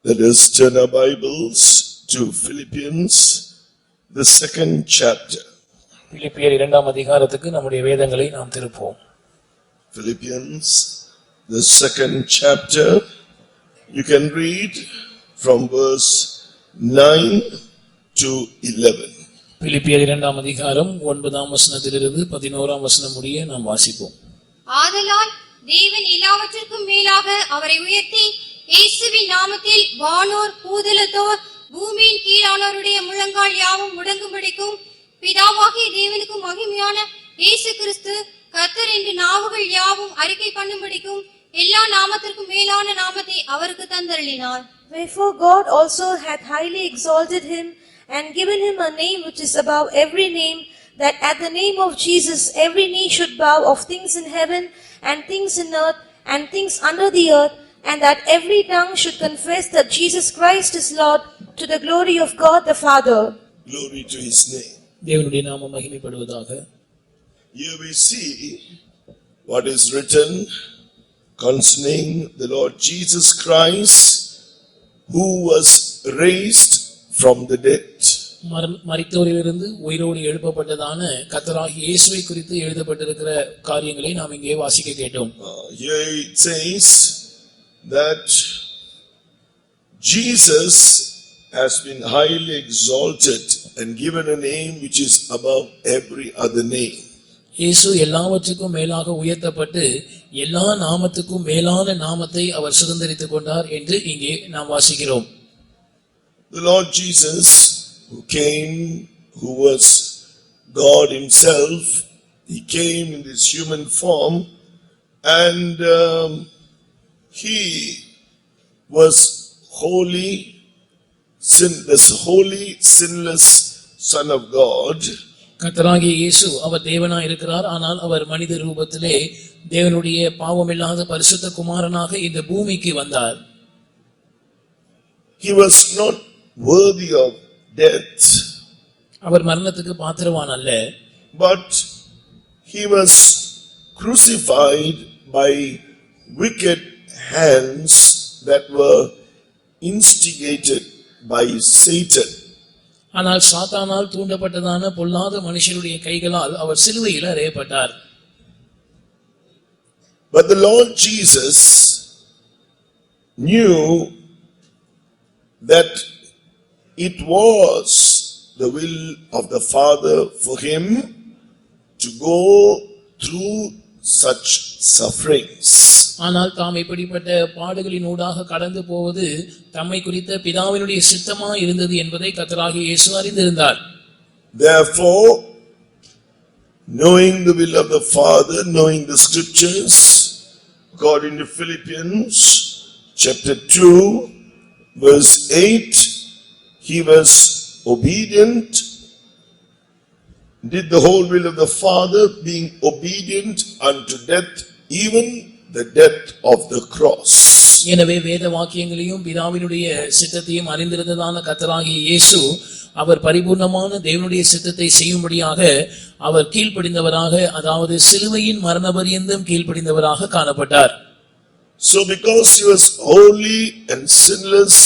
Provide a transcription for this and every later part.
Let us turn our Bibles to Philippians, the 2nd chapter. பிலிப்பியர் 2ஆம் அதிகாரத்துக்கு நம்முடைய வேதங்களை நாம் திருப்புவோம். Philippians, the 2nd chapter. You can read from verse 9 to 11. பிலிப்பியர் 2ஆம் அதிகாரம் 9ஆம் வசனத்திலிருந்து 11ஆம் வசனம் முடிய நாம் வாசிப்போம். ஆதலால் தேவன் எல்லாவற்றிற்கும் மேலாக அவரை உயர்த்தி இயேசுவின் நாமத்தில் வானோர் பூதலத்தோர் பூமியின் கீழானோருடைய முழங்கால் யாவும் முடங்கும்படிக்கும் பிதாவாகிய தேவனுக்கும் மகிமையான இயேசு கிறிஸ்து கர்த்தர் என்று நாவுகள் யாவும் அறிக்கை பண்ணும்படிக்கும் எல்லா நாமத்திற்கும் மேலான நாமத்தை அவருக்கு தந்தருளினார். Wherefore God also hath highly exalted him and given him a name which is above every name, that at the name of Jesus every knee should bow of things in heaven and things in earth and things under the earth, and that every tongue should confess that Jesus Christ is Lord, to the glory of God the Father. Glory to his name. தேவனுடைய நாமம் மகிமைப்படுவதாக. Here we see what is written concerning the Lord Jesus Christ, who was raised from the dead. மரித்தோரிலிருந்து உயிரோடு எழுப்பப்பட்டதான கர்த்தராகிய இயேசுவை குறித்து எழுதப்பட்டிருக்கிற காரியங்களை நாம் இங்கே வாசிக்க கேட்டோம். Here it says that Jesus has been highly exalted and given a name which is above every other name. இயேசு எல்லாவற்றுக்கும் மேலாக உயர்த்தப்பட்டு எல்லா நாமத்துக்கும் மேலான நாமத்தை அவர் சுதந்தரித்துக் கொண்டார் என்று இங்கே நாம் வாசிக்கிறோம். The Lord Jesus, who came, who was God himself, he came in this human form, and he was holy, sinless, holy, sinless Son of God. கர்த்தராகிய இயேசு அவர் தேவனாய் இருக்கிறார், ஆனால் அவர் மனித ரூபத்திலே தேவனுடைய பாவமில்லாத பரிசுத்த குமாரனாக இந்த பூமிக்கு வந்தார். He was not worthy of death, அவர் மரணத்துக்கு பாத்திரவான் அல்ல. but he was crucified by wicked hands that were instigated by Satan. ஆனால் சாத்தானால் தூண்டப்பட்டதான பொல்லாத மனுஷருடைய கைகளால் அவர் சிலுவையில் அறையப்பட்டார். But the Lord Jesus knew that it was the will of the Father for him to go through such sufferings. ஆனால் தாம் இப்படிப்பட்ட பாடுகளின் ஊடாக கடந்து போவது தம்மை குறித்த பிதாவினுடைய சித்தமாக இருந்தது என்பதை கர்த்தராகிய இயேசு அறிந்திருந்தார். Therefore, knowing the will of the Father, knowing the scriptures, according to Philippians chapter 2 verse 8, he was obedient, did the whole will of the Father, being obedient unto death, even the death of the cross. எனவே வேத வாக்கியங்களையும் பிதாவினுடைய சித்தத்தையும் அறிந்திருந்ததான கர்த்தராகிய இயேசு அவர் பரிபூர்ணமான தேவனுடைய சித்தத்தை செய்யும்படியாக அவர் கீழ்ப்படிந்தவராக, அதாவது சிலுவையின் மரண பரியந்தம் கீழ்ப்படிந்தவராக காணப்பட்டார். So because he was holy and sinless,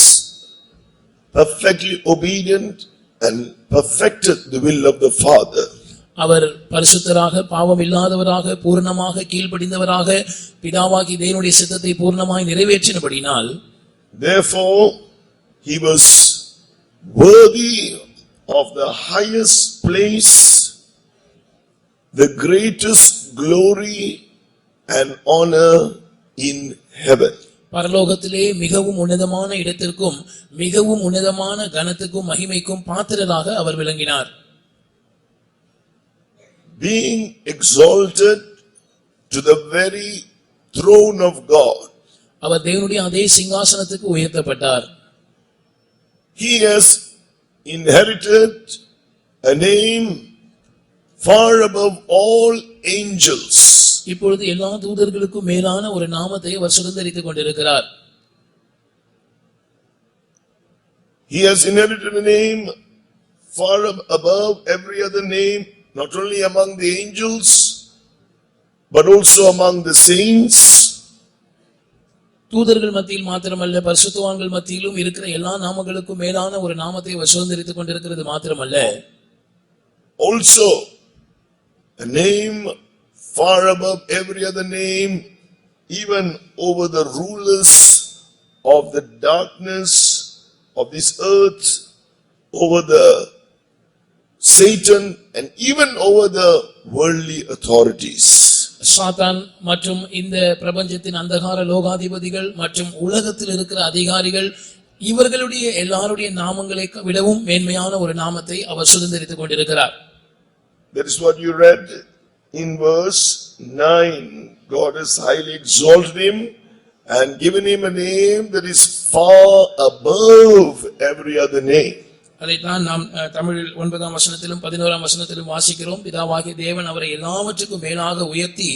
perfectly obedient and perfected the will of the Father, அவர் பரிசுத்தராக, பாவம் இல்லாதவராக, பூர்ணமாக கீழ்ப்படிந்தவராக பிதாவாகி தேவனுடைய சித்தத்தை பூர்ணமாய் நிறைவேற்றினபடினால், therefore he was worthy of the highest place, the greatest glory and honor in heaven. பரலோகத்திலே மிகவும் உன்னதமான இடத்திற்கும் மிகவும் உன்னதமான கனத்துக்கும் மகிமைக்கும் பாத்திரராக அவர் விளங்கினார். Being exalted to the very throne of God, அவர் தேவனுடைய அதே சிங்காசனத்துக்கு உயர்த்தப்பட்டார். he has inherited a name far above all angels. இப்பொழுது எல்லா தூதர்களுக்கும் மேலான ஒரு நாமத்தை அவர் சுதந்தரித்துக் கொண்டிருக்கிறார். He has inherited a name far above every other name, not only among the angels, but also among the saints. தூதர்கள் மத்தியில் மாத்திரமல்ல, பரிசுத்தவான்கள் மத்தியிலும் இருக்கிற எல்லா நாமங்களுக்கும் மேலான ஒரு நாமத்தை அவர் சுதந்திரித்துக் கொண்டிருக்கிறது மாத்திரமல்ல, also a name far above every other name, even over the rulers of the darkness of this earth, over the Satan, and even over the worldly authorities. சாத்தான் மற்றும் இந்த பிரபஞ்சத்தின் அந்தகார லோகாதிபதிகள் மற்றும் உலகத்தில் இருக்கிற அதிகாரிகள், இவர்களுடைய எல்லாருடைய நாமங்களை விடவும் மேன்மையான ஒரு நாமத்தை அவர் சுதந்திரித்துக் கொண்டிருக்கிறார். That is what you read in verse 9. God has highly exalted him and given him a name that is far above every other name. அதைத்தான் நாம் தமிழில் 9ஆம் வசனத்திலும் 11ஆம் வசனத்திலும் வாசிக்கிறோம். பிதாவாகிய தேவன் அவரை எல்லாவற்றுக்கும் மேலாக உயர்த்தி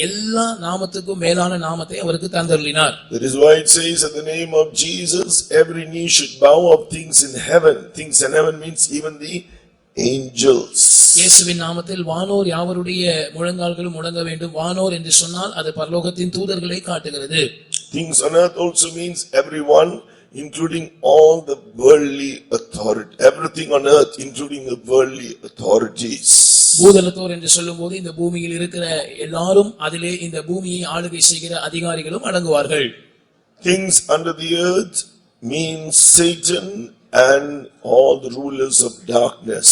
எல்லா நாமத்துக்கும் மேலான நாமத்தை அவருக்கு தந்தருளினார். That is why it says at the name of Jesus every knee should bow of things in heaven. Things in heaven means even the angels. இயேசுவின் நாமத்தில் வானோர் யாவருடைய முழங்கால்களும் முடங்க வேண்டும். வானோர் என்று சொன்னால் அது பரலோகத்தின் தூதர்களை காட்டுகிறது. Things on earth also means everyone, including all the worldly authority, everything on earth including the worldly authorities. பூதலத்தோர் என்று சொல்லும்போது இந்த பூமியில் இருக்கிற எல்லாரும், அதிலே இந்த பூமியை ஆளுகை செய்கிற அதிகாரிகளும் அடங்குவார்கள். Things under the earth means Satan and all the rulers of darkness.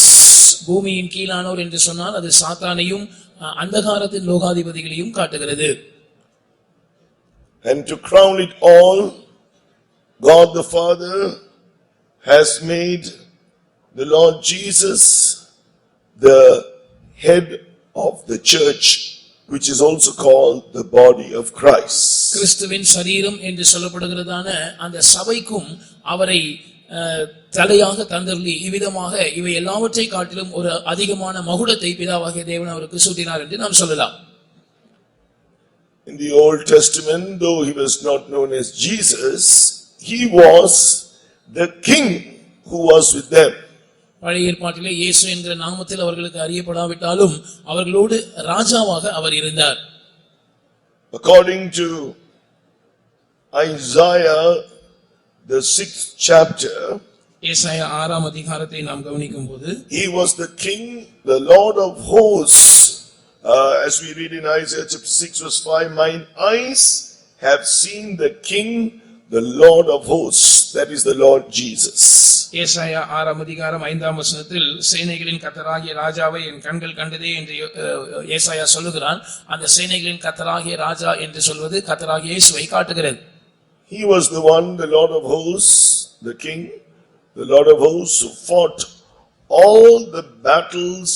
பூமியின் கீழானோர் என்று சொன்னால் அது சாத்தானையும் அந்தகாரத்தின் லோகாதிபதிகளையும் காட்டுகிறது. And to crown it all, God the Father has made the Lord Jesus the head of the church, which is also called the body of Christ. கிறிஸ்துவின் சரீரம் என்று சொல்லப்படுகிறதான அந்த சபைக்கும் அவரை தலையாக தந்தருளி இவ்விதமாக இவை எல்லாவற்றை காட்டிலும் ஒரு அதிகமான மகுடத்தை பிதாவாகிய தேவன் அவருக்கு சூட்டினார் என்று நாம் சொல்லலாம். In the Old Testament, though he was not known as Jesus, he was the king who was with them. பழைய ஏற்பாட்டிலே இயேசு என்கிற நாமத்தில் அவர்களுக்கு அறியப்படாவிட்டாலும் அவர்களோடு ராஜாவாக அவர் இருந்தார். According to Isaiah, the 6th chapter, ஏசாயா 6ஆம் அதிகாரத்தை நாம் கவனிக்கும் போது, he was the king, the Lord of hosts. As we read in Isaiah chapter 6 verse 5, mine eyes have seen the king, the Lord of hosts, that is the Lord Jesus. ஏசாயா 6ஆம் அதிகாரம் 5ஆம் வசனத்தில் சேனைகளின் கர்த்தராகிய ராஜாவை என் கண்கள் கண்டதே என்று ஏசாயா சொல்லுகிறான். அந்த சேனைகளின் கர்த்தராகிய ராஜா என்று சொல்வது கர்த்தராகிய இயேசுவை காட்டுகிறது. He was the one, the Lord of hosts, the king, the Lord of hosts who fought all the battles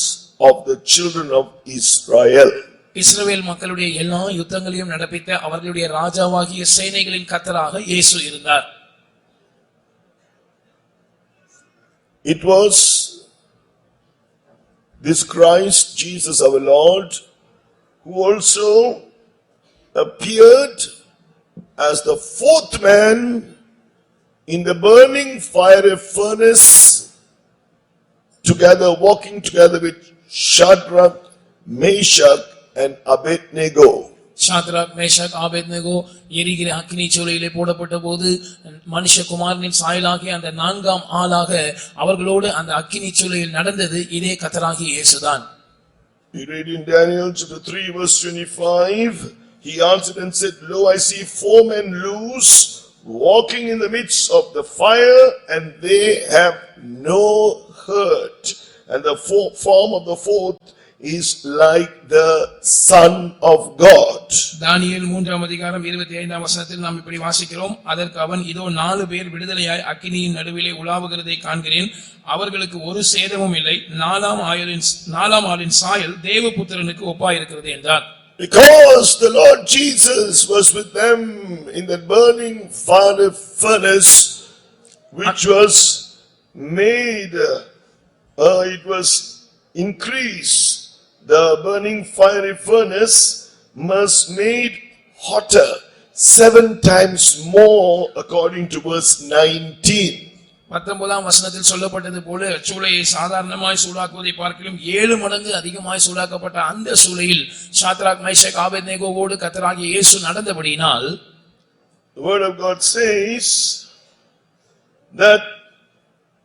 of the children of Israel. இஸ்ரவேல் மக்களுடைய எல்லா யுத்தங்களையும் நடப்பித்த அவர்களுடைய ராஜாவாகிய சேனைகளின் கர்த்தராக இயேசு இருந்தார். It was this Christ Jesus our Lord who also appeared as the fourth man in the burning fiery furnace, together walking together with Shadrach, Meshach and Abednego. Shadrach, Meshach, Abednego எரிகிற அக்கினி சூளையிலே போடப்பட்ட போது மனுஷகுமாரனின் சாயலாகிய அந்த 4ஆம் ஆளாக அவர்களோடு அந்த அக்கினி சூளையில் நடந்தது இதே கர்த்தராகிய இயேசுதான். We read in Daniel chapter 3 verse 25, he answered and said, Lo, I see 4 men loose, walking in the midst of the fire, and they have no hurt. And the form of the fourth is like the Son of God. தானியேல் 3ஆம் அதிகாரம் 25ஆம் வசனத்தில் நாம் இப்படி வாசிக்கிறோம். அதற்கு அவன், இதோ 4 பேர் விடுதலையாய் அக்கினியின் நடுவிலே உலாவுகிறதை காண்கிறேன். அவர்களுக்கு ஒரு சேதமும் இல்லை. 4ஆம் ஆளின் சாயல் தேவபுத்திரனுக்கு ஒப்பாயிருக்கிறது என்றார். Because the Lord Jesus was with them in the burning fiery furnace, which was made, it was increased. The burning fiery furnace was made hotter 7 times more, according to verse 19. 19ஆம் வசனத்தில் சொல்லப்பட்டது போல சூளையை சாதாரணமாய் சூடாக்குவதை பார்க்கிலும் 7 மடங்கு அதிகமாய் சூடாக்கப்பட்ட அந்த சூளையில் ஷாத்ராக், மேஷாக், ஆபேத்நேகோவோடு கர்த்தராகிய இயேசு நடந்தபடியினால், the word of God says that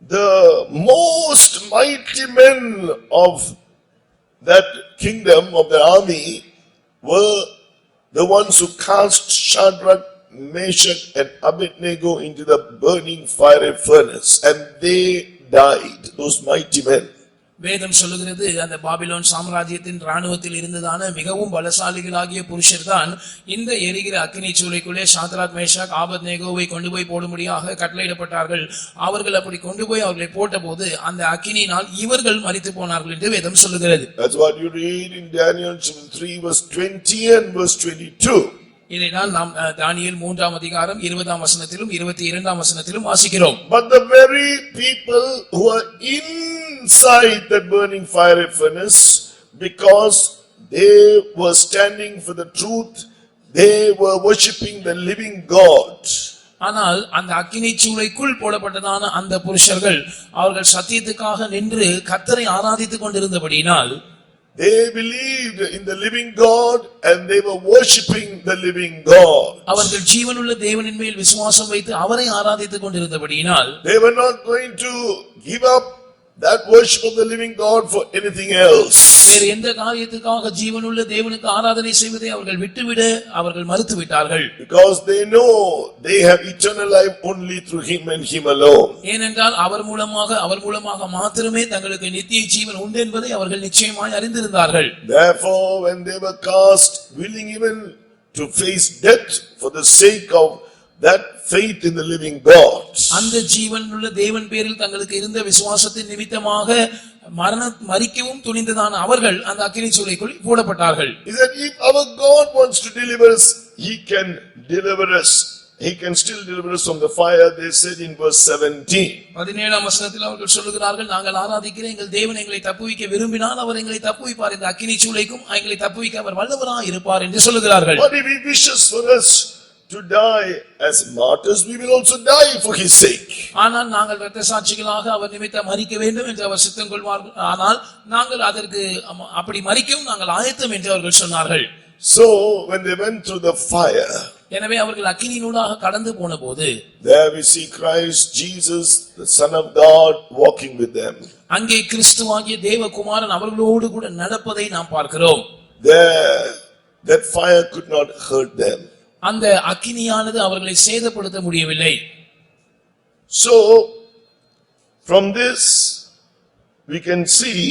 the most mighty men of that kingdom, of the army, were the ones who cast Shadrach, Meshach and Abednego into the burning fiery furnace, and they died, those mighty men. வேதம் சொல்லுகிறது அந்த Babylon சாம்ராஜ்யத்தின் ராணுவத்தில் இருந்ததான மிகவும் பலசாலிகளாகிய புருஷர்தான் இந்த எரிகிற அக்கினி சூளைக்குள்ளே Shadrach Meshach ஆபத்நேகோவை கொண்டு போய் போடும்படியாக கட்டளையிடப்பட்டார்கள். அவர்கள் அப்படி கொண்டு போய் அவர்களை போட்டபோது அந்த அக்கினியினால் இவர்கள் மரித்து போனார்கள் என்று வேதம் சொல்லுகிறது. That's what you read in Daniel chapter 3 verse 20 and verse 22. இதைதான் நாம் தானியேல் 3ஆம் அதிகாரம் 20ஆம் வசனத்திலும் 22ஆம் வசனத்திலும் வாசிக்கிறோம். But the very people who are inside that burning fiery furnace, because they were standing for the truth, they were worshipping the living God. ஆனால் அந்த அக்கினி சூளைக்குள் போடப்பட்டதான அந்த புருஷர்கள் அவர்கள் சத்தியத்துக்காக நின்று கர்த்தரை ஆராதித்துக் கொண்டிருந்தபடியினால் they believed in the living God and they were worshipping the living God. அவர்கள் ஜீவனுள்ள தேவனின் மேல் விசுவாசம் வைத்து அவரை ஆராதித்துக் கொண்டிருந்தபடியினால் they were not going to give up that worship of the living God for anything else. வேறு எந்த காரியத்துக்காக ஜீவனுள்ள தேவனுக்கு ஆராதனை செய்வதை அவர்கள் விட்டுவிட அவர்கள் மறுத்துவிட்டார்கள். Because they know they have eternal life only through him and him alone. ஏனென்றால் அவர் மூலமாக மாத்திரமே தங்களுக்கு நித்திய ஜீவன் உண்டு என்பதை அவர்கள் நிச்சயமாய் அறிந்திருந்தார்கள். Therefore when they were cast, willing even to face death for the sake of that faith in the living God, அந்த ஜீவனுள்ள தேவன் பேரில் தங்களுக்கு இருந்த விசுவாசத்தின் நிமித்தமாக மரிக்கவும் துணிந்ததான அவர்கள் அந்த அக்கினி சூளைக்குள் போடப்பட்டார்கள். He said, if our God wants to deliver us, he can deliver us. He can still deliver us from the fire, they said in verse 17. 17ஆம் வசனத்தில் அவர்கள் சொல்லுகிறார்கள், நாங்கள் ஆராதிக்கிற எங்கள் தேவன் எங்களை தப்புவிக்க விரும்பினால் அவர் எங்களை தப்புவிப்பார், இந்த அக்கினி சூளைக்கும் எங்களை தப்புவிக்க அவர் வல்லவராய் இருப்பார் என்று சொல்லுகிறார்கள். But if he wishes for us to die as martyrs, we will also die for his sake. ஆனால் நாங்கள் இரத்த சாட்சிகளாக அவர் நிமித்தம் மரிக்க வேண்டும் என்று அவர் சித்தம் கொள்வார். ஆனால் நாங்கள் அதற்கு அப்படி மரிக்கவும் நாங்கள் ஆயத்தம் என்று அவர்கள் சொன்னார்கள். So when they went through the fire, எனவே அவர்கள் அக்கினியினூடாக கடந்து போன போது there we see Christ Jesus, the Son of God, walking with them. அங்கே கிறிஸ்துவாகிய தேவகுமாரன் அவர்களோடு கூட நடப்பதை நாம் பார்க்கிறோம். There, that fire could not hurt them. அந்த அக்கினியானது அவர்களை சேதப்படுத்த முடியவில்லை. So from this we can see,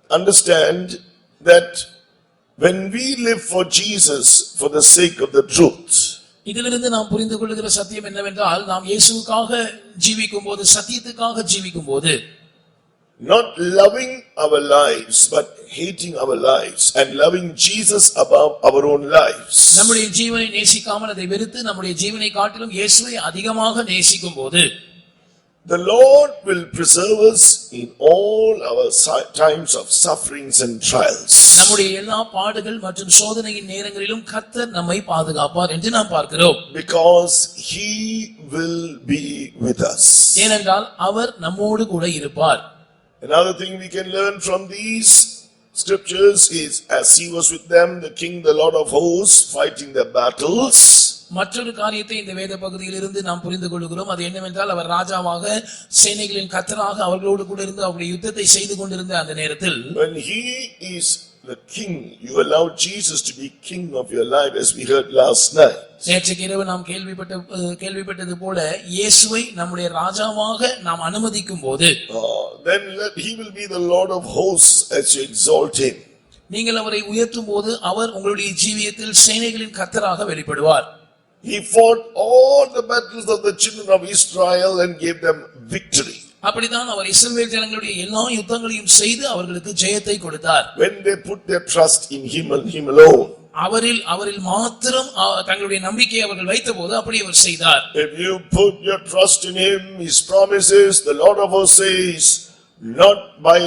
understand that when we live for Jesus for the sake of the truth, இதிலிருந்து நாம் புரிந்து கொள்ளுகிற சத்தியம் என்னவென்றால், நாம் இயேசுவுக்காக ஜீவிக்கும் போது, சத்தியத்துக்காக ஜீவிக்கும் போது, not loving our lives but hating our lives and loving Jesus above our own lives, நம்முடைய ஜீவனை நேசிக்காமல் அதை வெறுத்து நம்முடைய ஜீவனை காட்டிலும் இயேசுவை அதிகமாக நேசிக்கும் போது, the Lord will preserve us in all our times of sufferings and trials. நம்முடைய எல்லா பாடுகள் மற்றும் சோதனையின் நேரங்களிலும் கர்த்தர் நம்மை பாதுகாப்பார் என்று நாம் பார்க்கிறோம். Because he will be with us. ஏனென்றால் அவர் நம்மோடு கூட இருப்பார். Another thing we can learn from these scriptures is, as he was with them, the king, the Lord of hosts, fighting their battles. மற்றொரு காரியத்தை இந்த வேத பகுதியில் இருந்து நாம் புரிந்து கொள்கிறோம். அது என்னவென்றால், அவர் ராஜாவாக சேனைகளின் கர்த்தராக அவர்களோடு கூட இருந்து அவருடைய யுத்தத்தை செய்து கொண்டிருந்த அந்த நேரத்தில், when he is the king, you allow Jesus to be king of your life, as we heard last night. நேற்றைக்கு இரவு நாம் கேள்விப்பட்டது போல இயேசுவை நம்முடைய ராஜாவாக நாம் அனுமதிக்கும் போது, then he will be the Lord of hosts as you exalt him. நீங்கள் அவரை உயர்த்தும் போது அவர் உங்களுடைய ஜீவியத்தில் சேனைகளின் கர்த்தராக வெளிப்படுவார். He fought all the battles of the children of Israel and gave them victory. அப்படிதான் அவர் இஸ்ரவேல் ஜனங்களுடைய எல்லா யுத்தங்களையும் செய்து அவர்களுக்கு ஜெயத்தை கொடுத்தார். When they put their trust in him and him alone. அவரில் மாத்திரம் தங்களுடைய நம்பிக்கையை அவர்கள் வைத்தபோது அப்படி அவர் செய்தார். If you put your trust in him, his promises, the Lord of hosts says, not by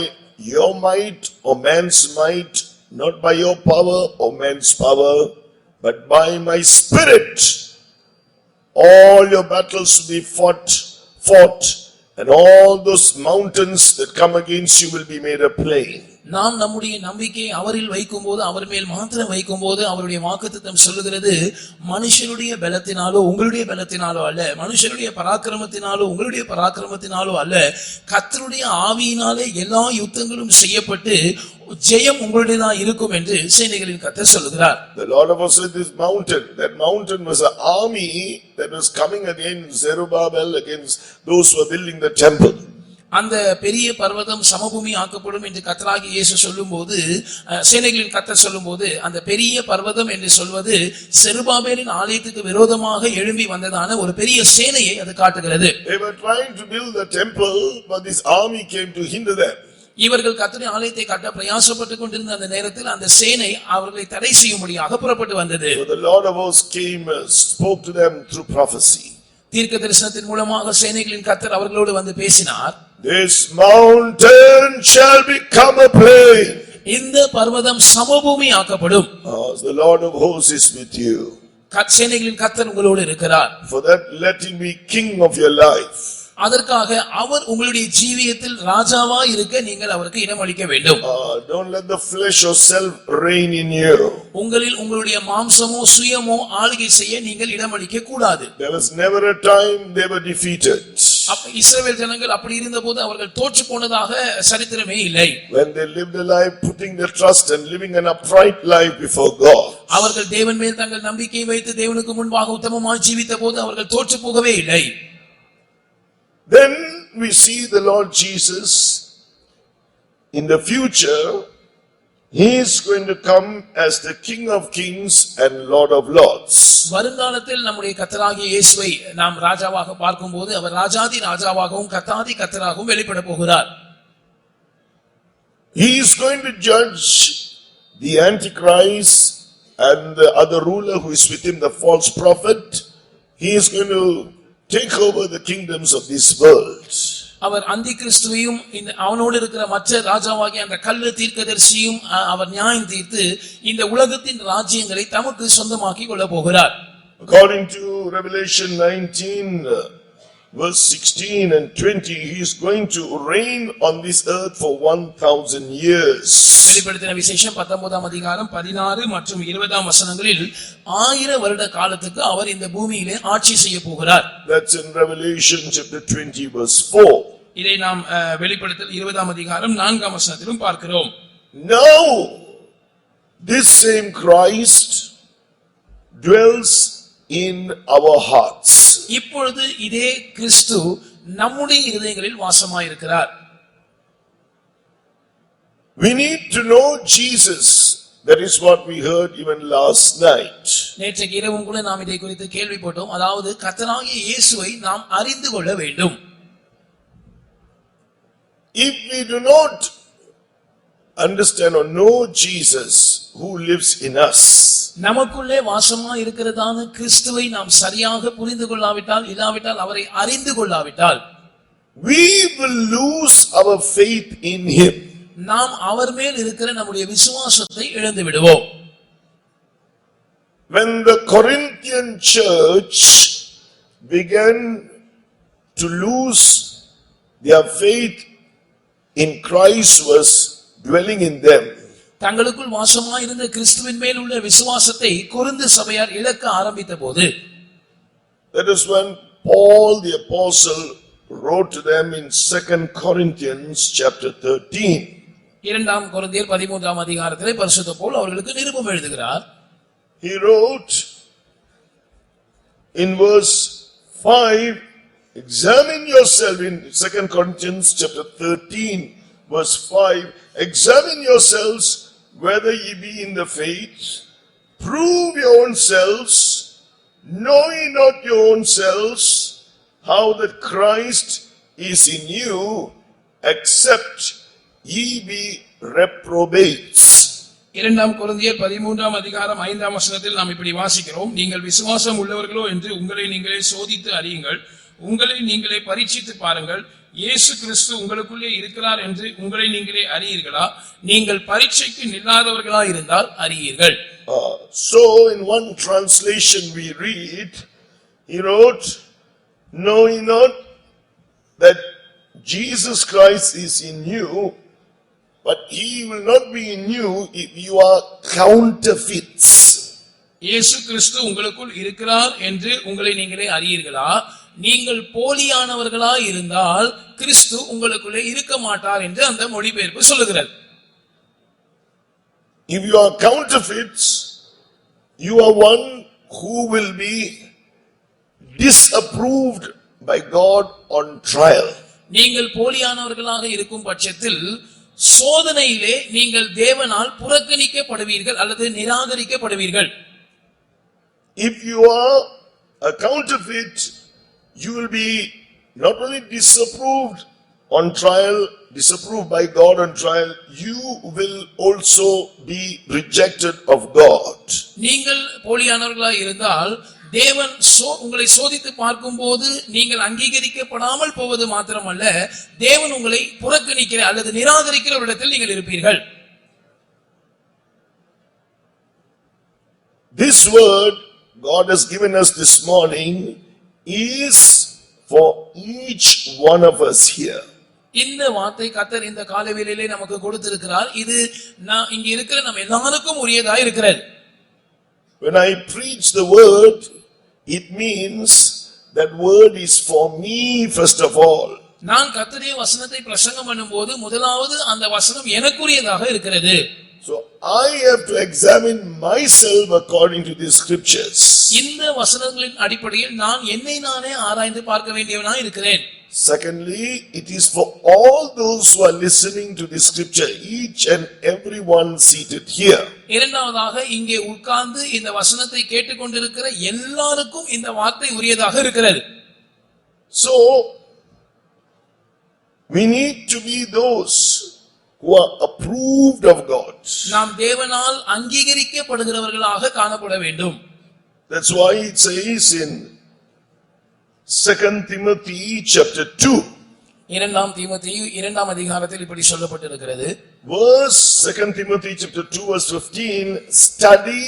your might or man's might, not by your power or man's power, but by my spirit, all your battles will be fought, and all those mountains that come against you will be made a plain. நாம் நம்முடைய நம்பிக்கையை அவரில் வைக்கும்போது, அவர் மேல் மாத்திரம் வைக்கும்போது, அவருடைய வாக்குத்தத்தம் சொல்லுகிறது, மனுஷனுடைய பலத்தினாலோ உங்களுடைய பலத்தினாலோ அல்ல, மனுஷனுடைய பராக்கிரமத்தினாலோ உங்களுடைய பராக்கிரமத்தினாலோ அல்ல, கர்த்தருடைய ஆவியினாலே எல்லா யுத்தங்களும் செய்யப்பட்டு ஜெயம் உங்களுடையதா இருக்கும் என்று சேனைகளின் கர்த்தர் சொல்லுகிறார். The Lord of us this mountain. That mountain was an army that was coming against Zerubbabel, against those who were building the temple. அந்த பெரிய பர்வதம் சமபூமி ஆக்கப்படும் என்று கர்த்தராகிய இயேசு சொல்லும்போது, சேனைகளின் கர்த்தர் சொல்லும்போது, அந்த பெரிய பர்வதம் என்று சொல்வது செருபாபேலின் ஆலயத்துக்கு விரோதமாக எழும்பி வந்ததான ஒரு பெரிய சேனையை அது காட்டுகிறது. They were trying to build the temple, but this army came to hinder them. இவர்கள் கர்த்தருடைய ஆலயத்தை கட்ட பிரயாசப்பட்டுக் கொண்டிருந்த அந்த நேரத்தில் அந்த சேனை அவர்களை தடை செய்யும்படியாக புறப்பட்டு வந்தது. So the Lord of hosts came, spoke to them through prophecy. தீர்க்க தரிசனத்தின் மூலமாக சேனைகளின் கர்த்தர் அவர்களோடு வந்து பேசினார். This mountain shall become a plain. இந்த பர்வதம் சமபூமி ஆக்கப்படும். The Lord of hosts is with you. சேனைகளின் கர்த்தர் உங்களோடு இருக்கிறார். For that let him be king of your life. அதற்காக அவர் உங்களுடைய ஜீவியத்தில் ராஜாவா இருக்க நீங்கள் அவருக்கு இடமளிக்க வேண்டும். Don't let the flesh or self reign in you. உங்களில் உங்களுடைய மாம்சமோ சுயமோ ஆளுகை செய்ய நீங்கள் இடமளிக்க கூடாது. There was never a time they were defeated. இஸ்ரவேல் ஜனங்கள் அப்படி இருந்தபோது அவர்கள் தோற்று போனதாக சரித்திரமே இல்லை. When they lived a life putting their trust and living an upright life before God. அவர்கள் தேவன் மேல் தங்கள் நம்பிக்கை வைத்து தேவனுக்கு முன்பாக உத்தமமாய் ஜீவித்த போது அவர்கள் தோற்று போகவே இல்லை. Then we see the Lord Jesus in the future. He is going to come as the King of Kings and Lord of Lords. வருங்காலத்தில் நம்முடைய கர்த்தராகிய இயேசுவை நாம் ராஜாவாக பார்க்கும்போது அவர் ராஜாதி ராஜாவாகவும் கர்த்தாதி கர்த்தராகவும் வெளிப்பட போகிறார். He is going to judge the Antichrist and the other ruler who is with him, the false prophet. He is going to take over the kingdoms of this world. அவர் அந்தி கிறிஸ்துவையும் அவனோடு இருக்கிற மற்ற ராஜாவாகிய அந்த கள்ள தீர்க்கதரிசியும் அவர் நியாயம் தீர்த்து இந்த உலகத்தின் ராஜ்யங்களை தமக்கு சொந்தமாக்கி கொள்ள போகிறார். According to Revelation 19 verse 16 and 20, he is going to reign on this earth for 1000 years. வெளிப்படுத்தின விசேஷம் 19ஆம் அதிகாரம் 16 மற்றும் 20ஆம் வசனங்களில் 1000 வருட காலத்துக்கு அவர் இந்த பூமியிலே ஆட்சி செய்ய போகிறார். That's in Revelation chapter 20 verse 4. இதை நாம் வெளிப்படுத்தல் 20ஆம் அதிகாரம் 4ஆம் வசனத்திலும் பார்க்கிறோம். Now this same Christ dwells in our hearts. இப்பொழுது இதே கிறிஸ்து நம்முடைய இருதயங்களில் வாசமாயிருக்கிறார். We need to know Jesus. That is what we heard even last night. நேற்றைக்கு இரவும் கூட நாம் இதை குறித்து கேள்விப்பட்டோம். அதாவது கர்த்தராகிய இயேசுவை நாம் அறிந்து கொள்ள வேண்டும். If we do not understand or know Jesus who lives in us, நமக்குள்ளே வாசமா இருக்கிறதான கிறிஸ்துவை நாம் சரியாக புரிந்து கொள்ளாவிட்டால், இல்லாவிட்டால் அவரை அறிந்து கொள்ளாவிட்டால், we will lose our faith in him. நாம் அவர் மேல் இருக்கிற நம்முடைய விசுவாசத்தை இழந்து விடுவோம். When the Corinthian church began to lose their faith in Christ was dwelling in them. தங்களுக்குள் வாசமாய் இருந்த கிறிஸ்துவின் மேல் உள்ள விசுவாசத்தை கொரிந்து சபையார் இழக்க ஆரம்பித்த போது, that is when Paul the apostle wrote to them in 2 Corinthians chapter 13. இரண்டாம் கொரிந்தியர் 13ஆம் அதிகாரத்திலே பரிசுத்த பவுல் அவர்களுக்கு நிருபம் எழுதுகிறார். He wrote in verse 5, examine yourself in 2 Corinthians chapter 13 verse 5, examine yourselves whether ye be in the faith, prove your own selves, know ye not your own selves, how that Christ is in you, except ye be reprobates. இரண்டாம் கொரிந்தியர் 13ஆம் அதிகாரம் 5ஆம் வசனத்தில் நாம் இப்படி வாசிக்கிறோம். நீங்கள் விசுவாசம் உள்ளவர்களோ என்று உங்களை நீங்களே சோதித்து அறியுங்கள், உங்களை நீங்களே பரீட்சித்து பாருங்கள், இயேசு கிறிஸ்து உங்களுக்குள்ளே இருக்கிறார் என்று உங்களை நீங்களே அறியீர்களா? நீங்கள் பரீட்சைக்கு நில்லாதவர்களா இருந்தால் அறியீர்கள். So in one translation we read, he wrote, know ye not that Jesus Christ is in you, But he will not be in you if you are counterfeits. இயேசு கிறிஸ்து உங்களுக்குள் இருக்கிறார் என்று உங்களை நீங்களே அறியீர்களா? நீங்கள் போலியானவர்களாய் இருந்தால் கிறிஸ்து உங்களுக்குள்ளே இருக்க மாட்டார் என்று அந்த மொழிபெயர்ப்பு சொல்லுகிறது. If you are counterfeits, you are one who will be disapproved by God on trial. நீங்கள் போலியானவர்களாக இருக்கும் பட்சத்தில் சோதனையிலே நீங்கள் தேவனால் புறக்கணிக்கப்படுவீர்கள் அல்லது நிராகரிக்கப்படுவீர்கள். If you are a counterfeit, you will be not only disapproved on trial, disapproved by God on trial, you will also be rejected of God. நீங்கள் போலியானவர்களாக இருந்தால் தேவன் உங்களை சோதித்து பார்க்கும்போது நீங்கள் அங்கீகரிக்கப்படாமல் போவது மாத்திரமல்ல, தேவன் உங்களை புறக்கணிக்கிற அல்லது நிராகரிக்கிற ஒரு இடத்தில் நீங்கள் இருப்பீர்கள். This word God has given us this morning is for each one of us here. இந்த வார்த்தை கர்த்தர் இந்த காலவேளையிலே நமக்கு கொடுத்திருக்கிறார். இது இங்க இருக்கிற நம்ம எல்லாருக்கும் உரியதா இருக்கிறது. When I preach the word, it means that word is for me first of all. நான் கர்த்தருடைய வசனத்தை பிரசங்கம் பண்ணும்போது முதலாவது அந்த வசனம் எனக்குரியதாக இருக்கிறது. So I have to examine myself according to these scriptures. இந்த வசனங்களின் அடிப்படையில் நான் என்னை நானே ஆராய்ந்து பார்க்க வேண்டியவனாய் இருக்கிறேன். Secondly, it is for all those who are listening to the scripture, each and every one seated here. இரண்டாவதாக இங்கே உட்கார்ந்து இந்த வசனத்தை கேட்டுக்கொண்டிருக்கிற எல்லாருக்கும் இந்த வார்த்தை உரியதாக இருக்கிறது. So we need to be those who are approved of God. நாம் தேவனால் அங்கீகரிக்கப்படுகிறவர்களாக காணப்பட வேண்டும். That's why it says in 2 Timothy chapter 2. இரண்டாம் தீமோத்தேயு இரண்டாம் அதிகாரத்தில் இப்படி சொல்லப்பட்டிருக்கிறது. Verse 2 Timothy chapter 2 verse 15, study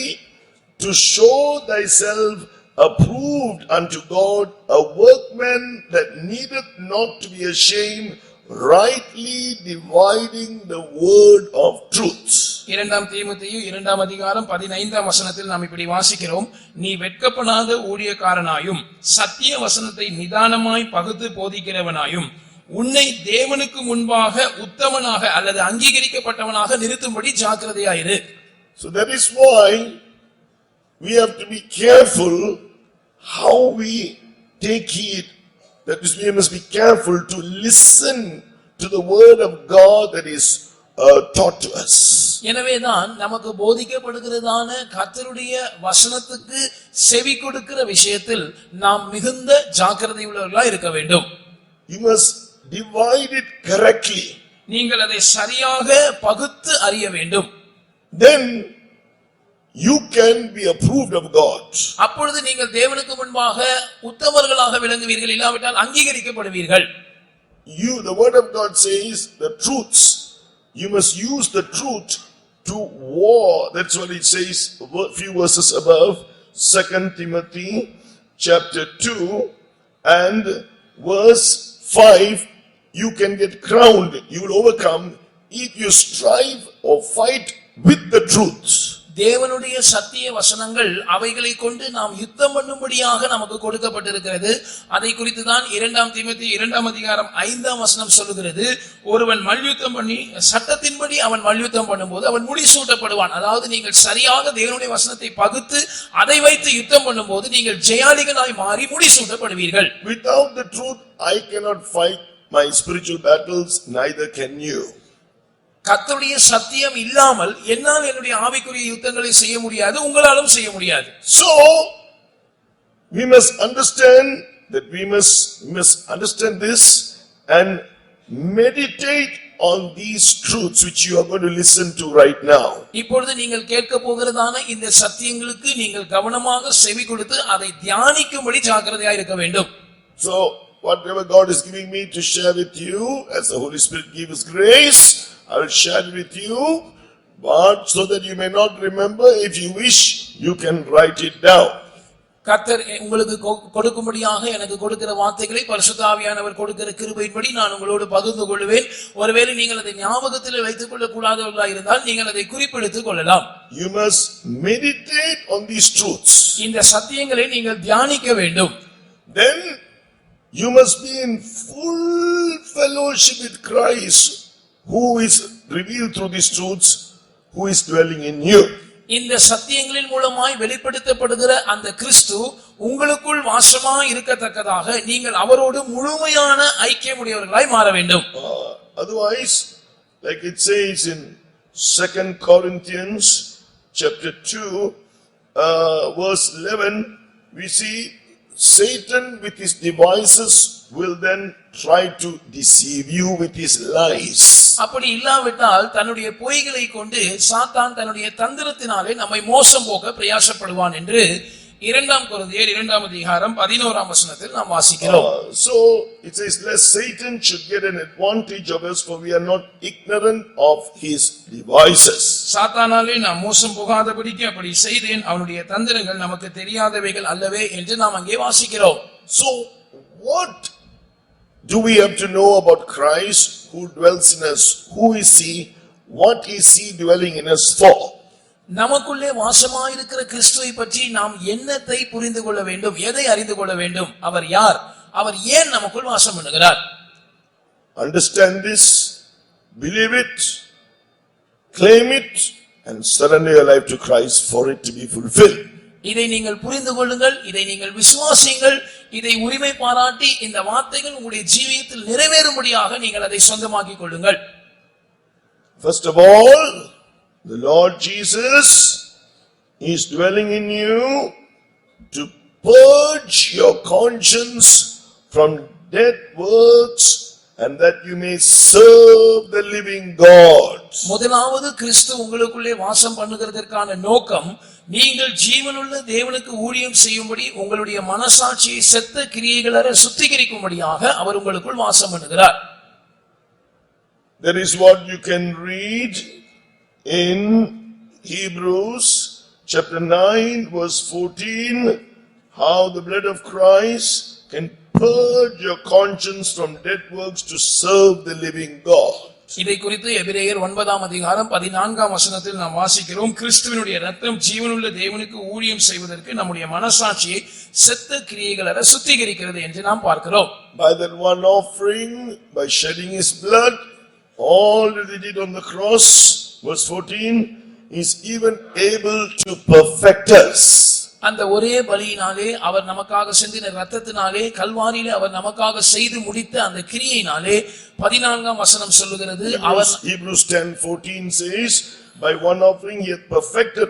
to show thyself approved unto God, a workman that needeth not to be ashamed, rightly dividing the word of truth. இரண்டாம் தீமோத்தேயு இரண்டாம் அதிகாரம் 15ஆம் வசனத்தில் நாம் இப்படி வாசிக்கிறோம். நீ வெட்கப்படாத ஊழியக்காரனாயும் சத்திய வசனத்தை நிதானமாய் பகுத்து போதிக்கிறவனாயும் உன்னை தேவனுக்கு முன்பாக உத்தமனாக அல்லது அங்கீகரிக்கப்பட்டவனாக நிறுத்தும்படி ஜாக்கிரதையாயிரு. So that is why we have to be careful how we take heed. That is, we must be careful to listen to the word of God that is taught to us. எனவேதான் நமக்கு போதிக்கப்படுகிறதான கர்த்தருடைய வசனத்துக்கு செவி கொடுக்கிற விஷயத்தில் நாம் மிகுந்த ஜாக்கிரதை உள்ளவர்களாய் இருக்க வேண்டும். You must divide it correctly. நீங்கள் அதை சரியாக பகுத்து அறிய வேண்டும். Then you can be approved of God. அப்பொழுது நீங்கள் தேவனுக்கு முன்பாக உத்தமர்களாக விளங்குவீர்கள், இல்லாவிட்டால் அங்கீகரிக்கப்படுவீர்கள். The word of God says the truths. You must use the truth to war. That's what it says a few verses above, 2 Timothy chapter 2 and verse 5. You can get crowned, you will overcome if you strive or fight with the truth. தேவனுடைய சத்திய வசனங்கள் அவைகளை கொண்டு நாம் யுத்தம் பண்ணும்படியாக நமக்கு கொடுக்கப்பட்டிருக்கிறது. அதை குறித்து தான் 2 தீமோத்தேயு 2ஆம் அதிகாரம் 5ஆம் வசனம் சொல்லுகிறது. ஒருவன் மல்யுத்தம் பண்ணி சட்டத்தின்படி அவன் மல்யுத்தம் பண்ணும்போது அவன் முடிசூட்டப்படுவான். அதாவது நீங்கள் சரியாக தேவனுடைய வசனத்தை பகுத்து அதை வைத்து யுத்தம் பண்ணும்போது நீங்கள் ஜெயாளிகளாய் மாறி முடிசூட்டப்படுவீர்கள். Without the truth I cannot fight my spiritual battles, neither can you. கர்த்தருடைய சத்தியம் இல்லாமல் என்னால் என்னுடைய ஆவிக்குரிய யுத்தங்களை செய்ய முடியாது, உங்களாலும் செய்ய முடியாது. So we must understand that we must understand this and meditate on these truths which you are going to listen to right now. இப்பொழுது நீங்கள் கேட்க போகிறதான இந்த சத்தியங்களுக்கு நீங்கள் கவனமாக செவி கொடுத்து அதை தியானிக்கும்படி ஜாக்கிரதையாக இருக்க வேண்டும். So whatever God is giving me to share with you, as the Holy Spirit gives grace, I will share it with you, but so that you may not remember, if you wish, you can write it down. கர்த்தர் உங்களுக்கு கொடுக்கும்படியாக எனக்கு கொடுக்கிற வார்த்தைகளை பரிசுத்த ஆவியானவர் கொடுக்கிற கிருபையின்படி நான் உங்களோடு பகிர்ந்து கொள்வேன். ஒருவேளை நீங்கள் அதை ஞாபகத்தில் வைத்துக் கொள்ள கூடாதவர்களாக இருந்தால் நீங்கள் அதை குறிப்பெடுத்துக் கொள்ளலாம். You must meditate on these truths. இந்த சத்தியங்களை நீங்கள் தியானிக்க வேண்டும். Then you must be in full fellowship with Christ, who is revealed through these truths, who is dwelling in you. இந்த சத்தியங்களின் மூலமாய் வெளிப்படுத்தப்படுகிற அந்த கிறிஸ்து உங்களுக்குள் வாசமாய் இருக்கத்தக்கதாக நீங்கள் அவரோடு முழுமையான ஐக்கியமுடையவர்களாய் மாற வேண்டும். Otherwise, like it says in 2 Corinthians chapter 2 verse 11, we see Satan with his devices will then try to deceive you with his lies. அப்படி இல்லாவிட்டால் தன்னுடைய பொய்களை கொண்டு சாத்தான் தன்னுடைய தந்திரத்தினாலே நம்மை மோசம் போக்க பிரயாசப்படுவான் என்று 2 கொரிந்தியர் 2 அதிகாரம் 11ஆம் வசனத்தில் நாம் வாசிக்கிறோம். So it says, lest Satan should get an advantage of us, for we are not ignorant of his devices. சாத்தானாலே நாம் மோசம் போகாதபடிக்கு அப்படி செய்தேன், அவனுடைய தந்திரங்கள் நமக்கு தெரியாதவைகள் அல்லவே என்று நாம் அங்கே வாசிக்கிறோம். So what do we have to know about Christ who dwells in us? Who is he? What is he dwelling in us for? நமக்குள்ளே வாசமாயிருக்கிற கிறிஸ்துவை பற்றி நாம் என்னத்தை புரிந்து கொள்ள வேண்டும், எதை அறிந்து கொள்ள வேண்டும்? அவர் யார்? அவர் ஏன் நமக்குள் வாசம் பண்ணுகிறார்? Understand this, believe it, claim it, and surrender your life to Christ for it to be fulfilled. இதை நீங்கள் புரிந்து கொள்ளுங்கள், இதை நீங்கள் விசுவாசியுங்கள், இதை உரிமை பாராட்டி இந்த வார்த்தைகள் உங்களுடைய ஜீவியத்தில் நிறைவேறும்படியாக நீங்கள் அதை சொந்தமாக்கிக் கொள்ளுங்கள். First of all, the Lord Jesus is dwelling in you to purge your conscience from dead works, and that you may serve the living God. முதலாவது கிறிஸ்து உங்களுக்குள்ளே வாசம் பண்ணுகிறதற்கான நோக்கம், நீங்கள் ஜீவனுள்ள தேவனுக்கு ஊழியம் செய்யும்படி உங்களுடைய மனசாட்சியை செத்த கிரியைகளற சுத்திகரிக்கும்படியாக அவர் உங்களுக்குள் வாசம் பண்ணுகிறார். That is what you can read in Hebrews chapter 9 verse 14, how the blood of Christ can purge your conscience from dead works to serve the living God. இதை குறித்து எபிரேயர் 9ஆம் அதிகாரம் 14ஆம் வசனத்தில் நாம் வாசிக்கிறோம், கிறிஸ்துவினுடைய இரத்தம் ஜீவனுள்ள தேவனுக்கு ஊழியம் செய்வதற்கு நம்முடைய மனசாட்சியை செத்த கிரியைகளற சுத்திகரிக்கிறது என்று நாம் பார்க்கிறோம். By that one offering, by shedding his blood, all that he did on the cross, verse 14, is even able to perfect us. அந்த ஒரே பலியினாலே அவர் நமக்காக சிந்தின இரத்தத்தினாலே கல்வாரியிலே அவர் நமக்காக செய்து முடித்த அந்த கிரியையினாலே 14ஆம் வசனம் சொல்லுகிறது, அவர் Hebrews 10:14 says, by one offering he hath perfected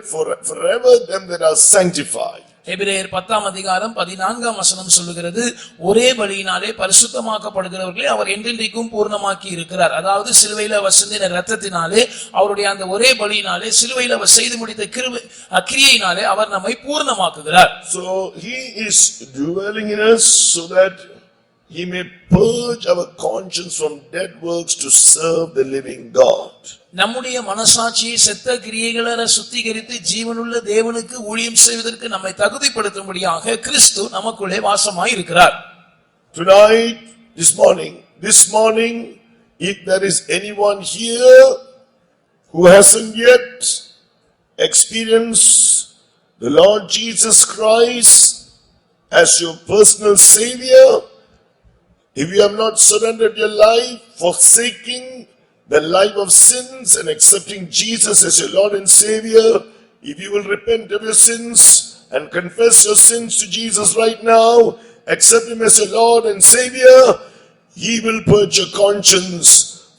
forever them that are sanctified. எபிரேயர் 10ஆம் அதிகாரம் 14ஆம் வசனம் சொல்லுகிறது, ஒரே பலியினாலே பரிசுத்தமாக்கப்படுகிறவர்களை அவர் என்றென்றைக்கும் பூர்ணமாக்கி இருக்கிறார். அதாவது சிலுவையில் அவர் சிந்தின இரத்தத்தினாலே, அவருடைய அந்த ஒரே பலியினாலே, சிலுவையில் அவர் செய்து முடித்த கிரியையினாலே அவர் நம்மை பூர்ணமாக்குகிறார். So he is dwelling in us so that he may purge our conscience from dead works to serve the living God. நம்முடைய மனசாட்சியை செத்த கிரியைகளற சுத்திகரித்து ஜீவனுள்ள தேவனுக்கு ஊழியம் செய்வதற்கு நம்மை தகுதிப்படுத்தும்படியாக கிறிஸ்து நமக்குள்ளே வாசமாய் இருக்கிறார். Tonight, this morning, if there is anyone here who hasn't yet experienced the Lord Jesus Christ as your personal Savior, if you have not surrendered your life, forsaking the life of sins and accepting Jesus as your Lord and Savior, if you will repent of your sins and confess your sins to Jesus right now, accept Him as your Lord and Savior, He will purge your conscience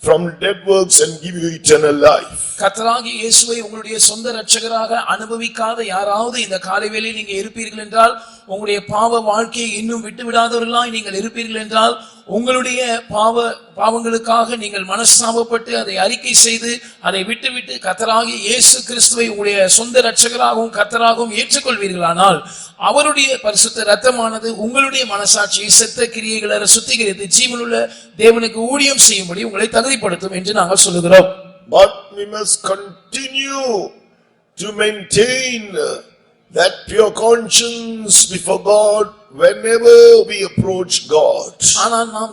from dead works and give you eternal life. கர்த்தராகிய இயேசுவை உங்களுடைய சொந்த இரட்சகராக அனுபவிக்காத யாராவது இந்த காலைவேளையில் நீங்க இருப்பீர்கள் என்றால், உங்களுடைய பாவ வாழ்க்கையை இன்னும் விட்டு விடாதவர்களாய் நீங்கள் இருப்பீர்கள் என்றால், உங்களுடைய பாவங்களுக்காக நீங்கள் மனஸ்தாபப்பட்டு அதை அறிக்கை செய்து அதை விட்டுவிட்டு கர்த்தராகிய இயேசு கிறிஸ்துவை உங்களுடைய சொந்த இரட்சகராகவும் கர்த்தராகவும் ஏற்றுக்கொள்வீர்களானால், அவருடைய பரிசுத்த இரத்தமானது உங்களுடைய மனசாட்சியை செத்த கிரியைகளற சுத்திகரித்து ஜீவனுள்ள தேவனுக்கு ஊழியம் செய்யும்படி உங்களை தகுதிப்படுத்தும் என்று நாங்கள் சொல்லுகிறோம். But we must continue to maintain that pure conscience before God whenever we approach God. ஆனால் நாம்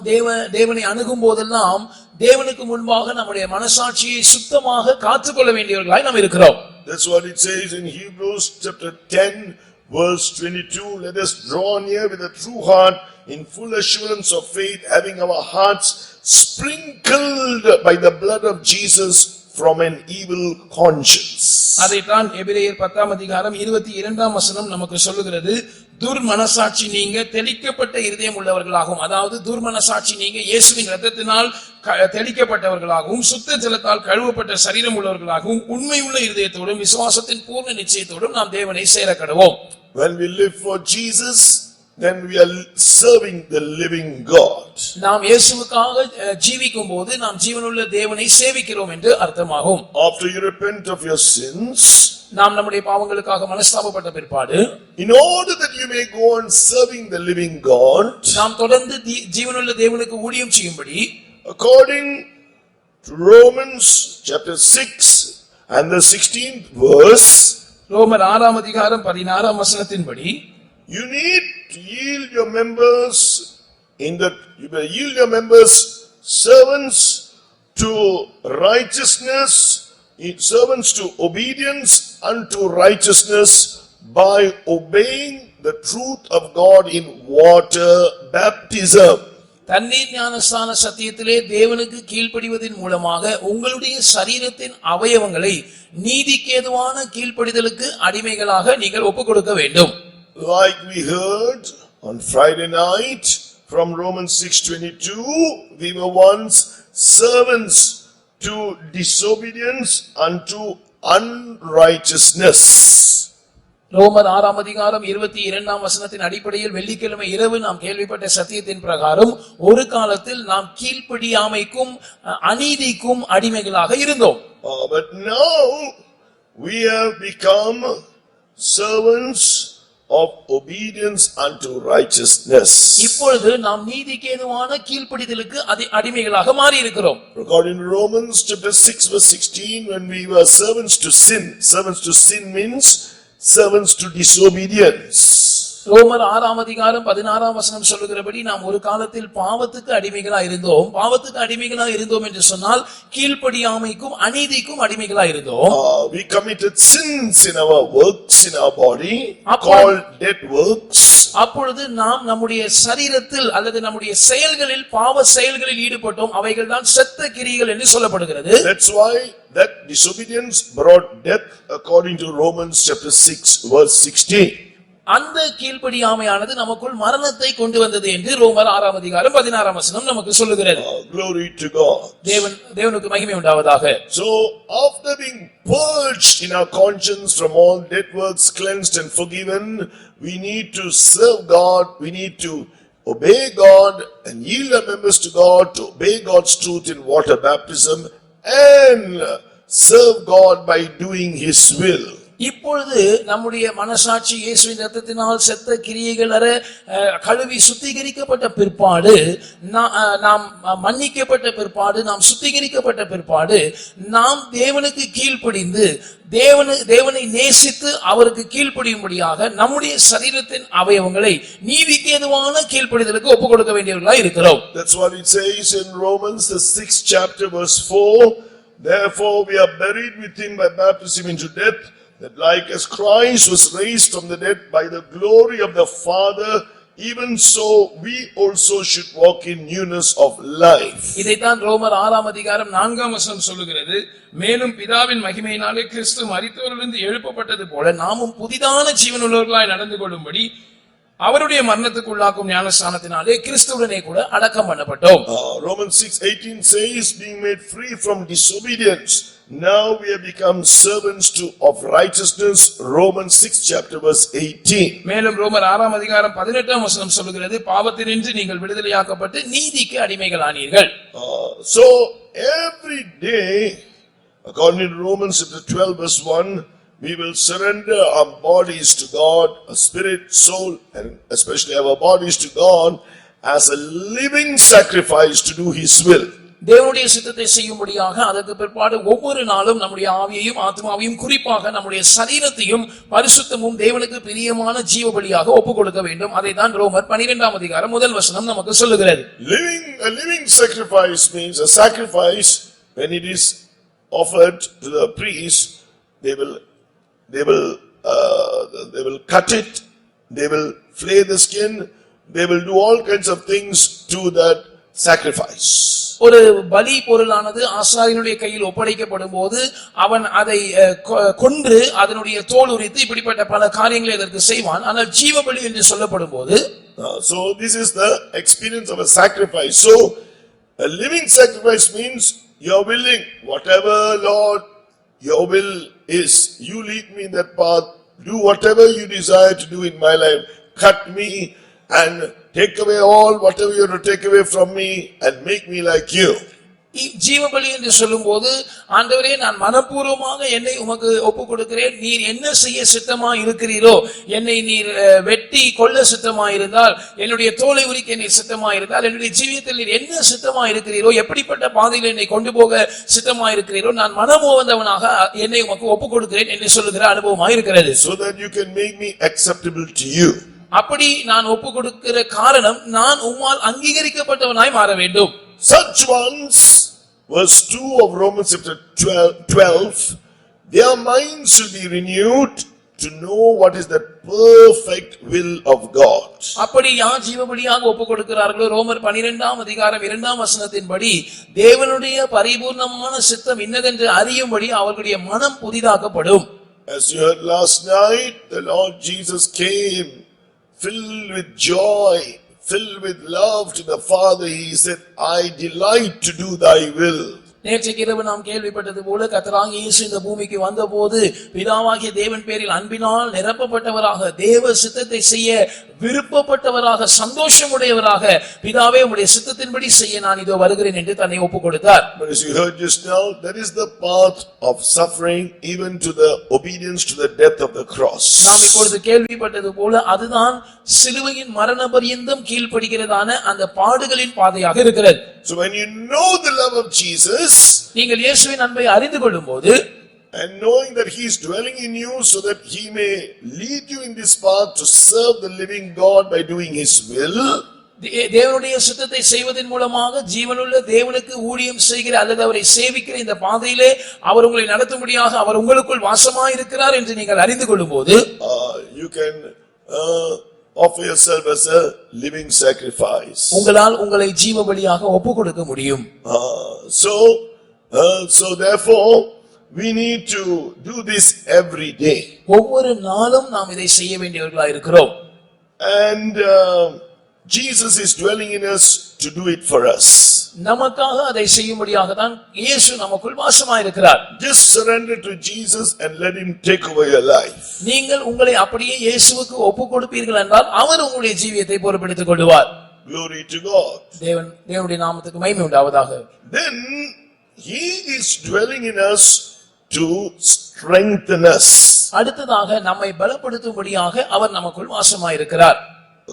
தேவனை அணுகும் போதெல்லாம் தேவனுக்கு முன்பாக நம்முடைய மனசாட்சியை சுத்தமாக காத்துக்கொள்ள வேண்டியவர்களாய் நாம் இருக்கிறோம். That's what it says in Hebrews chapter 10 verse 22. Let us draw near with a true heart in full assurance of faith, having our hearts sprinkled by the blood of Jesus from an evil conscience. அதைத்தான் எபிரேயர் 10ஆம் அதிகாரம் 22ஆம் வசனம் நமக்கு சொல்லுகிறது. துர்மனசாட்சி நீங்க தெளிக்கப்பட்ட இருதயம் உள்ளவர்களாகவும், அதாவது துர்மனசாட்சி நீங்க இயேசுவின் இரத்தத்தினால் தெளிக்கப்பட்டவர்களாகவும், சுத்த ஜலத்தால் கழுவப்பட்ட சரீரம் உள்ளவர்களாகவும், உண்மையுள்ள இருதயத்தோடும் விசுவாசத்தின் பூர்ண நிச்சயத்தோடும் நாம் தேவனை சேரக்கடவோம். When we live for Jesus, then we are serving the living God. நாம் இயேசுவுக்காக ஜீவிக்கும் போது நாம் ஜீவனுள்ள தேவனை சேவிக்கிறோம் என்று அர்த்தமாகும். After you repent of your sins, நாம் நம்முடைய பாவங்களுக்காக மனஸ்தாபப்பட்ட பிற்பாடு, in order that you may go on serving the living God, நாம் தொடர்ந்து ஜீவனுள்ள தேவனுக்கு ஊழியம் செய்யும்படி, according to Romans chapter 6 and the 16th verse, ரோமர் 6ஆம் அதிகாரம் 16ஆம் வசனத்தின்படி, you need to yield your members servants to righteousness, servants to obedience unto righteousness by obeying the truth of God in water baptism. தண்ணீர் ஞானஸ்நான சத்தியத்திலே தேவனுக்கு கீழ்ப்படிவதன் மூலமாக உங்களுடைய சரீரத்தின் அவயவங்களை நீதிக்கேதுவான கீழ்ப்படிதலுக்கு அடிமைகளாக நீங்கள் ஒப்புக் கொடுக்க வேண்டும். Like we heard on Friday night from Romans 6:22, we were once servants to disobedience unto unrighteousness. ரோமர் 6ஆம் அதிகாரம் 22ஆம் வசனத்தின் அடிப்படையில் வெள்ளிக்கிழமை இரவு நாம் கேள்விப்பட்ட சத்தியத்தின் பிரகாரம் ஒரு காலத்தில் நாம் கீழ்ப்படியாமைக்கும் அநீதிக்கும் அடிமைகளாக இருந்தோம். But now we have become servants of obedience unto righteousness. இப்பொழுது நாம் நீதிக்கேதுவான கீழ்ப்படிதலுக்கு அடிமைகளாக மாறி இருக்கிறோம். According to Romans chapter 6 verse 16, when we were servants to sin means servants to disobedience. ரோமர் 6ஆம் அதிகாரம் 16ஆம் வசனம் சொல்லுகிறபடி நாம் ஒரு காலத்தில் பாவத்துக்கு அடிமைகளாய் இருந்தோம். பாவத்துக்கு அடிமைகளாய் இருந்தோம் என்று சொன்னால் கீழ்ப்படியாமைக்கும் அநீதிக்கும் அடிமைகளாய் இருந்தோம். We committed sins in our works, in our body, called dead works. அப்பொழுது நாம் நம்முடைய சரீரத்தில் அல்லது நம்முடைய செயல்களில் பாவ செயல்களில் ஈடுபட்டோம். அவைகள் தான் செத்த கிரியைகள் என்று சொல்லப்படுகிறது. That's why that disobedience brought death, according to Romans chapter 6 verse 16. அந்த கீழ்ப்படியாமையானது நமக்குள் மரணத்தை கொண்டு வந்தது என்று ரோமர் 6ஆம் அதிகாரம் 16ஆம் வசனம் நமக்கு சொல்லுகிறது. Glory to God. தேவனுக்கு மகிமை உண்டாவதாக. So after being purged in our conscience from all dead works, cleansed and forgiven, we need to serve God, we need to obey God and yield our members to God, to obey God's truth in water baptism and serve God by doing His will. இப்பொழுது நம்முடைய மனசாட்சி இயேசுவின் இரத்தத்தினால் செத்த கிரியைகள் கழுவி சுத்திகரிக்கப்பட்ட பிற்பாடு, நாம் மன்னிக்கப்பட்ட பிற்பாடு, நாம் சுத்திகரிக்கப்பட்ட பிற்பாடு, நாம் தேவனுக்கு கீழ்ப்படிந்து தேவனை நேசித்து அவருக்கு கீழ்ப்படியும்படியாக நம்முடைய சரீரத்தின் அவயவங்களை நீதிக்கேதுவான கீழ்ப்படிதலுக்கு ஒப்புக் கொடுக்க வேண்டியவர்களாய் இருக்கிறோம். That's what it says in Romans the 6th chapter verse 4. Therefore we are buried with him by baptism into death, that like as Christ was raised from the dead by the glory of the Father, even so we also should walk in newness of life. இதைத்தான் ரோமர் 6ஆம் அதிகாரம் 4ஆம் வசனம் சொல்லுகிறது. மேலும் பிதாவின் மகிமையினாலே கிறிஸ்து மரித்தோரிலிருந்து எழுப்பப்பட்டது போல நாமும் புதிதான ஜீவனுள்ளவர்களாய் நடந்து கொள்ளும்படி அவருடைய மரணத்துக்குள்ளாக்கும் ஞானஸ்நானத்தினாலே கிறிஸ்துவுடனே கூட அடக்கம் பண்ணப்பட்டோம். Romans 6:18 says, being made free from disobedience, now we have become servants of righteousness. Romans 6th chapter verse 18. மேலும் ரோமர் 6ஆம் அதிகாரம் 18ஆம் வசனம் சொல்லுகிறது, பாவத்தினின்று நீங்கள் விடுதலையாக்கப்பட்டு நீதிக்கு அடிமைகளானீர்கள். So every day, according to Romans chapter 12 verse 1, we will surrender our bodies to God, our spirit, soul, and especially our bodies to God as a living sacrifice to do His will. தேவனுடைய சித்தத்தை செய்யும்படியாக அதற்கு பிற்பாடு ஒவ்வொரு நாளும் நம்முடைய ஆவியையும் ஆத்மாவையும் குறிப்பாக நம்முடைய சரீரத்தையும் பரிசுத்தமும் தேவனுக்கு பிரியமான ஜீவ பலியாக ஒப்புக் கொடுக்க வேண்டும். அதை தான் ரோமர் 12ஆம் அதிகாரம் முதல் வசனம் நமக்கு சொல்லுகிறது. A living sacrifice means a sacrifice when it is offered to the priest, they will cut it, they will flay the skin, they will do all kinds of things to that sacrifice. ஒரு பலி பொருளானது ஆசாரியனுடைய கையில் ஒப்படைக்கப்படும் போது அவன் அதை கொன்று அதனுடைய தோல் உரித்து இப்படிப்பட்ட பல காரியங்களை இதற்கு செய்வான். ஆனால் ஜீவ பலி என்று சொல்லப்படும் போது So this is the experience of a sacrifice. So a living sacrifice means you're willing, whatever Lord your will is, you lead me in that path, do whatever you desire to do in my life, cut me and take away all whatever you have to take away from me and make me like you. ஜீவபலி என்று சொல்லும் போது ஆண்டவரே நான் மனப்பூர்வமாக என்னை உமக்கு ஒப்புக் கொடுக்கிறேன், நீர் என்ன செய்ய சித்தமா இருக்கிறீரோ, என்னை நீர் வெட்டி கொல்ல சித்தமா இருந்தால், என்னுடைய தோலை உரிக்க என்னை சித்தமா இருந்தால், என்னுடைய ஜீவியத்தில் நீர் என்ன சித்தமா இருக்கிறீரோ, எப்படிப்பட்ட பாதையில் என்னை கொண்டு போக சித்தமா இருக்கிறீரோ, நான் மனமோவந்தவனாக என்னை உமக்கு ஒப்புக் கொடுக்கிறேன் என்று சொல்லுகிற அனுபவமாக இருக்கிறது. So that you can make me acceptable to you. அப்படி நான் ஒப்புக் கொடுக்கிற காரணம் நான் உம்மால் அங்கீகரிக்கப்பட்டவனாய் மாற வேண்டும். Such ones, verse 2 of Romans chapter 12, their minds will be renewed to know what is the perfect will of God. அப்படி யார் ஜீவபலியாக ஒப்புக் கொடுக்கிறார்களோ ரோமர் 12ஆம் அதிகாரம் 2ஆம் வசனத்தின்படி தேவனுடைய பரிபூர்ணமான சித்தம் இன்னதென்று அறியும்படி அவர்களுடைய மனம் புதிதாக்கப்படும். As you heard last night, the Lord Jesus came filled with joy, filled with love to the Father. He said, I delight to do thy will. நேற்றைக்கு இரவு நாம் கேள்விப்பட்டது போல கர்த்தராகிய இயேசு இந்த பூமிக்கு வந்தபோது பிதாவாகிய தேவன் பேரில் அன்பினால் நிரப்பப்பட்டவராக, தேவ சித்தத்தை செய்ய விருப்பப்பட்டவராக, சந்தோஷமுடையவராக, பிதாவே உம்முடைய சித்தத்தின்படி செய்ய நான் இதோ வருகிறேன் என்று தன்னை ஒப்புக் கொடுத்தார். But as you heard just now, that is the path of suffering, even to the obedience to the death of the cross. நாம் இப்பொழுது கேள்விப்பட்டது போல அதுதான் சிலுவையின் மரண பரியந்தம் கீழ்ப்படிகிறதான அந்த பாடுகளின் பாதையாக இருக்கிறது. So when you know the love of Jesus, நீங்கள் இயேசுவின் அன்பை அறிந்து கொள்ளும்போது and knowing that he is dwelling in you so that he may lead you in this path to serve the living God by doing his will, தேவனுடைய சித்தத்தை செய்வதன் மூலமாக ஜீவனுள்ள தேவனுக்கு ஊழியம் செய்கிற அல்லது அவரை சேவிக்கிற இந்த பாதையிலே அவர் உங்களை நடத்தும்படியாக அவர் உங்களுக்குள் வாசமாய் இருக்கிறார் என்று நீங்கள் அறிந்து கொள்ளும்போது you can offer yourself as a living sacrifice. உங்களால் உங்களை ஜீவ பலியாக ஒப்புக் கொடுக்க முடியும். So therefore we need to do this every day. ஒவ்வொரு நாளும் நாம் இதை செய்ய வேண்டியவர்களாய் இருக்கிறோம். And Jesus is dwelling in us to do it for us. நமக்காக அதை செய்யும்படியாக தான் இயேசு நமக்குள் வாசமாய் இருக்கிறார். Just surrender to Jesus and let him take over your life. நீங்கள் உங்களை அப்படியே இயேசுவுக்கு ஒப்புக் கொடுப்பீர்கள் என்றால் அவர் உங்களுடைய ஜீவியத்தை பொறுப்பெடுத்துக் கொள்வார். Glory to God. தேவனுடைய நாமத்துக்கு மகிமை உண்டாவதாக. Then he is dwelling in us to strengthen us. அடுத்ததாக நம்மை பலப்படுத்தும்படியாக அவர் நமக்குள் வாசமாய் இருக்கிறார்.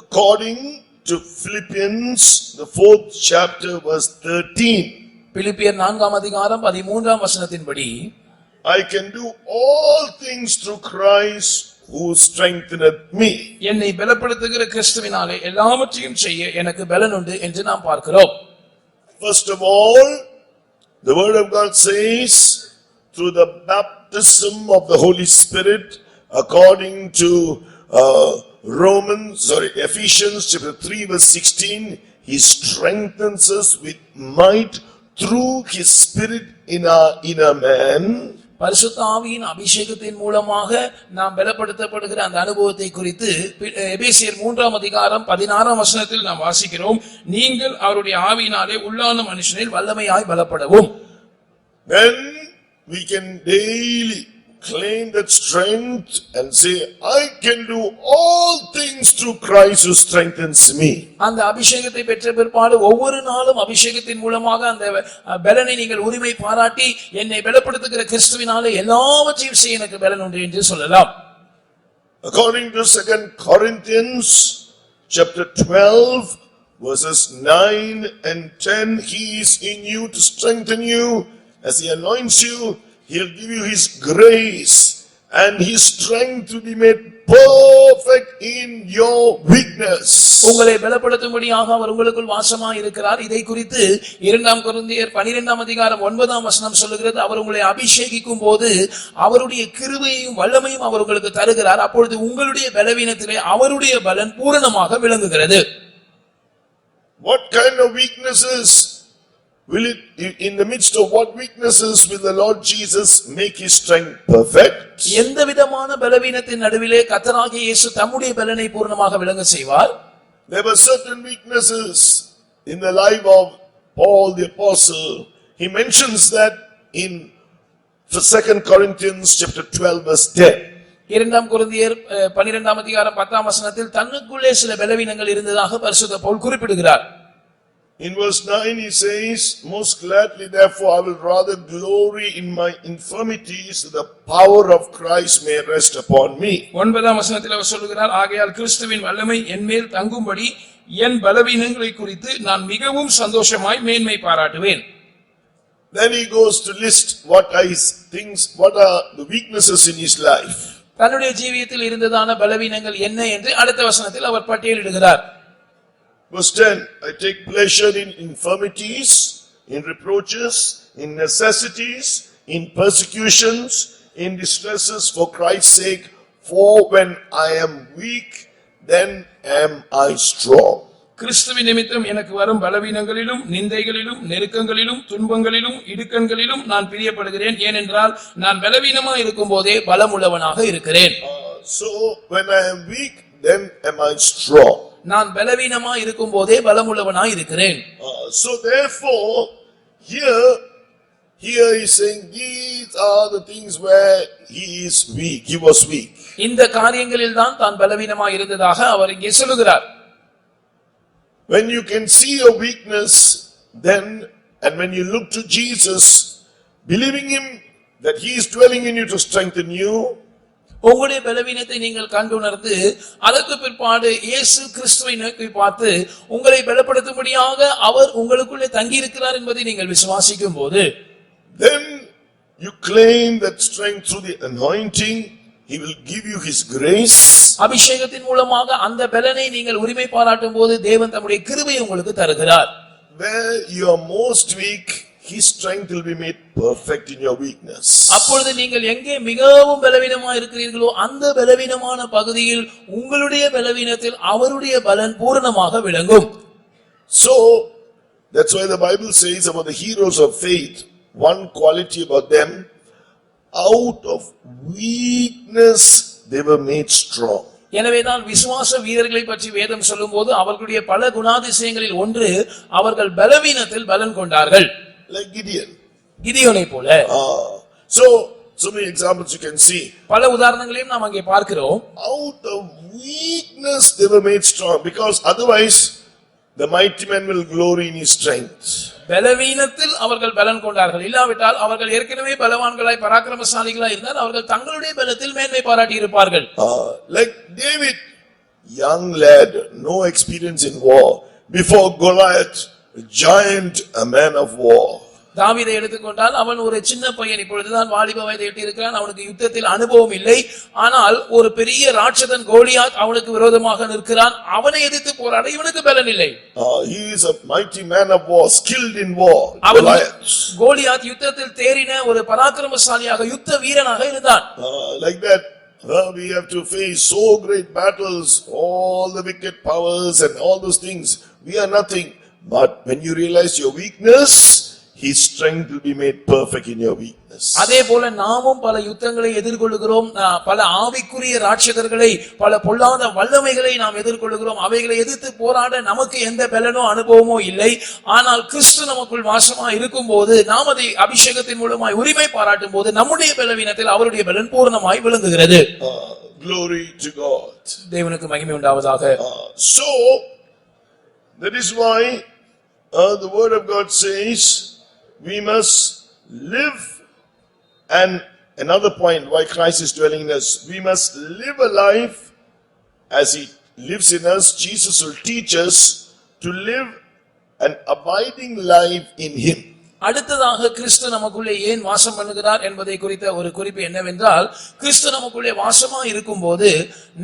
According to Philippians, the 4th chapter, verse 13. பிலிப்பியர் 4ஆம் அதிகாரம் 13ஆம் வசனத்தின்படி I can do all things through Christ who strengtheneth me. என்னை பலப்படுத்துகிற கிறிஸ்துவினாலே எல்லாவற்றையும் செய்ய எனக்கு பலன் உண்டு என்று நாம் பார்க்கிறோம். First of all, the word of God says, through the baptism of the Holy Spirit, according to Ephesians chapter 3 verse 16, he strengthens us with might through his spirit in our inner man. பரிசுத்த ஆவியின் அபிஷேகத்தின் மூலமாக நாம் பலப்படுத்தப்படுகிற அந்த அனுபவத்தை குறித்து எபேசியர் 3ஆம் அதிகாரம் 16ஆம் வசனத்தில் நாம் வாசிக்கிறோம். நீங்கள் அவருடைய ஆவியினாலே உள்ளான மனுஷனில் வல்லமையாய் பலப்படவும். Then we can daily claim that strength and say, I can do all things through Christ who strengthens me. அந்த அபிஷேகத்தை பெற்ற பிற்பாடு ஒவ்வொரு நாளும் அபிஷேகத்தின் மூலமாக அந்த பலனை நீங்கள் உரிமை பாராட்டி என்னை பலப்படுத்துகிற கிறிஸ்துவினாலே எல்லாவற்றையும் செய்ய எனக்கு பலன் உண்டு என்று சொல்லலாம். According to 2 Corinthians chapter 12 verses 9 and 10, He is in you to strengthen you. As He anoints you, He'll give you His grace and His strength to be made perfect in your weakness. உங்களை பலப்படுத்தும்படியாக அவர் உங்களுக்குள் வாசமாய் இருக்கிறார். இதை குறித்து 2 கொரிந்தியர் 12 அதிகாரம் 9 வசனம் சொல்லுகிறது. அவர் உங்களை அபிஷேகிக்கும் போது அவருடைய கிருபையையும் வல்லமையும் அவர் உங்களுக்கு தருகிறார். அப்பொழுது உங்களுடைய பலவீனத்திலே அவருடைய பலன் பூரணமாக விளங்குகிறது. What kind of weaknesses will it, in the midst of what weaknesses will the Lord Jesus make His strength perfect? எந்த விதமான பலவீனத்தின் நடுவிலே கர்த்தராகிய இயேசு தம்முடைய பலனை பூரணமாக விளங்க செய்வார்? There were certain weaknesses in the life of Paul the apostle. He mentions that in 2 Corinthians chapter 12 verse 10. 2 கொரிந்தியர் 12 அதிகாரம் 10 வசனத்தில் தன்னுக்குள்ளே சில பலவீனங்கள் இருந்ததாக பரிசுத்த பவுல் குறிப்பிடுகிறார். In verse 9 he says, most gladly therefore I will rather glory in my infirmities, so the power of Christ may rest upon me. 9 வசனத்தில் அவர் சொல்கிறார், ஆகையால் கிறிஸ்துவின் வல்லமை என்மேல் தங்கும்படி என் பலவீனங்களை குறித்து நான் மிகவும் சந்தோஷமாய் மேன்மை பாராட்டுவேன். Then he goes to list what are the weaknesses in his life. தன்னுடைய ஜீவியத்தில் இருந்ததான பலவீனங்கள் என்ன என்று அடுத்த வசனத்தில் அவர் பட்டியலிடுகிறார். Verse 10, I take pleasure in infirmities, in reproaches, in necessities, in persecutions, in distresses for Christ's sake, for when I am weak, then am I strong. கிறிஸ்துவின் நிமித்தம் எனக்கு வரும் பலவீனங்களிலும் நிந்தைகளிலும் நெருக்கங்களிலும் துன்பங்களிலும் இடுக்கண்களிலும் நான் பிரியப்படுகிறேன். ஏனென்றால் நான் பலவீனமாக இருக்கும் போதே பலமுள்ளவனாக இருக்கிறேன். So when I am weak, then am I strong. நான் பலவீனமாக இருக்கும் போதே பலமுள்ளவனாய் இருக்கிறேன். So therefore here he is saying these are the things where he is weak. He was weak. இந்த காரியங்களில் தான் பலவீனமாய் இருந்ததாக அவர் இங்கே சொல்லுகிறார். When you can see your weakness, then and when you look to Jesus, believing Him that He is dwelling in you to strengthen you, உங்களுடைய பலவீனத்தை நீங்கள் கண்டுணர்ந்து அதற்கு பிற்பாடு இயேசு கிறிஸ்துவை நோக்கி பார்த்து உங்களை பலப்படுத்தும்படியாக அவர் உங்களுக்குள்ளே தங்கி இருக்கிறார் என்பதை நீங்கள் விசுவாசிக்கும் போது, then you claim that strength through the anointing. He will give you His grace. அபிஷேகத்தின் மூலமாக அந்த பலனை நீங்கள் உரிமை பாராட்டும் போது தேவன் தம்முடைய கிருபையை உங்களுக்கு தருகிறார். Where you are most weak, His strength will be made perfect in your weakness. அப்பொழுது நீங்கள் எங்கே மிகவும் பலவீனமாக இருக்கிறீர்களோ அந்த பலவீனமான பகுதியில் உங்களுடைய பலவீனத்தில் அவருடைய பலன் பூரணமாக விளங்கும். So that's why the Bible says about the heroes of faith, one quality about them, out of weakness they were made strong. எனவேதான் விசுவாச வீரர்களை பற்றி வேதம் சொல்லும்போது அவர்களுடைய பல குணாதிசயங்களில் ஒன்று அவர்கள் பலவீனத்தில் பலன் கொண்டார்கள். Like Gideon. கிதியோனை போல. So many examples you can see. பல உதாரணங்களையும் நாம் அங்கே பார்க்கிறோம். Out of weakness they were made strong, because otherwise the mighty man will glory in his strength. பலவீனத்தில் அவர்கள் பலன் கொண்டார்கள். இல்லாவிட்டால் அவர்கள் ஏற்கனவே பலவான்களாய் பராக்கிரமசாலிகளாய் இருந்தால் அவர்கள் தங்களுடைய பலத்தில் மேன்மை பாராட்டி இருப்பார்கள். Like David, young lad, no experience in war. Before Goliath, a giant, a man of war. தாவீதை எடுத்துக்கொண்டால் அவன் ஒரு சின்ன பையன், இப்பொழுதுதான் வாலிப வயதை எட்டியிருக்கிறான், அவனுக்கு யுத்தத்தில் அனுபவம் இல்லை. ஆனால் ஒரு பெரிய ராட்சதன் கோலியாத் அவனுக்கு விரோதமாக நிற்கிறான், அவனை எதிர்த்து போராட இவனுக்கு பலன் இல்லை. He is a mighty man of war, skilled in war. Goliath யுத்தத்தில் தேறின ஒரு பராக்கிரமசாலியாக யுத்த வீரனாக இருந்தான். Like that, we have to face so great battles, all the wicked powers and all those things. We are nothing. But when you realize your weakness, His strength will be made perfect in your weakness. அதே போல நாமும் பல யுத்தங்களை எதிர்கொள்கிறோம், பல ஆவிக்குரிய ராட்சதர்களை, பல பொல்லாத வல்லமைகளை நாம் எதிர்கொள்கிறோம். அவைகளை எதிர்த்து போராட நமக்கு எந்த பலனோ அனுபவமோ இல்லை. ஆனால் கிறிஸ்து நமக்குள் வாசமா இருக்கும் போது, நாம் அதை அபிஷேகத்தின் மூலமாய் உரிமை பாராட்டும் போது நம்முடைய பலவீனத்தில் அவருடைய பலன் பூர்ணமாய் விளங்குகிறது. Glory to God. தேவனுக்கு மகிமை உண்டாவதாக. So that is why the word of God says we must live, and another point why Christ is dwelling in us, we must live a life as He lives in us. Jesus will teach us to live an abiding life in him. அடுத்ததாக கிறிஸ்து நமக்குள்ளே ஏன் வாசம் பண்ணுகிறார் என்பதை குறித்த ஒரு குறிப்பு என்னவென்றால், கிறிஸ்து நமக்குள்ளே வாசமா இருக்கும்போது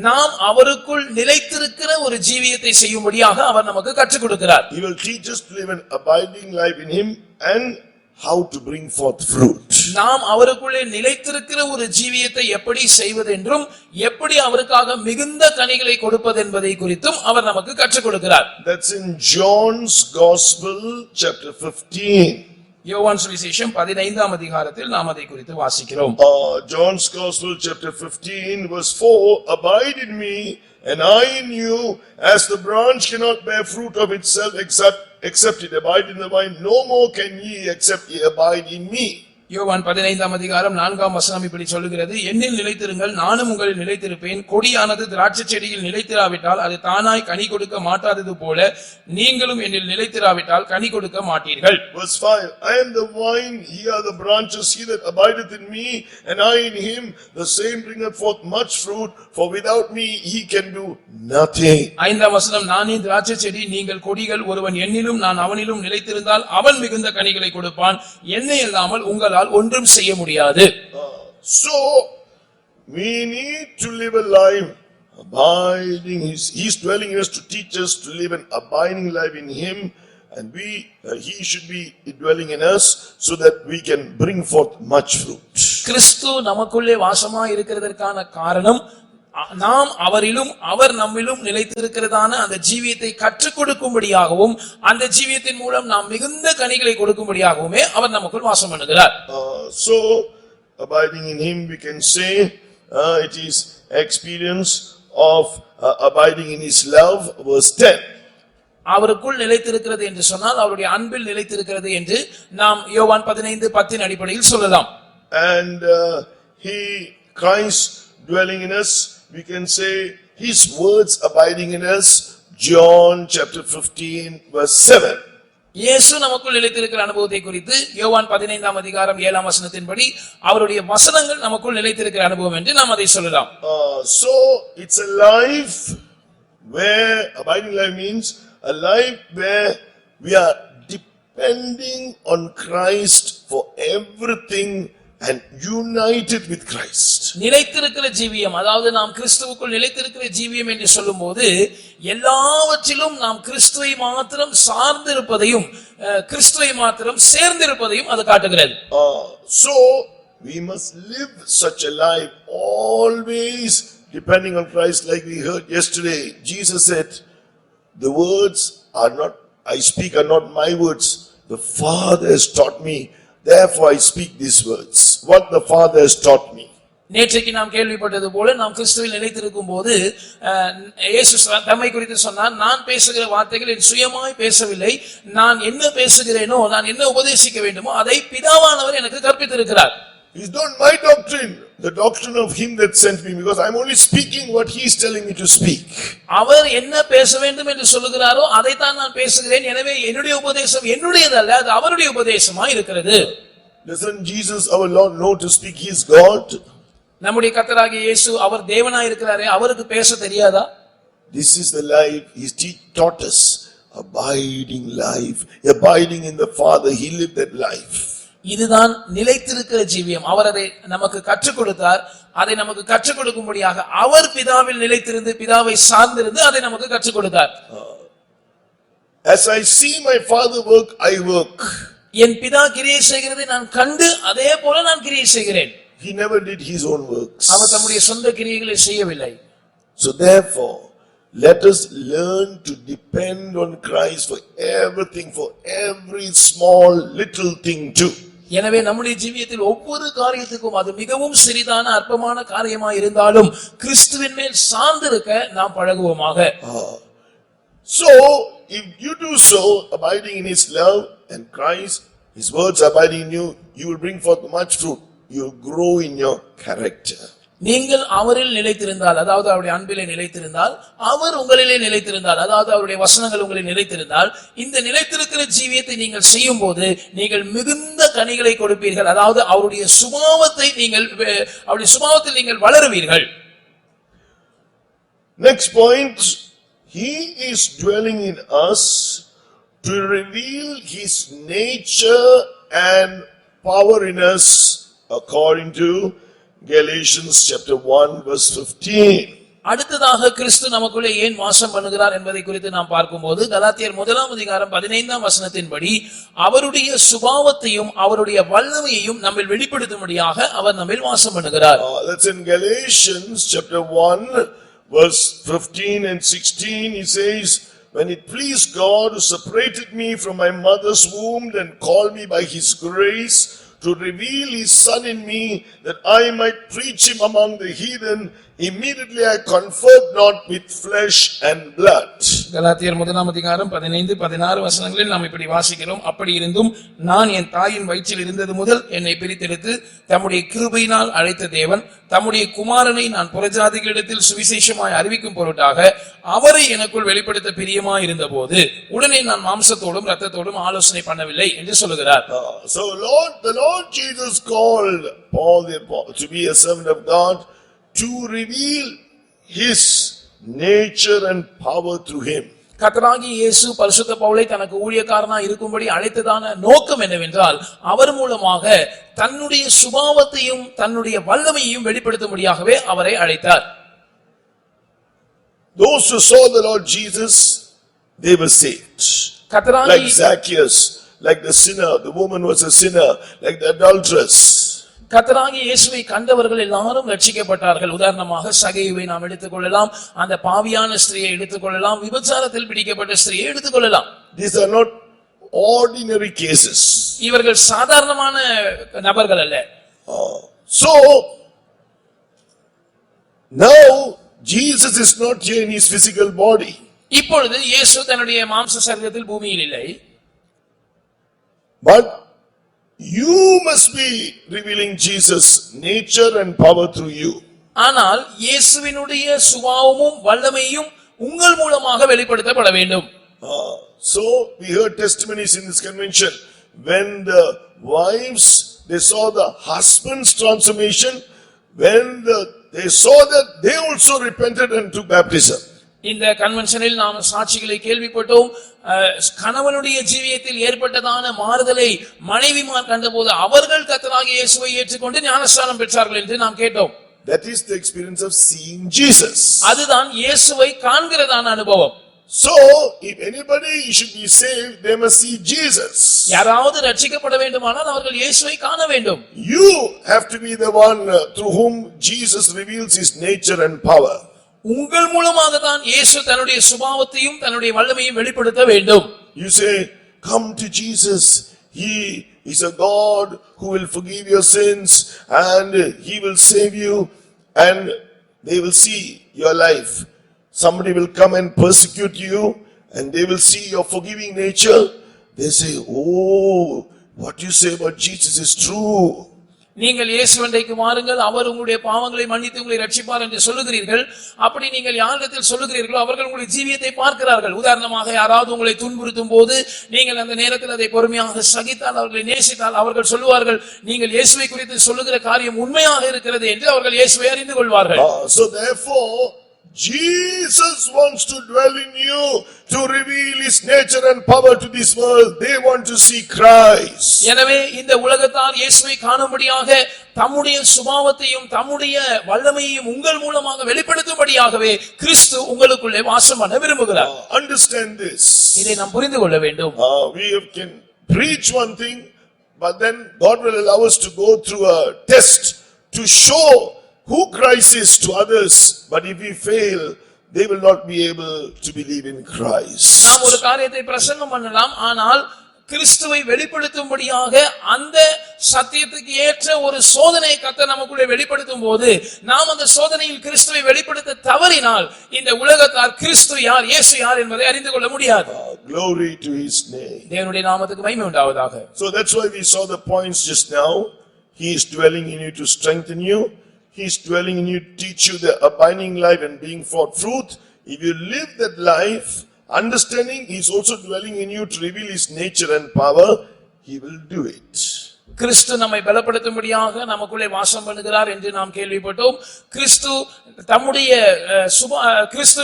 நாம் அவருக்குள் நிலைத்திருக்கிற ஒரு ஜீவியத்தை செய்யும்படியாக அவர் நமக்கு கற்றுக் கொடுக்கிறார். He will teach us to live an abiding life in him and how to bring forth fruit. நாம் அவருக்குள்ளே நிலைத்திருக்கிற ஒரு ஜீவியத்தை எப்படி செய்வதென்றும் எப்படி அவருக்காக மிகுந்த கனிகளை கொடுப்பது என்பதை குறித்தும் அவர் நமக்கு கற்றுக் கொடுக்கிறார். That's in John's Gospel chapter 15. யோவான் சுவிசேஷம் 15ஆம் அதிகாரத்தில் நாம் அதை குறித்து வாசிக்கிறோம். John's Gospel chapter 15 verse 4, abide in me and I in you, as the branch cannot bear fruit of itself except it abide in the vine, no more can ye except ye abide in me. யோவான் 15ஆம் அதிகாரம் 4ஆம் வசனம் இப்படி சொல்லுகிறது, என்னில் நிலைத்திருங்கள், நானும் உங்களில் நிலைத்திருப்பேன். கொடியானது திராட்சை செடியில் நிலைத்திராவிட்டால் அது தானாய் கனி கொடுக்க மாட்டாதது போல நீங்களும் என்னில் நிலைத்திராவிட்டால் கனி கொடுக்க மாட்டீர்கள். Verse 5, I am the vine, ye are the branches, he that abideth in me and I in him, the same bringeth forth much fruit, for without me he can do nothing. 5ஆம் வசனம், நானே திராட்சை செடி, நீங்கள் கொடிகள். ஒருவன் என்னிலும் நான் அவனிலும் நிலைத்திருந்தால் அவன் மிகுந்த கனிகளை கொடுப்பான். என்னை இல்லாமல் உங்களால் ஒன்றும் செய்ய முடியாது. So we need to live a life abiding. He's dwelling in us to teach us to live an abiding life in him, and he should be dwelling in us so that we can bring forth much fruit. கிறிஸ்து நமக்குள்ளே வாசமா இருக்கிறதற்கான காரணம் நாம் அவரிலும் அவர் நம்மிலும் நிலைத்திருக்கிறதான அந்த ஜீவியத்தை கற்றுக் கொடுக்கும்படியாகவும் அந்த ஜீவியத்தின் மூலம் நாம் மிகுந்த கனிகளை கொடுக்கும்படியாகவுமே அவர் நமக்குள் வாசம் பண்ணுகிறார். So abiding in him, we can say it is experience of abiding in his love. Verse 10. அவருக்குள் நிலைத்திருக்கிறது என்று சொன்னால் அவருடைய அன்பில் நிலைத்திருக்கிறது என்று நாம் யோவான் 15:10 அடிப்படையில் சொல்லலாம். And Christ dwelling in us, we can say his words abiding in us. John chapter 15 verse 7. இயேசு நமக்குள் நிலைத்திருக்கிற அனுபவத்தை குறித்து யோவான் 15ஆம் அதிகாரம் 7ஆம் வசனத்தின்படி அவருடைய வசனங்கள் நமக்குள் நிலைத்திருக்கிற அனுபவம் என்று நாம் அதை சொல்லலாம். So it's a life where abiding life means a life where we are depending on Christ for everything and united with Christ. நிலைத்திருக்கிற ஜீவியம், அதாவது நாம் கிறிஸ்துவுக்குள் நிலைத்திருக்கிற ஜீவியம் என்று சொல்லும்போது எல்லாவற்றிலும் நாம் கிறிஸ்துவை மாத்திரம் சார்ந்திருப்பதையும் கிறிஸ்துவை மாத்திரம் சேர்ந்திருப்பதையும் அது காட்டுகிறது. So we must live such a life, always depending on Christ, like we heard yesterday. Jesus said, the words are not I speak are not my words, the Father has taught me, therefore I speak these words, what the Father has taught me. நேற்றைக்கு நாம் கேள்விப்பட்டது போல நாம் கிறிஸ்துவில் நிலைத்திருக்கும் போது இயேசு தம்மை குறித்து சொன்னார், நான் பேசுகிற வார்த்தைகள் என் சுயமாய் பேசவில்லை, நான் என்ன பேசுகிறேனோ, நான் என்ன உபதேசிக்க வேண்டுமோ அதை பிதாவானவர் எனக்கு கற்பித்திருக்கிறார். It's not my doctrine, the doctrine of him that sent me, because I'm only speaking what he is telling me to speak. அவர் என்ன பேச வேண்டும் என்று சொல்லுகிறாரோ அதைத்தான் நான் பேசுகிறேன். எனவே என்னுடைய உபதேசம் என்னுடையதல்ல, அது அவருடைய உபதேசமாய் இருக்கிறது. Doesn't Jesus our Lord know to speak? He is God. நம்முடைய கர்த்தராகிய இயேசு அவர் தேவனாய் இருக்கிறாரே, அவருக்கு பேச தெரியாதா? This is the life he taught us, abiding life, abiding in the Father. He lived that life. இதுதான் நிலைத்திருக்கிற ஜீவியம். அவர் அதை நமக்கு கற்றுக் கொடுத்தார். அதை நமக்கு கற்றுக் கொடுக்கும்படியாக அவர் பிதாவில் நிலைத்திருந்து பிதாவை சார்ந்திருந்து அதை நமக்கு கற்றுக் கொடுத்தார். As I see my Father work, I work. என் பிதா கிரியை செய்கிறதை நான் கண்டு அதே போல நான் கிரியை செய்கிறேன். He never did his own works. அவர் தம்முடைய சொந்த கிரியைகளை செய்யவில்லை. So therefore, let us learn to depend on Christ for everything, for every small little thing too. எனவே நம்முடைய ஜீவியத்தில் ஒவ்வொரு காரியத்துக்கும், அது மிகவும் சிறிதான அற்பமான காரியமாக இருந்தாலும் கிறிஸ்துவின் மேல் சார்ந்திருக்க நாம் பழகுவோமாக. So if you do so, abiding in his love and Christ, his words abiding in you, you will bring forth much fruit. You will grow in your character. நீங்கள் அவரில் நிலைத்திருந்தால், அதாவது அவருடைய அன்பிலே நிலைத்திருந்தால், அவர் உங்களிலே நிலைத்திருந்தால், அதாவது அவருடைய வசனங்கள் உங்களில் நிலைத்திருந்தால், இந்த நிலைத்திருக்கிற ஜீவியத்தை நீங்கள் செய்யும் போது நீங்கள் மிகுந்த கனிகளை கொடுப்பீர்கள். அதாவது அவருடைய சுபாவத்தில் நீங்கள் வளருவீர்கள். Next point, He is dwelling in us to reveal his nature and power in us, according to Galatians chapter 1 verse 15. அடுத்ததாக கிறிஸ்து நமக்குள்ளே ஏன் வாசம் பண்ணுகிறார் என்பதை குறித்து நாம் பார்க்கும்போது கலாத்தியர் 1:15 வசனத்தின்படி அவருடைய சுபாவத்தையும் அவருடைய வல்லமையையும் நம்மில் வெளிப்படுத்தும்படியாக அவர் நம்மில் வாசம் பண்ணுகிறார். That's in Galatians chapter 1 verse 15 and 16. He says, when it pleased God who separated me from my mother's womb and called me by his grace to reveal his son in me, that I might preach him among the heathen, immediately I conferred not with flesh and blood. கலாத்தியர் 1:15-16 வசனங்களில் நாம் இப்படி வாசிக்கிறோம். அப்படி இருந்தும் நான் என் தாயின் வயிற்றில் இருந்தது முதல் என்னை பிரித்தெடுத்து தம்முடைய கிருபையினால் அழைத்த தேவன் தம்முடைய குமாரனை நான் புறஜாதிகளிடத்தில் சுவிசேஷமாய் அறிவிக்கும் பொருட்டாக அவரை எனக்குள் வெளிப்படுத்த பிரியமாய் இருந்தபோது உடனே நான் மாம்சத்தோடும் இரத்தத்தோடும் ஆலோசனை பண்ணவில்லை என்று சொல்லுகிறார். So the Lord Jesus called Paul to be a servant of God, to reveal his nature and power through him. கர்த்தராகிய இயேசு பரிசுத்த பவுலை தனக்கு ஊழியக்காரனாய் இருக்கும்படி அழைத்ததான நோக்கம் என்னவென்றால் அவர் மூலமாக தன்னுடைய சுபாவத்தையும் தன்னுடைய வல்லமையையும் வெளிப்படுத்தும்படியாகவே அவரை அழைத்தார். Those who saw the Lord Jesus, they were saved. Like Zacchaeus, like the sinner, the woman was a sinner, like the adulteress. கர்த்தராகிய இயேசுவை கண்டவர்கள் எல்லாரும் ரட்சிக்கப்பட்டார்கள். உதாரணமாக சகேயுவை நாம் எடுத்துக்கொள்ளலாம், அந்த பாவியான ஸ்திரியை எடுத்துக்கொள்ளலாம், விபச்சாரத்தில் பிடிக்கப்பட்ட ஸ்திரியை எடுத்துக்கொள்ளலாம். These are not ordinary cases. இவர்கள் சாதாரணமான நபர்கள் அல்ல. So now Jesus is not here in his physical body. இப்பொழுது இயேசு தன்னுடைய மாம்ச சரீரத்தில் பூமியில் இல்லை. But you must be revealing Jesus' nature and power through you. ஆனால் இயேசுவினுடைய சுபாவமும் வல்லமையும் உங்கள் மூலமாக வெளிப்படுத்தப்பட வேண்டும். So we heard testimonies in this convention. When the wives, they saw the husband's transformation, when they saw that, they also repented and took baptism. இந்த கன்வென்ஷனில் நாம் சாட்சிகளை கேள்விப்பட்டோம். கணவனுடைய ஜீவியத்தில் ஏற்பட்டதான மாறுதலை மனைவிமார் கண்டபோது அவர்கள் கர்த்தராகிய இயேசுவை ஏற்றுக்கொண்டு ஞானஸ்நானம் பெற்றார்கள் என்று நாம் கேட்டோம். That is the experience of seeing Jesus. அதுதான் இயேசுவை காண்கிறதான அனுபவம். So if anybody should be saved, they must see Jesus. யாராவது ரட்சிக்கப்பட வேண்டுமானால் அவர்கள் இயேசுவை காண வேண்டும். You have to be the one through whom Jesus reveals his nature and power. உங்கள் மூலமாக தான் இயேசு தன்னுடைய சுபாவத்தையும் தன்னுடைய வல்லமையும் வெளிப்படுத்த வேண்டும். You say, come to Jesus. He is a God who will forgive your sins and he will save you, and they will see your life. Somebody will come and persecute you and they will see your forgiving nature. They say, oh, what you say about Jesus is true. நீங்கள் இயேசுவண்டைக்கு வாருங்கள், அவர் உங்களுடைய பாவங்களை மன்னித்து உங்களை ரட்சிப்பார் என்று சொல்லுகிறீர்கள். அப்படி நீங்கள் யாரிடத்தில் சொல்லுகிறீர்களோ அவர்கள் உங்களுடைய ஜீவியத்தை பார்க்கிறார்கள். உதாரணமாக யாராவது உங்களை துன்புறுத்தும் போது நீங்கள் அந்த நேரத்தில் அதை பொறுமையாக சகித்தால், அவர்களை நேசித்தால் அவர்கள் சொல்லுவார்கள், நீங்கள் இயேசுவை குறித்து சொல்லுகிற காரியம் உண்மையாக இருக்கிறது என்று அவர்கள் இயேசுவை அறிந்து கொள்வார்கள். So therefore Jesus wants to dwell in you to reveal his nature and power to this world. They want to see Christ. எனவே இந்த உலகத்தார் இயேசுவை காணும்படியாக தம்முடைய சுபாவத்தையும் தம்முடைய வல்லமையையும் உங்கள் மூலமாக வெளிப்படுத்தும்படியாகவே கிறிஸ்து உங்களுக்குள்ளே வாசம் பண்ண விரும்புகிறார். Understand this. இதை நாம் புரிந்து கொள்ள வேண்டும். We can preach one thing, but then God will allow us to go through a test to show who Christ is to others, but if we fail, they will not be able to believe in Christ. நாம் ஒரு காரியத்தை பிரசங்கம் பண்ணலாம், ஆனால் கிறிஸ்துவை வெளிப்படுத்தும்படியாக அந்த சத்தியத்துக்கு ஏற்ற ஒரு சோதனை கர்த்தர் நமக்குள்ளே வெளிப்படுத்தும் போது நாம் அந்த சோதனையில் கிறிஸ்துவை வெளிப்படுத்த தவறினால் இந்த உலகத்தார் கிறிஸ்து யார், இயேசு யார் என்பதை அறிந்து கொள்ள முடியாது. Glory to his name. தேவனுடைய நாமத்துக்கு மகிமை உண்டாவதாக. So that's why we saw the points just now. He is dwelling in you to strengthen you. He is dwelling in you to teach you the abiding life and being for fruit. If you live that life, understanding, he is also dwelling in you to reveal his nature and power. He will do it. கிறிஸ்து நம்மை பலப்படுத்தும்படியாக நமக்குள்ளே வாசம் பண்ணுகிறார் என்று நாம் கேள்விப்பட்டோம். கிறிஸ்து தம்முடைய கிறிஸ்து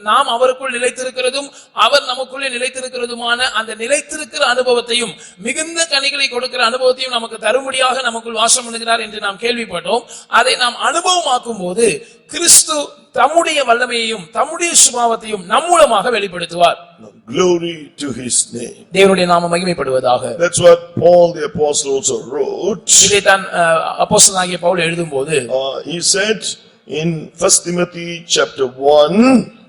நாம் அவருக்குள் நிலைத்திருக்கிறதும் அவர் நமக்குள்ளே நிலைத்திருக்கிறதுமான அந்த நிலைத்திருக்கிற அனுபவத்தையும் மிகுந்த கனிகளை கொடுக்கிற அனுபவத்தையும் நமக்கு தரும்படியாக நமக்குள் வாசம் பண்ணுகிறார் என்று நாம் கேள்விப்பட்டோம். அதை நாம் அனுபவமாக்கும் போது கிறிஸ்து தம்முடைய வல்லமையையும் தம்முடைய சுபாவத்தையும் நம் மூலமாக வெளிப்படுத்துவார். Glory to his name. தேவனுடைய நாமம் மகிமைப்படுவதாக. That's what Paul the apostle also wrote. இதைத்தான் அப்போஸ்தலனாகிய பவுல் எழுதும்போது He said in 1 Timothy chapter 1,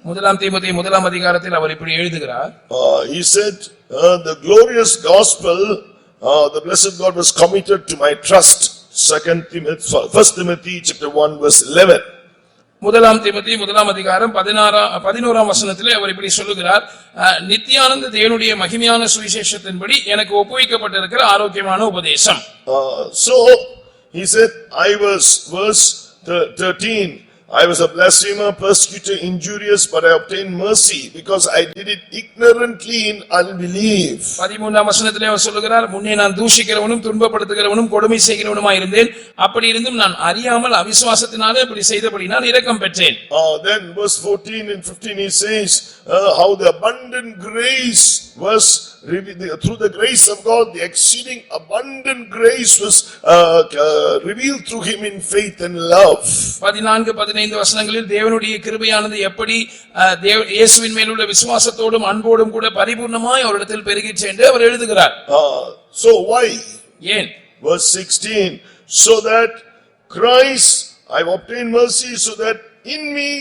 முதலாம் தீமோத்தேயு முதலாம் அதிகாரத்தில் அவர் இப்படி எழுதுகிறார். He said, the glorious gospel, the blessed God was committed to my trust. 1 Timothy chapter 1 verse 11. முதலாம் தீமோத்தேயு முதலாம் அதிகாரம் 11ஆம் வசனத்திலே அவர் இப்படி சொல்லுகிறார், நித்தியானந்த தேவனுடைய மகிமையான சுவிசேஷத்தின்படி எனக்கு ஒப்புவிக்கப்பட்டிருக்கிற ஆரோக்கியமான உபதேசம். So he said, I was, verse 13, I was a blasphemer, persecutor, injurious, but I obtained mercy because I did it ignorantly in unbelief. 13ஆம் வசனத்திலே அவர் சொல்லுகிறார், முன்னே நான் தூஷிக்கிறவனும் துன்பப்படுத்துகிறவனும் கொடுமை செய்கிறவனுமாய் இருந்தேன், அப்படி இருந்தும் நான் அறியாமல் அவிசுவாசத்தினாலே அப்படி செய்தபடி நான் இரக்கம் பெற்றேன். Then verse 14 and 15 he says, how the abundant grace was through the grace of God, the exceeding abundant grace was revealed through him in faith and love. 14-15 வசனங்களில் தேவனுடைய கிருபையானது எப்படி இயேசுவின் மேலுள்ள விசுவாசத்தோடும் அன்போடும் கூட பரிபூர்ணமாய் அவரிடத்தில் பெருகிற்று என்று அவர் எழுதுகிறார். So why? ஏன்? Verse 16, so that Christ, I've obtained mercy so that in me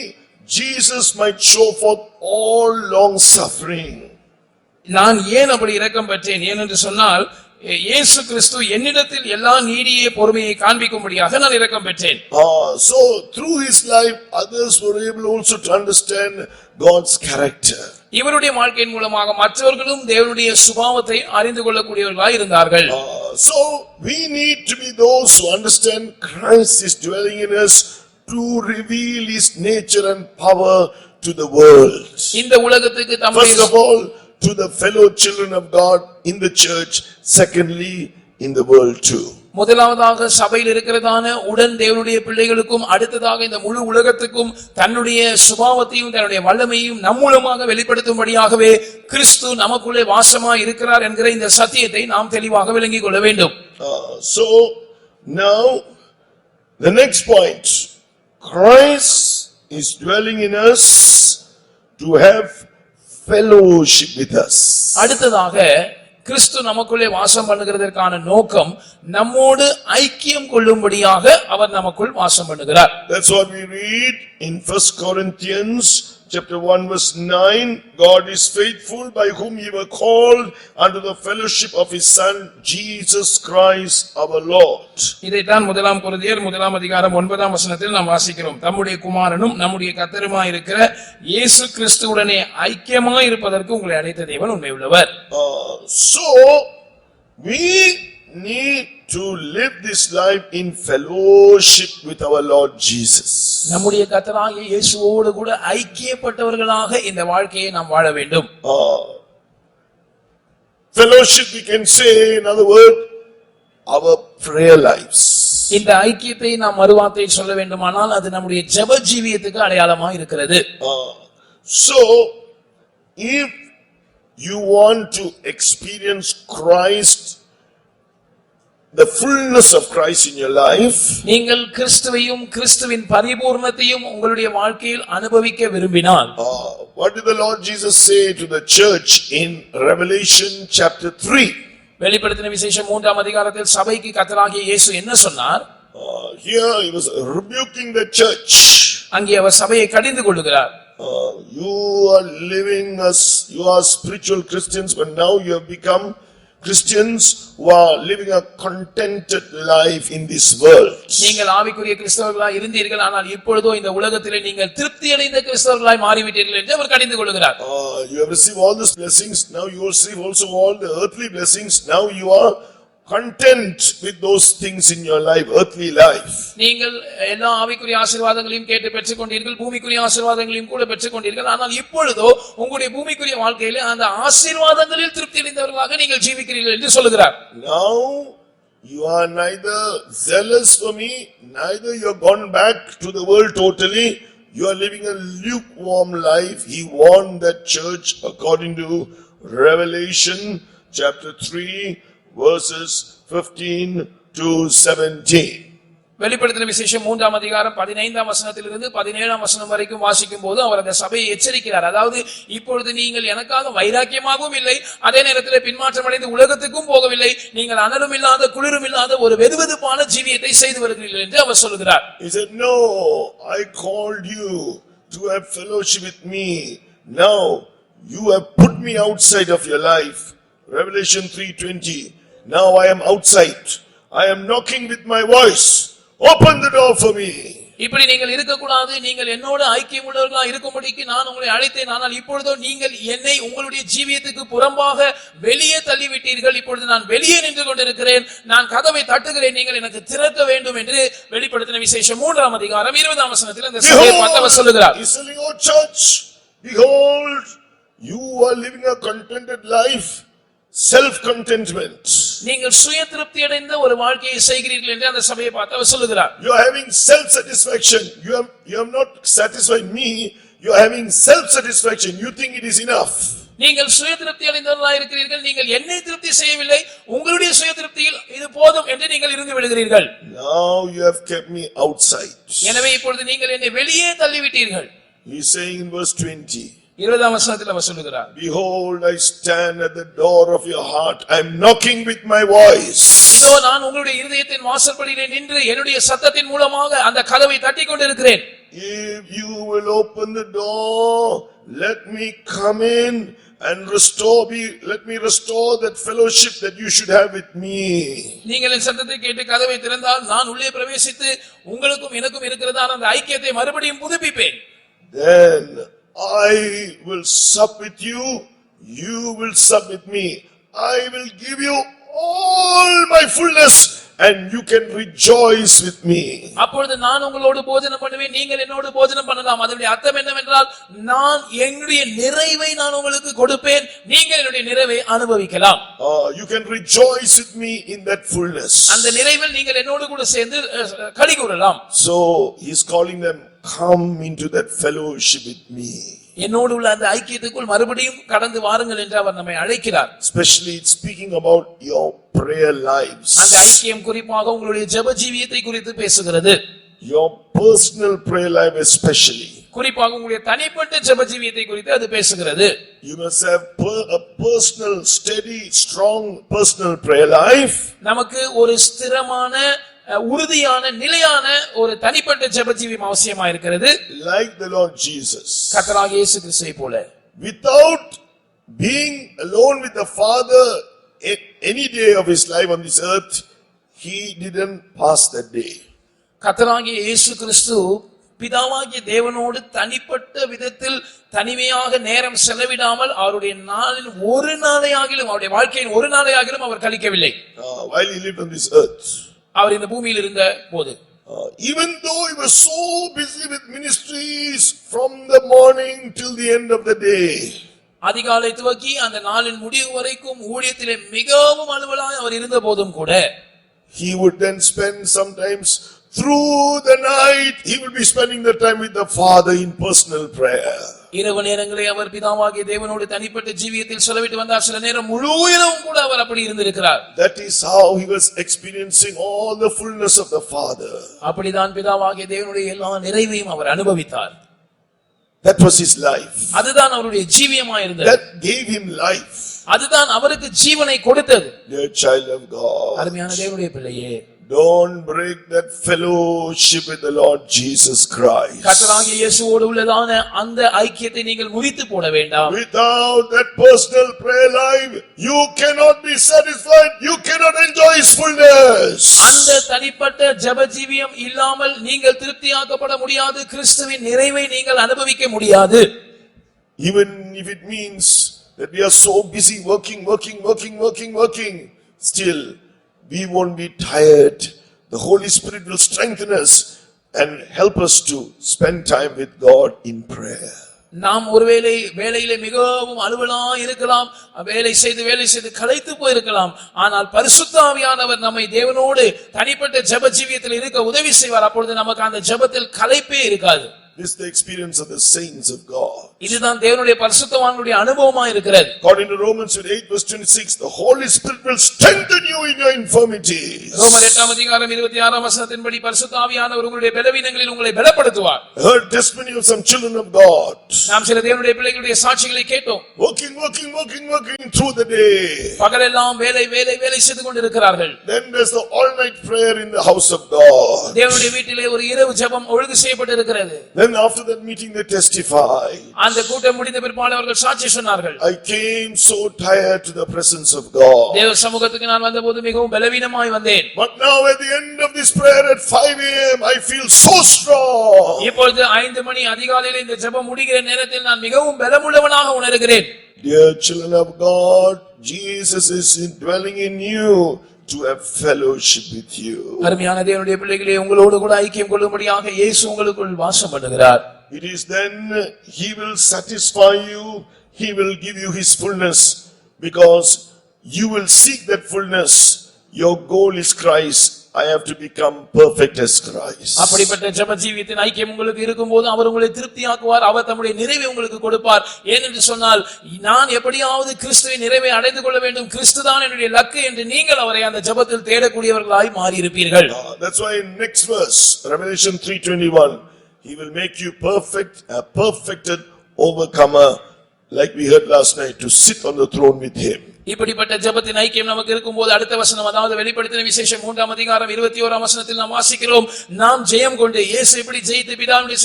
Jesus might show forth all long suffering. நான் ஏன் அப்படி இரக்கம் பெற்றேன்? ஏனென்று சொன்னால் இயேசு கிறிஸ்து என்னிடத்தில் எல்லா நீடிய பொறுமையை காண்பிக்கும்படியாக நான் இரக்கம் பெற்றேன். So through his life others were able also to understand God's character. இவருடைய வாழ்க்கையின் மூலமாக மற்றவர்களும் தேவனுடைய சுபாவத்தை அறிந்து கொள்ளக்கூடியவர்களாய் இருந்தார்கள். So we need to be those who understand Christ is dwelling in us to reveal his nature and power to the world. இந்த உலகத்துக்கு First of all, to the fellow children of God in the church, secondly in the world too. முதலாவதாக சபையில் இருக்கிறதான உடன் தேவனுடைய பிள்ளைகளுக்கும் அடுத்ததாக இந்த முழு உலகத்துக்கும் தன்னுடைய சுபாவத்தையும் தன்னுடைய வல்லமையும் நம் மூலமாக வெளிப்படுத்தும்படியாகவே கிறிஸ்து நமக்குள்ளே வாசமாய் இருக்கிறார் என்கிற இந்த சத்தியத்தை நாம் தெளிவாக விளங்கிக் கொள்ள வேண்டும். So now the next point, Christ is dwelling in us to have fellowship with us. அடுத்ததாக கிறிஸ்து நமக்குள்ளே வாசம் பண்ணுகிறதற்கான நோக்கம் நம்மோடு ஐக்கியம் கொள்ளும்படியாக அவர் நமக்குள் வாசம் பண்ணுகிறார். That's what we read in 1 Corinthians chapter 1 verse 9, God is faithful by whom ye were called unto the fellowship of his son Jesus Christ our Lord. இதைத்தான் முதலாம் கொரிந்தியர் முதலாம் அதிகாரம் 9ஆம் வசனத்தில் நாம் வாசிக்கிறோம். தம்முடைய குமாரனும் நம்முடைய கர்த்தருமாய் இருக்கிற இயேசு கிறிஸ்துவுடனே ஐக்கியமாய் இருப்பதற்கு உங்களை அழைத்த தேவன் உண்மையுள்ளவர். So we need to live this life in fellowship with our Lord Jesus. நம்முடைய கர்த்தராகிய இயேசுவோடு கூட ஐக்கியப்பட்டவர்களாக இந்த வாழ்க்கையை நாம் வாழ வேண்டும். Fellowship, we can say, in other words, our prayer lives. இந்த ஐக்கியத்தை நாம் மறுவார்த்தையில் சொல்ல வேண்டுமானால் அது நம்முடைய ஜெப ஜீவியத்துக்கு அடையாளமாக இருக்கிறது. So if you want to experience Christ, the fullness of Christ in your life, நீங்கள் கிறிஸ்துவையும் கிறிஸ்துவின் பரிபூர்ணத்தையும் உங்களுடைய வாழ்க்கையில் அனுபவிக்க விரும்பினால், what did the Lord Jesus say to the church in Revelation chapter 3? வெளிப்படுத்தின விசேஷம் 3ஆம் அதிகாரத்தில் சபைக்கு கர்த்தராகிய இயேசு என்ன சொன்னார்? Here he was rebuking the church. அங்கே அவர் சபையை கடிந்து கொள்ளுகிறார். You are living as you are spiritual Christians, but now you have become Christians who are living a contented life in this world. நீங்கள் ஆவிக்குரிய கிறிஸ்தவர்களாய் இருந்தீர்கள், ஆனால் இப்பொழுதோ இந்த உலகத்திலே நீங்கள் திருப்தி அடைந்த கிறிஸ்தவர்களாய் மாறிவிட்டீர்கள் என்று அவர் கடிந்து கொள்கிறார். You have received all these blessings, now you receive also all the earthly blessings, now you are content with those things in your life, earthly life. நீங்கள் எல்லா ஆவிக்குரிய ஆசீர்வாதங்களையும் கேட்டு பெற்றுக் கொண்டீர்கள், பூமிக்குரிய ஆசீர்வாதங்களையும் கூட பெற்றுக் கொண்டீர்கள், ஆனால் இப்பொழுதோ உங்களுடைய பூமிக்குரிய வாழ்க்கையிலே அந்த ஆசீர்வாதங்களில் திருப்தி அடைந்தவர்களாக நீங்கள் ஜீவிக்கிறீர்கள் என்று சொல்லுகிறார். Now You are neither zealous for me, neither you have gone back to the world totally. You are living a lukewarm life. He warned that church according to Revelation chapter 3 verses 15 to 17. வெளிப்படுத்தின விசேஷம் 3ஆம் அதிகாரம் 15ஆம் வசனத்திலிருந்து 17ஆம் வசனம் வரைக்கும் வாசிக்கும் போது அவர் அந்த சபையை எச்சரிக்கிறார். அதாவது இப்பொழுது நீங்கள் எனக்காக வைராக்கியமாகவும் இல்லை, அதே நேரத்தில் பின்மாற்றம் அடைந்து உலகத்துக்கும் போகவில்லை, நீங்கள் அனலும் இல்லாத குளிரும் இல்லாத ஒரு வெதுவெதுப்பான ஜீவியத்தை செய்து வருகிறீர்கள் என்று அவர் சொல்லுகிறார். He said, no, I called you to have fellowship with me. Now you have put me outside of your life. Revelation 3:20. Now I am outside. I am knocking with my voice. Open the door for me. இப்படி நீங்கள் இருக்கக்கூடாது, நீங்கள் என்னோடு ஐக்கியம் உள்ளவர்களாக இருக்கும்படிக்கு நான் உங்களை அழைத்தேன். ஆனால் இப்பொழுதோ நீங்கள் என்னை உங்களுடைய ஜீவியத்துக்கு புறம்பாக வெளியே தள்ளிவிட்டீர்கள். இப்பொழுது நான் வெளியே நின்று கொண்டிருக்கிறேன், நான் கதவை தட்டுகிறேன், நீங்கள் எனக்கு திறக்க வேண்டும் என்று வெளிப்படுத்தின விசேஷம் 3ஆம் அதிகாரம் 20ஆம் வசனத்தில் அந்த சபையை பார்த்து அவர் சொல்லுகிறார். He's telling, oh church, behold, you are living a contented life. Self-contentment. நீங்கள் சுய திருப்தி அடைந்த ஒரு வாழ்க்கையை செய்கிறீர்கள் என்று அந்த சபையை பார்த்து அவர் சொல்லுகிறார். You are having self-satisfaction. You have not satisfied me. You are having self-satisfaction. You think it is enough. நீங்கள் சுய திருப்தி அடைந்தவர்களாக இருக்கிறீர்கள், நீங்கள் என்னை திருப்தி செய்யவில்லை, உங்களுடைய சுய திருப்தியில் இது போதும் என்று நீங்கள் இருந்து விடுகிறீர்கள். Now you have kept me outside. எனவே இப்பொழுது நீங்கள் என்னை வெளியே தள்ளிவிட்டீர்கள். He is saying in verse 20. 20ஆம் வசனத்தில் அவர் சொல்லுகிறார். Behold, I stand at the door of your heart. I am knocking with my voice. இதோ நான் உங்களுடைய இருதயத்தின் வாசற்படியிலே நின்று என்னுடைய சத்தத்தின் மூலமாக அந்த கதவை தட்டிக் கொண்டிருக்கிறேன். If you will open the door, let me come in and let me restore that fellowship that you should have with me. நீங்கள் என் சத்தத்தை கேட்டு கதவை திறந்தால் நான் உள்ளே பிரவேசித்து உங்களுக்கும் எனக்கும் இருக்கிறதான அந்த ஐக்கியத்தை மறுபடியும் புதுப்பிப்பேன். Then I will sup with you, you will sup with me. I will give you all my fullness and you can rejoice with me. அப்பொழுது நான் உங்களோடு போஜனம் பண்ணுவேன், நீங்கள் என்னோடு போஜனம் பண்ணலாம். அதனுடைய அர்த்தம் என்னவென்றால் நான் என்னுடைய நிறைவை நான் உங்களுக்கு கொடுப்பேன், நீங்கள் என்னுடைய நிறைவை அனுபவிக்கலாம். You can rejoice with me in that fullness. அந்த நிறைவில் நீங்கள் என்னோடு கூட சேர்ந்து களி கூறலாம். So he is calling them, come into that fellowship with me. என்னோடு உள்ள அந்த ஐக்கியத்துக்குள் மறுபடியும் கடந்து வாருங்கள் என்று அவர் நம்மை அழைக்கிறார். Especially it's speaking about your prayer lives. அந்த ஐக்கியம் குறிப்பாக உங்களுடைய ஜெப ஜீவியத்தை குறித்து பேசுகிறது. Your personal prayer life especially. குறிப்பாக உங்களுடைய தனிப்பட்ட ஜெப ஜீவியத்தை குறித்து அது பேசுகிறது. You must have a personal, steady, strong personal prayer life. நமக்கு ஒரு ஸ்திரமான உறுதியான நிலையான ஒரு தனிப்பட்ட ஜெப ஜீவியம் அவசியமா இருக்கிறது. Like the Lord Jesus. கர்த்தராகிய இயேசு கிறிஸ்துவை போல. Without being alone with the Father any day of his life on this earth, he didn't pass that day. கர்த்தராகிய இயேசு கிறிஸ்து பிதாவாகிய தேவனோடு தனிப்பட்ட விதத்தில் தனிமையாக நேரம் செலவிடாமல் அவருடைய நாளில் ஒரு நாளையாகிலும் அவருடைய வாழ்க்கையின் ஒரு நாளையாகிலும் அவர் கழிக்கவில்லை. While he lived on this earth. அவர் இந்த பூமியில் இருந்த போது. Even though he was so busy with ministries from the morning till the end of the day. அதிகாலை துவக்கி அந்த நாளின் முடிவு வரைக்கும் ஊழியத்திலே மிகவும் அலுவலாய் அவர் இருந்த போதும் கூட he would then spend sometimes through the night he will be spending the time with the Father in personal prayer. இரவு நேரங்களை அவர் பிதாவாகிய தேவனோடு தனிப்பட்ட ஜீவியத்தில் செலவிட்டு வந்தார். சில நேரம் முழு இரவும் கூட அவர் அப்படி இருந்திருக்கிறார். That is how he was experiencing all the fullness of the Father. அப்படிதான் பிதாவாகிய தேவனுடைய எல்லா நிறைவையும் அவர் அனுபவித்தார். That was his life. அதுதான் அவருடைய ஜீவியமாய் இருந்தது. That gave him life. அதுதான் அவருக்கு ஜீவனை கொடுத்தது. Dear child of God, அருமையான தேவனுடைய பிள்ளையே, don't break that fellowship with the Lord Jesus Christ. கர்த்தராகிய இயேசுவோடு உள்ளதான அந்த ஐக்கியத்தை நீங்கள் முறித்து போட வேண்டாம். Without that personal prayer life, you cannot be satisfied, you cannot enjoy his fullness. அந்த தனிப்பட்ட ஜெப ஜீவியம் இல்லாமல் நீங்கள் திருப்தியாக்கப்பட முடியாது, கிறிஸ்துவின் நிறைவை நீங்கள் அனுபவிக்க முடியாது. Even if it means that we are so busy working, still we won't be tired. The Holy Spirit will strengthen us and help us to spend time with God in prayer. நாம் ஒருவேளை வேலையிலே மிகவும் அலுவலா இருக்கலாம், வேலை செய்து களைத்து போயிருக்கலாம். ஆனால் பரிசுத்த ஆவியானவர் நம்மை தேவனோடு தனிப்பட்ட ஜெப ஜீவியத்தில் இருக்க உதவி செய்வார். அப்பொழுது நமக்கு அந்த ஜெபத்தில் களைப்பே இருக்காது. This is the experience of the saints of God. இதுதான் தேவனுடைய பரிசுத்தவான்களுடைய அனுபவமா இருக்கிறது. According to Romans 8:26, the Holy Spirit will strengthen you in your infirmities. ரோமர் 8:26 பரிசுத்த ஆவியானவர் உங்களுடைய பலவீனங்களில் உங்களை பலப்படுத்துவார். I heard testimony of some children of God. நாம் சில தேவனுடைய பிள்ளைகளுடைய சாட்சிகளை கேட்டோம். Working through the day. பகலெல்லாம் வேலை செய்து கொண்டிருக்கிறார்கள். Then there's the all night prayer in the house of God. தேவனுடைய வீட்டிலே ஒரு இரவு ஜெபம் ஒழுங்கு செய்யப்பட்டிருக்கிறது. Then after that meeting they testify. அந்த கூட்டம் முடிந்த பிற்பாடு அவர்கள் சாட்சி சொன்னார்கள். I came so tired to the presence of God. தேவ சமூகத்துக்கு நான் வந்தபோது மிகவும் பலவீனமாய் வந்தேன். But now at the end of this prayer at 5 a.m. I feel so strong. இப்பொழுது 5 மணி அதிகாலையில் இந்த ஜெபம் முடிகிற நேரத்தில் நான் மிகவும் பலமுள்ளவனாக உணர்கிறேன். Dear children of God, Jesus is dwelling in you to have fellowship with you. அருமையான தேவனுடைய பிள்ளைகளே, உங்களோடு கூட ஐக்கியம் கொள்ளும்படியாக இயேசு உங்களுக்குள் வாசம் பண்ணுகிறார். It is then he will satisfy you, he will give you his fullness, because you will seek that fullness. Your goal is Christ. I have to become perfect as Christ. அப்படிப்பட்ட ஜெப ஜீவியத்தின் ஐக்கியம் உங்களுக்கு இருக்கும்போது அவர் உங்களை திருப்தியாக்குவார். அவர் தம்முடைய நிறைவை உங்களுக்கு கொடுப்பார். ஏனென்று சொன்னால், நான் எப்படியாவது கிறிஸ்துவின் நிறைவை அடைந்து கொள்ள வேண்டும், கிறிஸ்துதான் என்னுடைய இலக்கு என்று நீங்கள் அவரை அந்த ஜெபத்தில் தேடக்கூடியவர்களாய் மாறி இருப்பீர்கள். That's why in next verse, Revelation 3:21, he will make you perfect, a perfected overcomer, like we heard last night, to sit on the throne with him. இப்படிப்பட்ட ஜெபத்தின் ஐக்கியம் நமக்கு இருக்கும்போது அடுத்த வசனம், அதாவது வெளிப்படுத்தின விசேஷம் 3:21 நாம் வாசிக்கிறோம், நாம் ஜெயம் கொண்டு இயேசு எப்படி ஜெயித்து பிதாவுடைய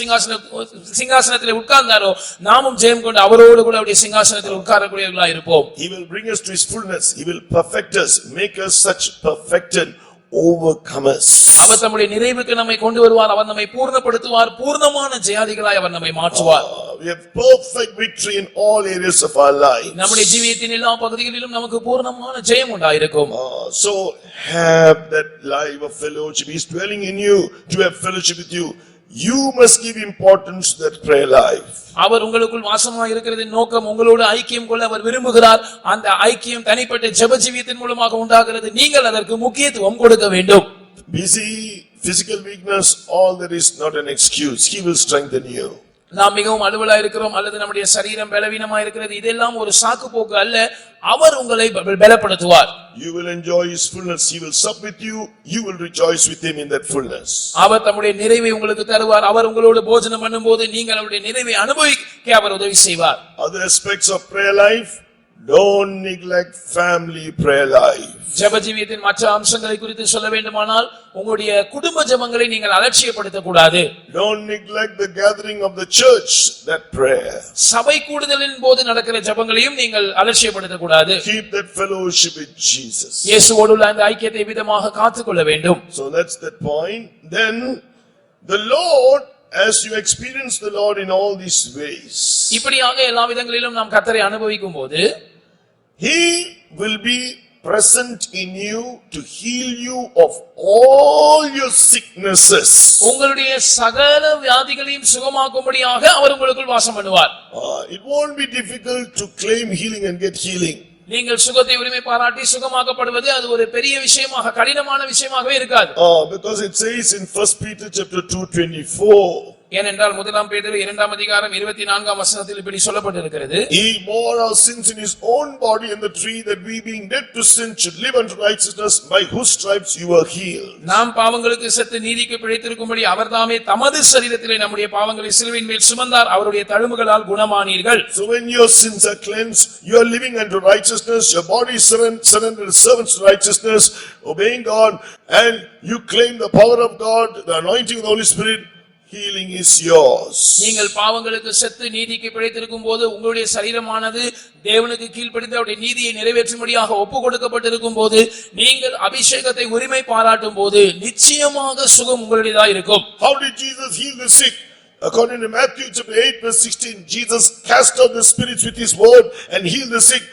சிங்காசனத்தில் உட்கார்ந்தாரோ நாமும் ஜெயம் கொண்டு அவரோடு கூட அவருடைய சிங்காசனத்தில் உட்காரக்கூடியவர்களாய் இருப்போம். He will bring us to his fullness. He will perfect us, make us such perfected overcomers. அவர் தம்முடைய நிறைவுக்கு நம்மை கொண்டு வருவார். அவர் நம்மை பூர்ணப்படுத்துவார். பூர்ணமான ஜெயாதிகளாய் அவர் நம்மை மாற்றுவார். We have perfect victory in all areas of our life. நம்முடைய ஜீவியத்தின் எல்லா பகுதிகளிலும் நமக்கு பூர்ணமான ஜெயம் உண்டாயிருக்கும். So have that life of fellowship. He is dwelling in you to have fellowship with you. You must give importance to that prayer life. அவர் உங்களுக்குள் வாசமாய் இருக்கிறதின் நோக்கம் உங்களோடு ஐக்கியம் கொள்ள அவர் விரும்புகிறார். அந்த ஐக்கியம் தனிப்பட்ட ஜெப ஜீவியத்தின் மூலமாக உண்டாகிறது. நீங்கள் அதற்கு முக்கியத்துவம் கொடுக்க வேண்டும். Busy, physical weakness, all that is not an excuse. He will strengthen you. நாம் மிகவும் அலுவலா இருக்கிறோம் அல்லது நம்முடைய சரீரம் பலவீனமா இருக்கிறது, இதெல்லாம் ஒரு சாக்கு போக்கு அல்ல. அவர் உங்களை பலப்படுத்துவார். You will enjoy his fullness. He will sup with you. You will rejoice with him in that fullness. அவர் தம்முடைய நிறைவை உங்களுக்கு தருவார். அவர் உங்களோடு போஜனம் பண்ணும்போது நீங்கள் அவருடைய நிறைவை அனுபவிக்க அவர் உதவி செய்வார். Other aspects of prayer life, don't neglect family prayer life. ஜெப ஜீவியத்தின் மற்ற அம்சங்களை குறித்து சொல்ல வேண்டுமானால், உங்களுடைய குடும்ப ஜெபங்களை நீங்கள் அலட்சியப்படுத்த கூடாது. Don't neglect the gathering of the church, that prayer. சபை கூடுதலின் போது நடக்கிற ஜெபங்களையும் நீங்கள் அலட்சியப்படுத்த கூடாது. Keep that fellowship with Jesus. இயேசுவோடு உள்ள அந்த ஐக்கியத்தை விதமாக காத்துக்கொள்ள வேண்டும். So that's that point. Then the Lord, as you experience the Lord in all these ways, இப்படியாக எல்லா விதங்களிலும் நாம் கர்த்தரை அனுபவிக்கும் போது, he will be present in you to heal you of all your sicknesses. உங்களுடைய சகல வியாதிகளையும் சுகமாக்கும்படியாக அவர் உங்களுக்குள் வாசம் பண்ணுவார். It won't be difficult to claim healing and get healing. நீங்கள் சுகத்தை உரிமை பாராட்டி சுகமாக்கப்படுவது அது ஒரு பெரிய விஷயமாக, கடினமான விஷயமாகவே இருக்காது. Because it says in 1 Peter chapter 2:24, ஏனென்றால் 1 பேதுரு 2:24 இப்படி சொல்லப்பட்டிருக்கிறது, he bore our sins in his own body in the tree, that we being dead to sin should live unto righteousness, by whose stripes you were healed. நாம் பாவங்களுக்கு செத்து நீதிக்கு பிழைத்திருக்கும்படி அவர்தாமே தமது சரீரத்திலே நம்முடைய பாவங்களை சிலுவையின் மேல் சுமந்தார், அவருடைய தழும்புகளால் குணமானீர்கள். So when your sins are cleansed, you are living unto righteousness, your body is surrendered servants to righteousness, obeying God, and you claim the power of God, the anointing of the Holy Spirit. Healing is yours. நீங்கள் பாவங்களுக்கு செத்து நீதிக்கு பிழைத்திருக்கும் போது உங்களுடைய சரீரமானது தேவனுக்கு கீழ்ப்படிந்து அவருடைய நீதியை நிறைவேற்றும்படியாக ஒப்பு கொடுக்கப்பட்டிருக்கும் போது, நீங்கள் அபிஷேகத்தை உரிமை பாராட்டும் போது நிச்சயமாக சுகம் உங்களுடையதாக இருக்கும். How did Jesus heal the sick? According to Matthew chapter 8:16, Jesus cast out the spirits with his word and healed the sick.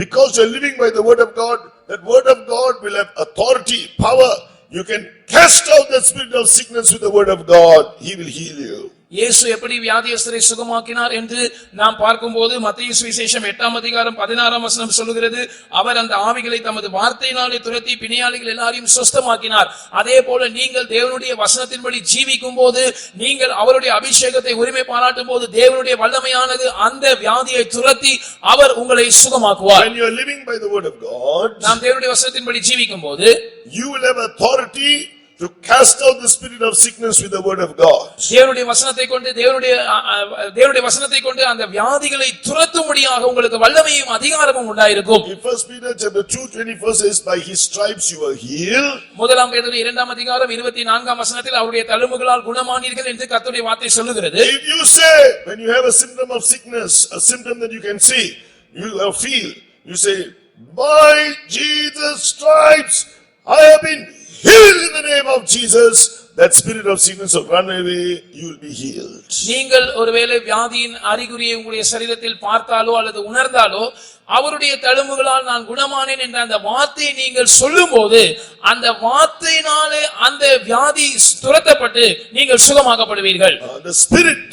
Because you are living by the word of God, that word of God will have authority, power. You can cast out the spirit of sickness with the word of God. He will heal you. இயேசு எப்படி வியாதியஸ்தரை சுகமாக்கினார் என்று நாம் பார்க்கும்போது மத்தேயு சுவிசேஷம் 8ஆம் அதிகாரம் 16ஆம் வசனம் சொல்லுகிறது, அவர் அந்த ஆவிகளை தமது வார்த்தையினாலே துரத்தி பிணியாளிகள் எல்லாரையும் சுஸ்தமாக்கினார். அதே போல நீங்கள் தேவனுடைய வசனத்தின்படி ஜீவிக்கும் போது, நீங்கள் அவருடைய அபிஷேகத்தை உரிமை பாராட்டும் போது, தேவனுடைய வல்லமையானது அந்த வியாதியை துரத்தி அவர் உங்களை சுகமாக்குவார். When you are living by the word of God, நாம் தேவனுடைய வசனத்தின்படி ஜீவிக்கும் போது you will have authority to cast out the spirit of sickness with the word of God. தேவனுடைய வசனத்தை கொண்டு அந்த வியாதிகளை துரத்தும்படியாக உங்களுக்கு வல்லமையும் அதிகாரமும் உண்டாயிருக்கும். In 1 Peter chapter 2:24 says, by his stripes you are healed. முதலாம் பேதுரு 2ஆம் அதிகாரம் 24ஆம் வசனத்தில் அவருடைய தழும்புகளால் குணமானீர்கள் என்று கர்த்தருடைய வார்த்தை சொல்லுகிறது. If you say, when you have a symptom of sickness, a symptom that you can see, you feel, you say, by Jesus' stripes I have been healed in the name of Jesus. That spirit of sickness will run away, you will be healed. நீங்கள் ஒருவேளை வியாதியின் அறிகுறியை உங்களுடைய சரீரத்தில் பார்த்தாலோ அல்லது உணர்ந்தாலோ, அவருடைய தழும்புகளால் நான் குணமானேன் என்ற அந்த வார்த்தையை நீங்கள் சொல்லும்போது, அந்த வார்த்தையினாலே அந்த வியாதி துரத்தப்பட்டு நீங்கள் சுகமாக்கப்படுவீர்கள். The spirit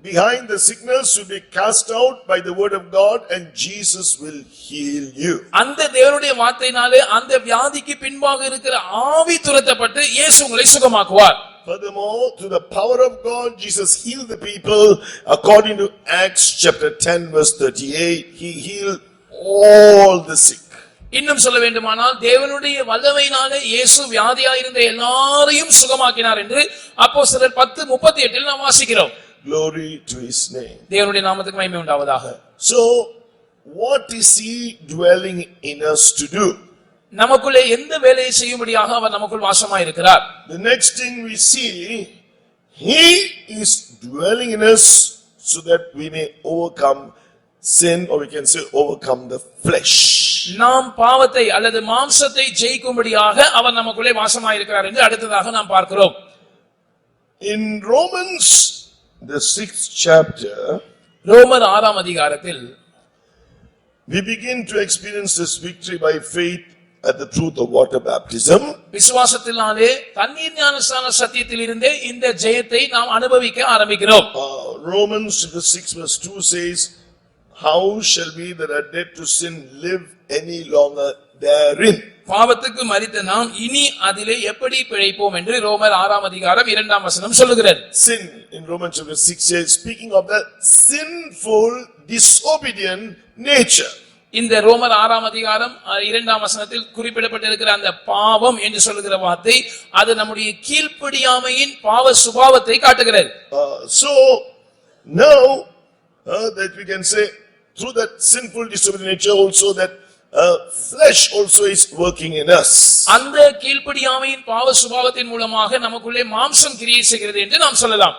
behind the sickness will be cast out by the word of God and Jesus will heal you. அந்த தேவனுடைய வார்த்தையினாலே அந்த வியாதிக்கு பின்பாக இருக்கிற ஆவி துரத்தப்பட்டு இயேசு உங்களை சுகமாக்குவார். Furthermore, through the power of God, Jesus healed the people. According to Acts chapter 10 verse 38, he healed all the sick. இன்னும் சொல்ல வேண்டுமானால், தேவனுடைய வல்லமையினாலே இயேசு வியாதியாயிருந்த எல்லாரையும் சுகமாக்கினார் என்று அப்போஸ்தலர் 10:38 நாம் வாசிக்கிறோம். Glory to his name. தேவனுடைய நாமத்துக்கு மகிமை உண்டாவதாக. So, what is he dwelling in us to do? நமக்குள்ளே எந்த வேலையை செய்யும்படியாக அவர் நமக்குள் வாசமாய் இருக்கிறார்? The next thing we see, he is dwelling in us so that we may overcome sin, or we can say overcome the flesh. நாம் பாவத்தை அல்லது மாம்சத்தை ஜெயிக்கும்படியாக அவர் நமக்குள்ளே வாசமாய் இருக்கிறார் என்று அடுத்ததாக நாம் பார்க்கிறோம். In Romans the 6th chapter, ரோமர் 6ஆம் அதிகாரத்தில் we begin to experience this victory by faith at the truth of water baptism. விசுவாசத்தினாலே தண்ணீர் ஞானஸ்நான சத்தியத்தில் இருந்தே இந்த ஜெயத்தை நாம் அனுபவிக்க ஆரம்பிக்கிறோம். Romans chapter 6 verse 2 says, how shall we that are dead to sin live any longer therein? பாவத்துக்கு மரித்த நாம் இனி அதிலே எப்படி பிழைப்போம் என்று ரோமர் 6ஆம் அதிகாரம் 2ஆம் வசனம் சொல்லுகிறது. Sin in Romans chapter 6 says, speaking of the sinful disobedient nature. இந்த ரோமர் 6ஆம் அதிகாரம் 2ஆம் வசனத்தில் குறிப்பிடப்பட்டிருக்கிற அந்த பாவம் என்று சொல்லுகிற வார்த்தை, அது நம்முடைய கீழ்ப்படியாமையின் பாவ சுபாவத்தை காட்டுகிறது. So now that we can say, through that sinful disobedient nature also, that flesh also is working in us. அந்த கீழ்ப்படியாமையின் பாவ சுபாவத்தின் மூலமாக நமக்குள்ளே மாம்சம் கிரியை செய்கிறது என்று நாம் சொல்லலாம்.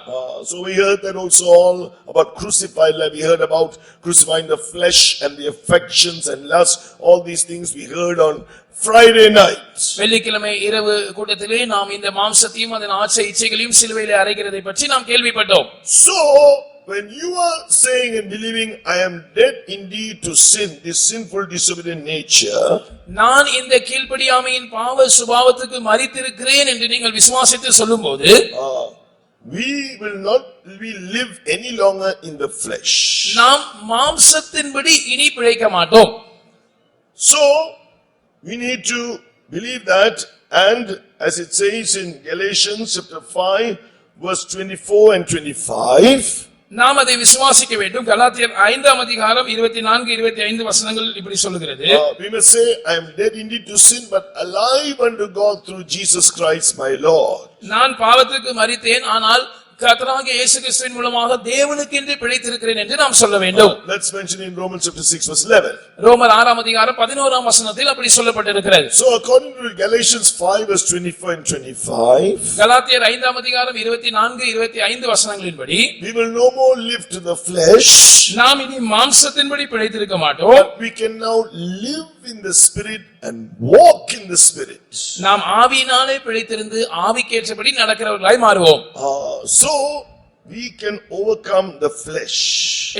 So we heard that also all about crucified life. We heard about crucifying the flesh and the affections and lust. All these things we heard on Friday night. வெள்ளிக்கிழமை இரவு கூட்டத்திலே நாம் இந்த மாம்சத்தையும் அதன் ஆசை இச்சைகளையும் சிலுவையிலே அறைகிறதை பற்றி நாம் கேள்விப்பட்டோம். So when you are saying and believing, I am dead indeed to sin, this sinful disobedient nature, நான் இந்த கீழ்ப்படியாமையின் பாவ சுபாவத்துக்கு மரித்திருக்கிறேன் என்று நீங்கள் விசுவாசித்து சொல்லும்போது, we will not live any longer in the flesh. நாம் மாம்சத்தின்படி இனி பிழைக்க மாட்டோம். So we need to believe that, and as it says in Galatians chapter 5 verse 24 and 25, நாம் அதை விசுவாசிக்க வேண்டும். கலாத்தியர் 5ஆம் அதிகாரம் 24-25 வசனங்கள் இப்படி சொல்லுகிறது. We must say, I am dead indeed to sin, but alive unto God through Jesus Christ my Lord. நான் பாவத்துக்கு மரித்தேன், ஆனால் கர்த்தராகிய இயேசு கிறிஸ்துவின் மூலமாக தேவனுக்கென்று பிழைத்திருக்கிறேன் என்று நாம் சொல்ல வேண்டும். Let's mention in Romans chapter 6 verse 11. ரோமர் 6ஆம் அதிகாரம் 11ஆம் வசனத்தில் அப்படி சொல்லப்பட்டிருக்கிறது. So according to Galatians 5 verse 24 and 25, கலாத்தியர் 5ஆம் அதிகாரம் 24-25 வசனங்களின்படி, we will no more live to the flesh, நாம் இனி மாம்சத்தின்படி பிழைத்திருக்க மாட்டோம். but we can now live in the spirit and walk in the spirit. நாம் ஆவியினாலே பிழைத்திருந்து ஆவிக்கேற்றபடி நடக்கிறவர்களாய் மாறுவோம். So we can overcome the flesh.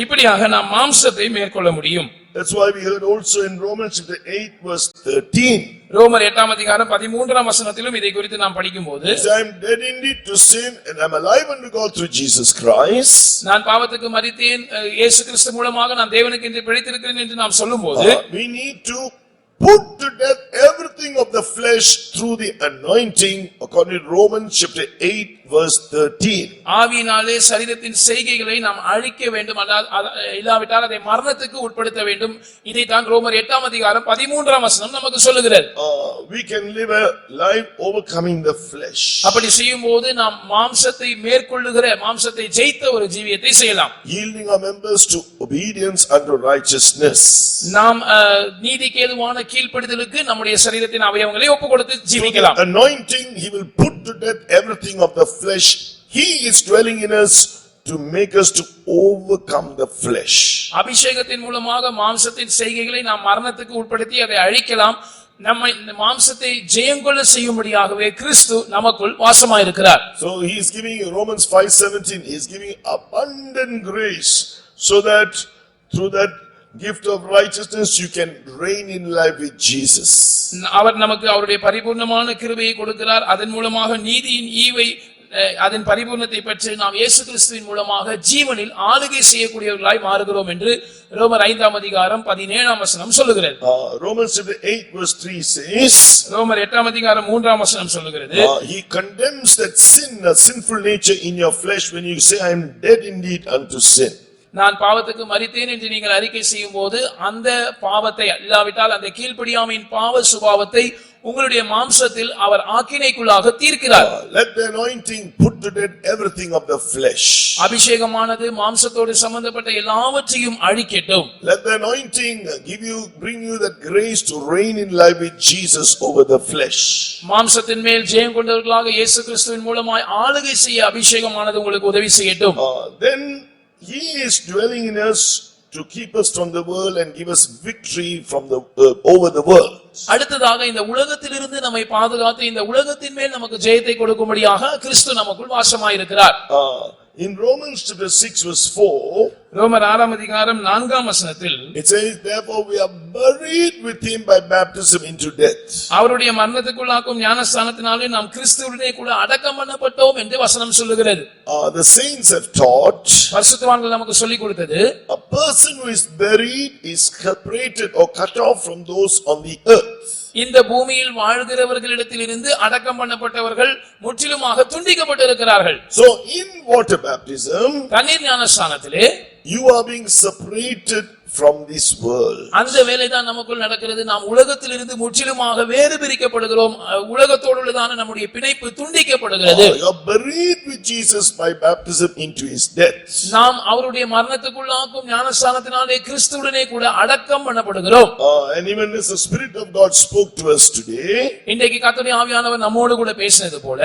இப்படியாக நாம் மாம்சத்தை மேற்கொள்ள முடியும். That's why we heard also in Romans chapter 8 verse 13. ரோமர் 8 அதிகாரம் 13 வசனத்திலும் இதை குறித்து நாம் படிக்கும்போது, I am dead indeed to sin and I am alive unto God through Jesus Christ. நான் பாவத்துக்கு மரித்தேன், இயேசு கிறிஸ்து மூலமாக நான் தேவனுக்கு என்று பிழைத்திருக்கிறேன் என்று நாம் சொல்லும்போது, We need to put to death everything of the flesh through the anointing according to Romans chapter 8 verse 13. ஆவியினாலே சரீரத்தின் செய்கைகளை நாம் அழிக்க வேண்டும், இல்லாவிட்டால் அதை மரணத்துக்கு உட்படுத்த வேண்டும். இதைத்தான் ரோமர் 8 அதிகாரம் 13 வசனம் நமக்கு சொல்லுகிறது. We can live a life overcoming the flesh. அப்படி செய்யும்போது நாம் மாம்சத்தை மேற்கொள்ளுகிற, மாம்சத்தை ஜெயித்த ஒரு ஜீவியத்தை செய்யலாம். Yielding our members to obedience unto righteousness. நாம் நீதிக்கு ஏதுவான கீழ்ப்படிதலுக்கு நம்முடைய சரீரத்தின் அவயவங்களை ஒப்புக்கொடுத்து ஜீவிக்கலாம். Anointing, he will put to death everything of the flesh. He is dwelling in us to make us to overcome the flesh. அபிஷேகத்தின் மூலமாக மாம்சத்தின் செய்கைகளை நாம் மரணத்துக்கு உட்படுத்தி அதை அழிக்கலாம். நம்மை மாம்சத்தை ஜெயங்கொள்ள செய்யும்படியாகவே கிறிஸ்து நமக்குள் வாசமாயிருக்கிறார். So he is giving Romans 5:17, he is giving abundant grace so that through that gift of righteousness you can reign in life with Jesus. அவர் நமக்கு அவருடைய பரிபூர்ணமான கிருபையை கொடுக்கிறார். அதன் மூலமாக நீதியின் ஈவை, அதன் பரிபூர்ணத்தை பெற்று நாம் இயேசு கிறிஸ்துவின் மூலமாக ஜீவனில் ஆளுகை செய்யக்கூடியவர்களாய் மாறுகிறோம் என்று ரோமர் 5 அதிகாரம் 17 வசனம் சொல்லுகிறது. Romans chapter 8 verse 3 says, ரோமர் 8 அதிகாரம் 3 வசனம் சொல்லுகிறது, he condemns that sin, a sinful nature in your flesh when you say I am dead indeed unto sin. நான் பாவத்துக்கு மரித்தேன் என்று நீங்கள் அறிக்கை செய்யும் போது அந்த பாவத்தை, இல்லாவிட்டால் அந்த கீழ்ப்படியாமையின் பாவ சுபாவத்தை உங்களுடைய மாம்சத்தில் அவர் ஆக்கினைக்குள்ளாக தீர்க்கிறார். Let the anointing put to death everything of the flesh. அபிஷேகமானது மாம்சத்தோடு சம்பந்தப்பட்ட எல்லாவற்றையும் அழிக்கட்டும். Let the anointing bring you that grace to reign in life with Jesus over the flesh. மாம்சத்தின் மேல் ஜெயம் கொண்டவர்களாக இயேசு கிறிஸ்துவின் மூலமாய் ஆளுகை செய்ய அபிஷேகமானது உங்களுக்கு உதவி செய்யட்டும். Then he is dwelling in us to keep us from the world and give us victory from the over the world. அடுத்ததாக இந்த உலகத்திலிருந்து நம்மை பாதுகாத்து இந்த உலகத்தின் மேல் நமக்கு ஜெயத்தை கொடுக்கும்படியாக கிறிஸ்து நமக்குள் வாசமாயிருக்கிறார். In Romans chapter 6 verse 4, ரோமர் 6 அதிகாரம் 4 வசனத்தில், it says, therefore we are buried with him by baptism into death. அவருடைய மரணத்துக்குள்ளாக்கும் ஞானஸ்நானத்தினாலே நாம் கிறிஸ்துவுடனே கூட அடக்கம் பண்ணப்பட்டோம் என்று வசனம் சொல்லுகிறது. The saints have taught, பரிசுத்தவான்கள் நமக்கு சொல்லிக் கொடுத்தது, a person who is buried is separated or cut off from those on the earth. இந்த பூமியில் வாழ்கிறவர்களிடத்திலிருந்து அடக்கம் பண்ணப்பட்டவர்கள் முற்றிலுமாக துண்டிக்கப்பட்டிருக்கிறார்கள். So in water baptism, தண்ணீர் ஞானஸ்நானத்திலே you are being separated from this world. அந்த வேலைதான் நமக்குள் நடக்கிறது. நாம் உலகத்திலிருந்து முற்றிலுமாக வேறு பிரிக்கப்படுகிறோம். உலகத்தோடு உள்ளதான நம்முடைய பிணைப்பு துண்டிக்கப்படுகிறது. You are buried with Jesus by baptism into his death. நாம் அவருடைய மரணத்துக்குள்ளாக்கும் ஞானஸ்நானத்தினாலே கிறிஸ்துவுடனே கூட அடக்கம் பண்ணப்படுகிறோம். And even as the Spirit of God spoke to us today, இன்றைக்கு கர்த்தருடைய ஆவியானவர் நம்மோடு கூட பேசினது போல,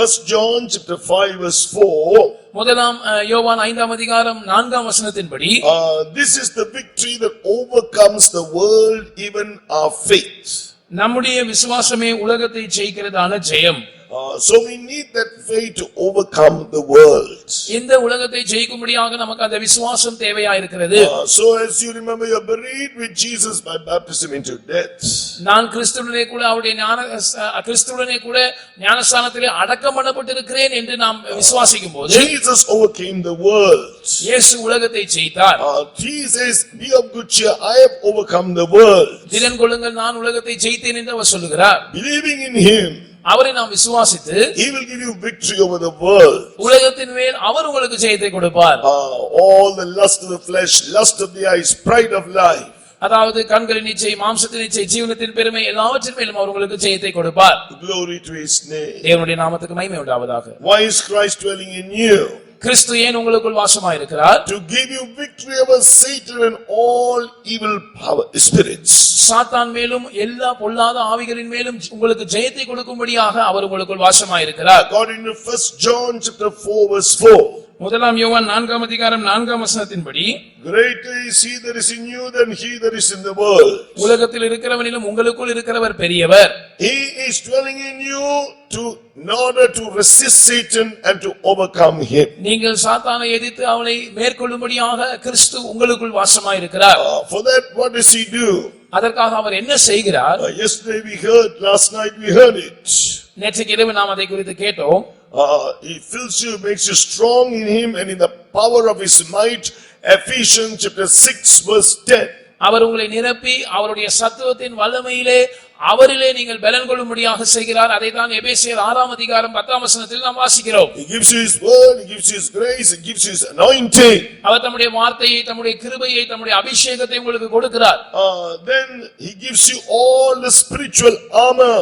1 John chapter 5 verse 4, முதலாம் யோவான் 5 அதிகாரம் 4 வசனத்தின்படி, this is the victory that overcomes the world, even our faith. நம்முடைய விசுவாசமே உலகத்தை ஜெயிக்கிறதான ஜெயம். So we need that faith to overcome the world. இந்த உலகத்தை ஜெயிக்கும்படியாக நமக்கு அந்த விசுவாசம் தேவையாயிருக்கிறது. So as you remember, you are buried with Jesus by baptism into death. நான் கிறிஸ்துவுடனே கூட கிறிஸ்துவுடனே கூட ஞானஸ்நானத்திலே அடக்கம் பண்ணப்பட்டிருக்கிறேன் என்று நாம் விசுவாசிக்கும் போது, Jesus overcame the world. இயேசு உலகத்தை ஜெயித்தார். He says, be of good cheer, I have overcome the world. திடன் கொள்ளுங்கள், நான் உலகத்தை ஜெயித்தேன் என்று அவர் சொல்லுகிறார். Believing in him, அவரை நாம் விசுவாசித்து, he will give you victory over the world. உலகத்தின் மேல் அவர் உங்களுக்கு ஜெயத்தை கொடுப்பார். All the lust of the flesh, lust of the eyes, pride of life. அதாவது கண்களின் இச்சை, மாம்சத்தின் இச்சை, ஜீவனத்தின் பெருமை எல்லாவற்றின் மேலும் அவர் உங்களுக்கு ஜெயத்தை கொடுப்பார். Glory to his name. தேவனுடைய நாமத்துக்கு மகிமை உண்டாவதாக. Why is Christ dwelling in you? கிறிஸ்து ஏன் உங்களுக்குள் வாசமாயிருக்கிறார்? To give you victory over Satan and all evil power spirits. சாத்தான் மேலும் எல்லா பொல்லாத ஆவிகளின் மேலும் உங்களுக்கு ஜெயத்தை கொடுக்கும்படியாக அவர் உங்களுக்குள் வாசமாயிருக்கிறார். According to 1 John chapter 4 verse 4. முதலாம் யோவான் 4 அதிகாரம் 4 வசனத்தின்படி, Greater is he that is in you than he that is in the world. உலகத்தில் இருக்கிறவனிலும் உங்களுக்குள் இருக்கிறவர் பெரியவர். He is dwelling in you in order to resist Satan and to overcome him. நீங்கள் சாத்தானை எதிர்த்து அவனை மேற்கொள்ளும்படியாக கிறிஸ்து உங்களுக்குள் வாசமாயிருக்கிறார். For that, what does he do? அதற்காக அவர் என்ன செய்கிறார்? Yesterday we heard, last night we heard it. நேற்றைக்கு இரவு நாம் அதை குறித்து கேட்டோம். He fills you, makes you strong in him and in the power of his might. Ephesians chapter 6 verse 10. அவர் உங்களை நிரப்பி அவருடைய சத்துவத்தின் வல்லமையிலே அவரிலே நீங்கள் பலன் கொள்ளும்படியாக செய்கிறார். அதைத்தான் எபேசியர் 6 அதிகாரம் 10 வசனத்தில் நாம் வாசிக்கிறோம். He gives you his word, he gives you his grace, he gives you his anointing. அவர் தம்முடைய வார்த்தையை, தம்முடைய கிருபையை, தம்முடைய அபிஷேகத்தை உங்களுக்கு கொடுக்கிறார். Then he gives you all the spiritual armor,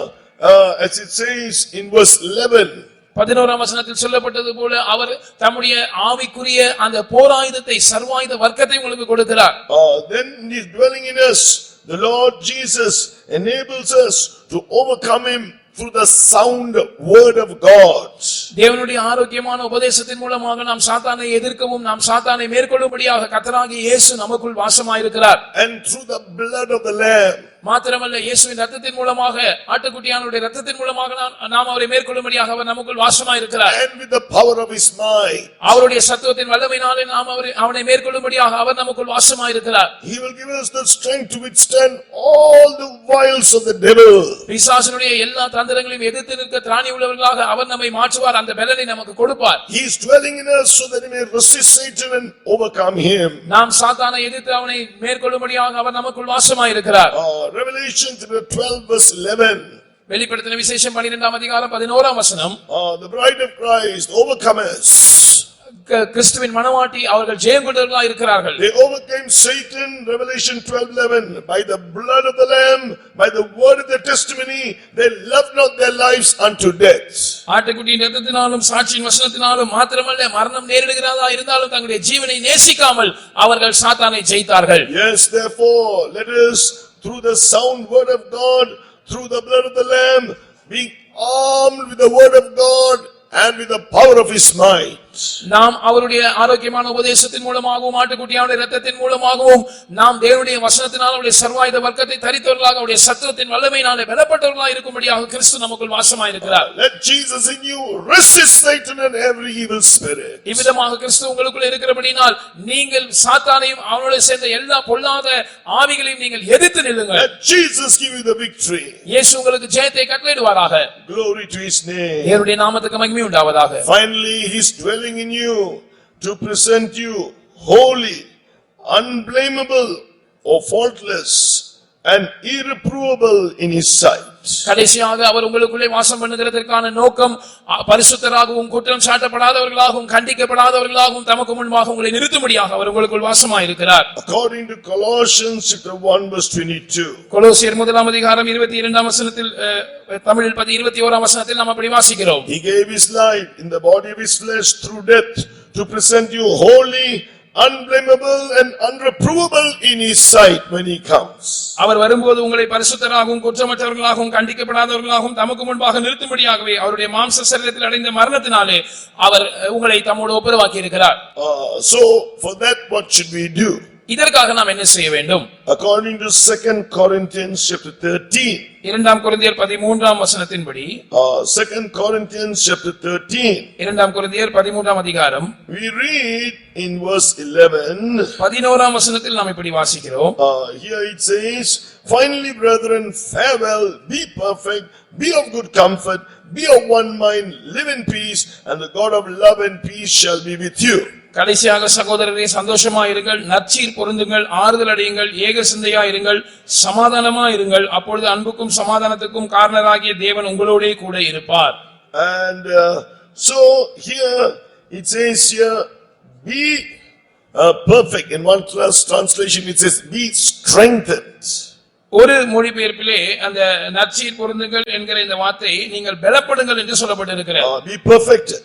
as it says in verse 11. 11ஆம் வசனத்தில் சொல்லப்பட்டது போல அவர் தம்முடைய ஆவிக்குரிய அந்த போராயுதத்தை, சர்வாயுத வர்க்கத்தை உங்களுக்கு கொடுக்கிறார். Then he is dwelling in us. The Lord Jesus enables us to overcome him through the sound word of God. தேவனுடைய ஆரோக்கியமான உபதேசத்தின் மூலமாக நாம் சாத்தானை எதிர்க்கவும் நாம் சாத்தானை மேற்கொள்ளும்படியாக கர்த்தராகிய இயேசு நமக்குள் வாசமாயிருக்கிறார். And through the blood of the Lamb. மாத்திரமல்ல, இயேசுவின் இரத்தத்தின் மூலமாக, ஆட்டுக்குட்டியானுடைய இரத்தத்தின் மூலமாக நாம் அவரை மேற்கொள்ளும்படியாக அவர் நமக்குள் வாசமாயிருக்கிறார். And with the power of his might. அவருடைய சத்துவத்தின் வல்லமையினாலே நாம் அவனை மேற்கொள்ளும்படியாக அவர் நமக்குள் வாசமாயிருக்கிறார். He will give us the strength to withstand all the wiles of the devil. பிசாசனுடைய எல்லா தந்திரங்களையும் எதிர்த்து நிற்க திராணி உள்ளவர்களாக அவர் நம்மை மாற்றுவார். அந்த பலனை நமக்கு கொடுப்பார். He is dwelling in us so that we may resist Satan and overcome him. நாம் சாத்தானை எதிர்த்து அவனை மேற்கொள்ளும்படியாக அவர் நமக்குள் வாசமாயிருக்கிறார். Revelation 12 verse 11. வெளிப்படுத்தின விசேஷம் 12ஆம் அதிகாரம் 11ஆம் வசனம். The bride of Christ overcomers. கிறிஸ்துவின் மணவாட்டி அவர்கள் ஜெயம் கொண்டவர்களாய் இருக்கிறார்கள். They overcame Satan, Revelation 12:11, by the blood of the Lamb, by the word of their testimony. They loved not their lives unto death. ஆட்டுக்குட்டியின் இரத்தத்தினாலும் சாட்சியின் வசனத்தினாலும் மாத்திரமல்ல, மரணம் நேரிடுகிறதா இருந்தாலும் தங்களுடைய ஜீவனை நேசிக்காமல் அவர்கள் சாத்தானை ஜெயித்தார்கள். Yes, therefore, let us, through the sound word of God, through the blood of the Lamb, being armed with the word of God and with the power of his might. நாம் அவருடைய ஆரோக்கியமான உபதேசத்தின் மூலமாகவும் ஆட்டுக்குட்டியானுடைய இரத்தத்தின் மூலமாகவும் நாம் தேவனுடைய வசனத்தினால் அவருடைய சர்வாயுத வர்க்கத்தை தரித்தவர்களாக அவருடைய சத்துவத்தின் வல்லமையினாலே பலப்பட்டவர்களாக இருக்கும்படியாக கிறிஸ்து நமக்குள் வாசமாயிருக்கிறார். Let Jesus in you resist Satan and every evil spirit. இவ்விதமாக கிறிஸ்து உங்களுக்குள் இருக்கிறபடியால் நீங்கள் சாத்தானையும் அவனோடு சேர்ந்த எல்லா பொல்லாத ஆவிகளையும் நீங்கள் எதிர்த்து நில்லுங்கள். Let Jesus give you the victory. இயேசு உங்களுக்கு ஜெயத்தை கட்டளையிடுவாராக. Glory to his name. தேவனுடைய நாமத்துக்கு மகிமை உண்டாவதாக. Finally, he is dwelling in you to present you holy, unblameable, or faultless, and irreprovable in his sight. கடைசியாக அவர் உங்களுக்குள்ளே வாசம் பண்ணுகிறதற்கான நோக்கம் பரிசுத்தராகவும் குற்றம் சாட்டப்படாதவர்களாகவும் கண்டிக்கப்படாதவர்களாகவும் தமக்கு முன்பாக உங்களை நிறுத்தும்படியாக அவர் உங்களுக்குள் வாசமாயிருக்கிறார். According to Colossians chapter 1 verse 22. கொலோசியர் 1ஆம் அதிகாரம் 22ஆம் வசனத்தில், தமிழில் 21ஆம் வசனத்தில் நாம் அப்படி வாசிக்கிறோம். He gave his life in the body of his flesh through death to present you holy, unblameable and unreprovable in his sight when he comes. அவர் வரும்போது உங்களை பரிசுத்தராகவும் குற்றமற்றவர்களாகவும் கண்டிக்கப்படாதவர்களாகவும் தமக்கு முன்பாக நிறுத்தும்படியாகவே அவருடைய மாம்ச சரீரத்தில் அடைந்த மரணத்தினாலே அவர் உங்களை தம்மோடு ஒப்புரவாக்கி இருக்கிறார். So for that what should we do? இதற்காக நாம் என்ன செய்ய வேண்டும்? According to 2 Corinthians chapter 13. 2 கொரிந்தியர் 13ஆம் வசனத்தின்படி, 2 Corinthians chapter 13. 2 கொரிந்தியர் 13ஆம் அதிகாரம் We read in verse 11. 11ஆம் வசனத்தில் நாம் இப்படி வாசிக்கிறோம். Here it says, finally brethren, farewell, be perfect, be of good comfort, be of one mind, live in peace, and the God of love and peace shall be with you. கடைசியாக சகோதரரே, சந்தோஷமாயிருங்கள், நற்சீர் பொருந்துங்கள், ஆறுதல் அடையுங்கள், ஏக சிந்தையாயிருங்கள், சமாதானமாயிருங்கள். அப்பொழுது அன்புக்கும் சமாதானத்துக்கும் காரணராகிய தேவன் உங்களோடே கூட இருப்பார். And so here it says here, be perfect. In one translation it says, be strengthened. ஒரு மொழிபெயர்ப்பிலே அந்த நற்சீர் பொருந்துங்கள் என்கிற இந்த வார்த்தை நீங்கள் பலப்படுங்கள் என்று சொல்லப்பட்டிருக்கிறது. Be perfected.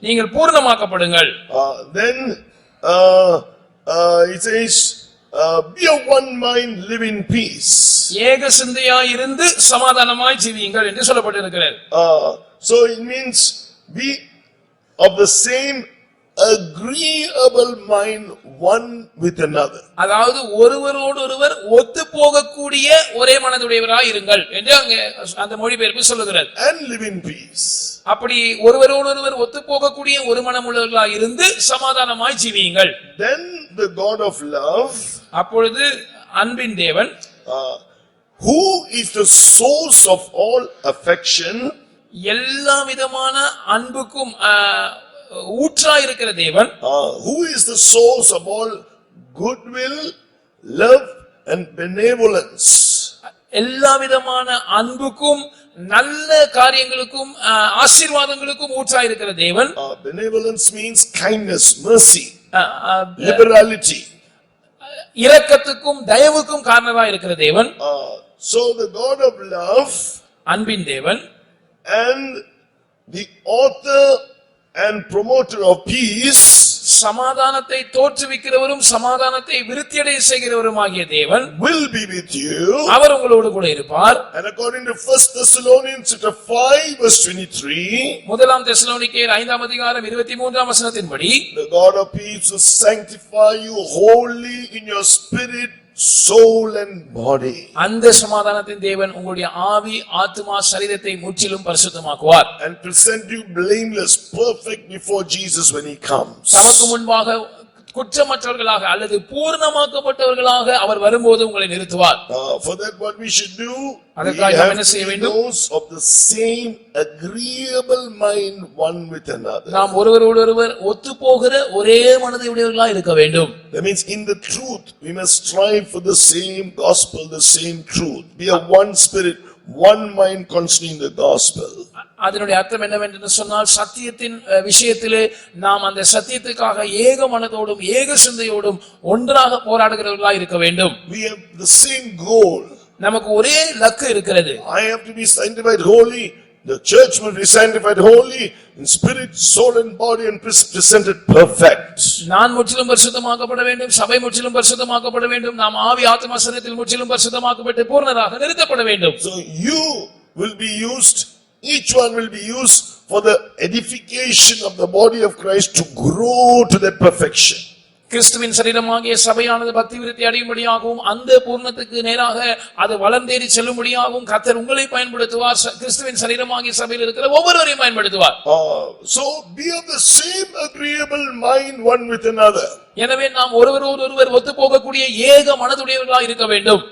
நீங்கள் பூர்ணமாக்கப்படுங்கள். Then it says, be of one mind, live in peace. ஏக சிந்தையாய் இருந்து சமாதானமாய் ஜீவியுங்கள் என்று சொல்லப்பட்டிருக்கிறது. So it means be of the same agreeable mind one with another. அதாவது ஒருவரோடு ஒருவர் ஒத்து போகக்கூடிய ஒரே மனதுடையவராய் இருங்கள் என்று அங்க அந்த மொழிபெயர்ப்பு சொல்லுகிறது. And live in peace. அப்படி ஒருவரோடு ஒருவர் ஒத்து போகக்கூடிய ஒரு மனமுள்ளவர்களாய் இருந்து சமாதானமாய் ஜீவியுங்கள். Then the God of love, அப்பொழுது அன்பின் தேவன், who is the source of all affection, எல்லா விதமான அன்புக்கும் ஊற்றாய் இருக்கிற தேவன், who is the source of all goodwill, love and benevolence, எல்லா விதமான அன்புக்கும் நல்ல காரியங்களுக்கும் ஆசீர்வாதங்களுக்கும் ஊற்றாய் இருக்கிற தேவன். benevolence means kindness, mercy, liberality. இரக்கத்துக்கும் தயவுக்கும் காரணமாய் இருக்கிற தேவன். So the God of love, அன்பின் தேவன், and the author and promoter of peace, சமாதானத்தை தோற்றுவிக்கிறவரும் சமாதானத்தை விருத்தியடைய செய்கிறவருமாகிய தேவன் will be with you. அவர் உங்களோடு கூட இருப்பார். And according to 1 Thessalonians chapter 5 verse 23, முதலாம் தெசலோனிக்கேயர் 5ஆம் அதிகாரம் 23ஆம் வசனத்தின்படி, the God of peace will sanctify you wholly in your spirit, soul and body. அந்த சமாதானத்தின் தேவன் உங்களுடைய ஆவி, ஆத்துமா, சரீரத்தை முற்றிலும் பரிசுத்தமாக்குவார். And present you blameless, perfect before Jesus when he comes. தமக்கு முன்பாக குற்றமற்றவர்களாக அல்லது பூர்ணமாக்கப்பட்டவர்களாக அவர் வரும்போது உங்களை நிறுத்துவார். For that what we should do, we அதற்காக நாம் have என்ன செய்ய to be வேண்டும்? those of the same agreeable mind one with another. நாம் ஒருவரோடு ஒருவர் ஒத்து போகிற ஒரே மனதை உடையவர்களாக இருக்க வேண்டும். That means in the truth we must strive for the same gospel, the same truth. Be a one spirit, one mind concerning the gospel. அதனுடைய அர்த்தம் என்னவென்று சொன்னால், சத்தியத்தின் விஷயத்திலே நாம் அந்த சத்தியத்துக்காக ஏக மனதோடும் ஏக சிந்தையோடும் ஒன்றாக போராடுகிறவர்களாக இருக்க வேண்டும். We have the same goal. நமக்கு ஒரே லக்கு இருக்கிறது. I have to be sanctified holy. The church will be sanctified holy in spirit, soul and body and presented perfect. நான் முற்றிலும் பரிசுத்தமாக்கப்பட வேண்டும், சபை முற்றிலும் பரிசுத்தமாக்கப்பட வேண்டும், நாம் ஆவி, ஆத்துமா, சரீரத்தில் முற்றிலும் பரிசுத்தமாக்கப்பட்டு பூர்ணராக நிறுத்தப்பட வேண்டும். So you will be used, each one will be used for the edification of the body of Christ to grow to that perfection. கிறிஸ்துவின் சரீரமாகிய சபையானது பக்தி விருத்தி அடையும்படியாகவும் அந்த பூர்ணத்துக்கு நேராக அது வளர்ந்தேறி செல்லும்படியாகவும் கர்த்தர் உங்களை பயன்படுத்துவார். கிறிஸ்துவின் சரீரமாகிய சபையில் இருக்கிற ஒவ்வொருவரையும் பயன்படுத்துவார். So be of the same agreeable mind one with another. எனவே நாம் ஒருவரோடு ஒருவர் ஒத்து போகக்கூடிய ஏக மனதுடையவர்களாக இருக்க வேண்டும்.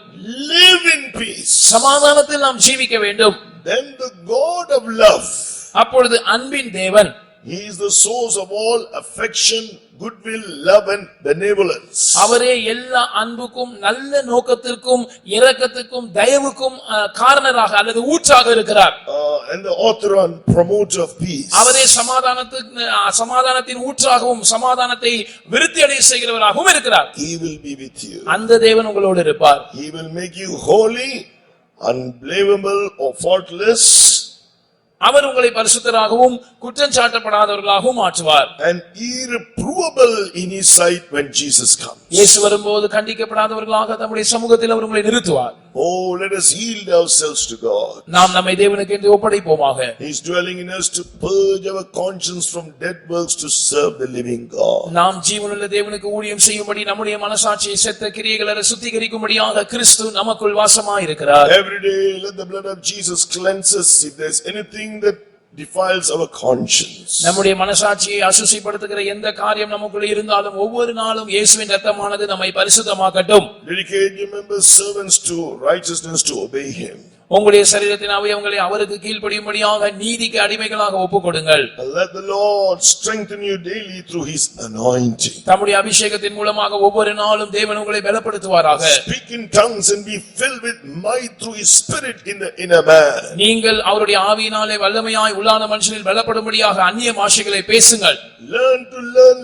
Live in peace. சமாதானத்தில் நாம் ஜீவிக்க வேண்டும். Then the God of love, அப்பொழுது அன்பின் தேவன், he is the source of all affection, goodwill, love and benevolence. அவரே எல்லா அன்புக்கும் நல்ல நோக்கத்திற்கும் இரக்கத்துக்கும் தயவுக்கும் காரணராக அல்லது ஊற்றாக இருக்கிறார். And the author and promoter of peace. அவரே சமாதானத்தின் ஊற்றாகவும் சமாதானத்தை விருத்தி அடைய செய்கிறவராகவும் இருக்கிறார். He will be with you. அந்த தேவன் உங்களோடு இருப்பார். He will make you holy, unblameable or faultless. அவர் உங்களை பரிசுத்தராகவும் குற்றம் சாட்டப்படாதவர்களாகவும் மாற்றுவார். And irreprovable in his sight when Jesus comes. இயேசு வரும்போது கண்டிக்கப்படாதவர்களாக தம்முடைய சமூகத்தில் அவர் உங்களை நிறுத்துவார். Oh, let us yield ourselves to God. நாம் நம்மை தேவனுக்கு என்று ஒப்படைப்போமாக. He is dwelling in us to purge our conscience from dead works to serve the living God. நாம் ஜீவனுள்ள தேவனுக்கு ஊழியம் செய்யும்படி நம்முடைய மனசாட்சியை செத்த கிரியைகளை சுத்திகரிக்கும்படியாக கிறிஸ்து நமக்குள் வாசமாய் இருக்கிறார். Every day let the blood of Jesus cleanse us if there is anything that defiles our conscience. நம்முடைய மனசாட்சியை அசுசிப்படுத்துகிற எந்த காரியம் நமக்குள்ள இருந்தாலும் ஒவ்வொரு நாளும் இயேசுவின் இரத்தமானது நம்மை பரிசுத்தமாக்கட்டும். Dedicate your members servants to righteousness to obey him. உங்களுடைய சரீரத்தின் அவயவங்களை அவருக்கு கீழ்ப்படியும்படியாக நீதிக்கு அடிமைகளாக ஒப்புக்கொடுங்கள். Let the Lord strengthen you daily through his anointing. தம்முடைய அபிஷேகத்தின் மூலமாக ஒவ்வொரு நாளும் தேவன் உங்களை பலப்படுத்துவாராக. Speak in tongues and be filled with might through his spirit in the inner man. நீங்கள் அவருடைய ஆவியினாலே வல்லமையாய் உள்ளான மனுஷனில் பலப்படும்படியாக அந்நிய பாஷைகளை பேசுங்கள்.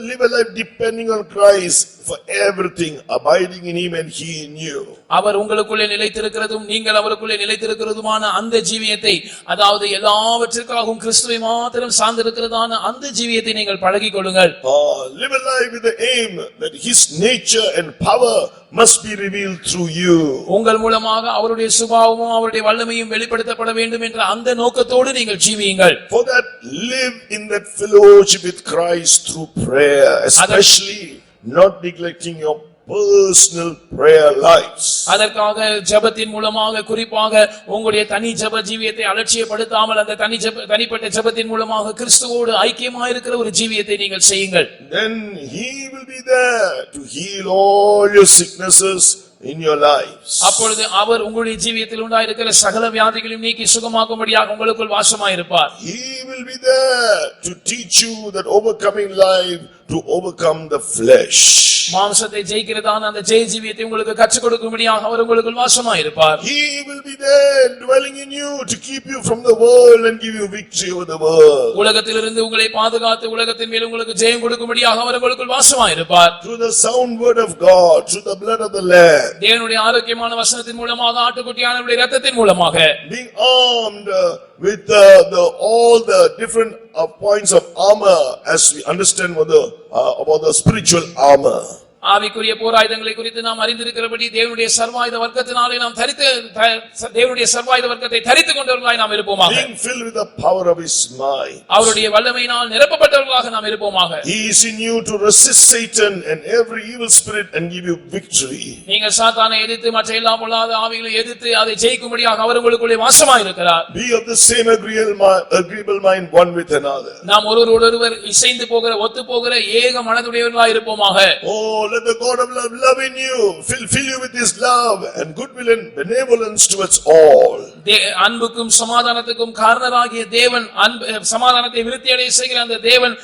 Live a life depending on Christ, for everything, abiding in him and he in you. அவர் உங்களுக்குள்ளே நிலைத்திருக்கிறதும் நீங்கள் அவருக்குள்ளே நிலைத்திருக்கிறதுமான அந்த ஜீவியத்தை, அதாவது எல்லாவற்றிற்காகவும் கிறிஸ்துவை மாத்திரம் சார்ந்திருக்கிறதான அந்த ஜீவியத்தை நீங்கள் பழகிக் கொள்ளுங்கள். Live a life with the aim that his nature and power must be revealed through you. உங்கள் மூலமாக அவருடைய சுபாவமும் அவருடைய வல்லமையும் வெளிப்படுத்தப்பட வேண்டும் என்ற அந்த நோக்கத்தோடு நீங்கள் ஜீவியுங்கள். For that, live in that fellowship with Christ through prayer, especially not neglecting your personal prayer lives. அதற்காக ஜெபத்தின் மூலமாக குறிப்பாக உங்களுடைய தனி ஜெப ஜீவியத்தை அலட்சியப்படுத்தாமல் அந்த தனிப்பட்ட ஜெபத்தின் மூலமாக கிறிஸ்துவோடு ஐக்கியமாக இருக்கிற ஒரு ஜீவியத்தை நீங்கள் செய்யுங்கள். Then he will be there to heal all your sicknesses in your lives. அப்பொழுது அவர் உங்களுடைய ஜீவியத்தில் உண்டாயிருக்கிற சகல வியாதிகளையும் நீக்கி சுகமாக்கும்படியாக உங்களுக்குள் வாசமாயிருப்பார். He will be there to teach you that overcoming life to overcome the flesh. மாம்சத்தை ஜெயிக்கிறதான அந்த ஜெய ஜீவியத்தை உங்களுக்கு கற்றுக் கொடுக்கும்படியாக அவர் உங்களுக்குள் வாசமாயிருப்பார். He will be there dwelling in you to keep you from the world and give you victory over the world. உலகத்திலிருந்து உங்களை பாதுகாத்து உலகத்தின் மேல் உங்களுக்கு ஜெயம் கொடுக்கும்படியாக அவர் உங்களுக்குள் வாசமாயிருப்பார். Through the sound word of God, through the blood of the Lamb. தேவனுடைய ஆரோக்கியமான வசனத்தின் மூலமாக ஆட்டுக்குட்டியானவருடைய இரத்தத்தின் மூலமாக Being armed with all the different points of armor as we understand about the spiritual armor. ஆவிக்குரிய போராயுதங்களை குறித்து நாம் அறிந்திருக்கிறபடி தேவனுடைய சர்வாயுத வர்க்கத்தினாலே நாம் தேவனுடைய சர்வாயுத வர்க்கத்தை தரித்துக் கொண்டவர்களாய் நாம் இருப்போமாக. Being filled with the power of his mind. அவருடைய வல்லமையினால் நிரப்பப்பட்டவர்களாக நாம் இருப்போமாக. He is in you to resist Satan and every evil spirit and give you victory. நீங்கள் சாத்தானை எதிர்த்து மற்ற எல்லா பொல்லாத ஆவிகளை எதிர்த்து அதை ஜெயிக்கும்படியாக அவர் உங்களுக்குள்ளே வாசமாய் இருக்கிறார். Be of the same agreeable mind one with another. நாம் ஒருவர் இசைந்து போகிற ஒத்து போகிற ஏக மனதுடையவர்களாய் இருப்போமாக. Oh, let the God of love in you fill you with his love and goodwill and benevolence towards all. அன்புக்கும் சமாதானத்துக்கும் காரணராகிய தேவன், சமாதானத்தை விருத்தியடைய செய்கிற அந்த தேவன்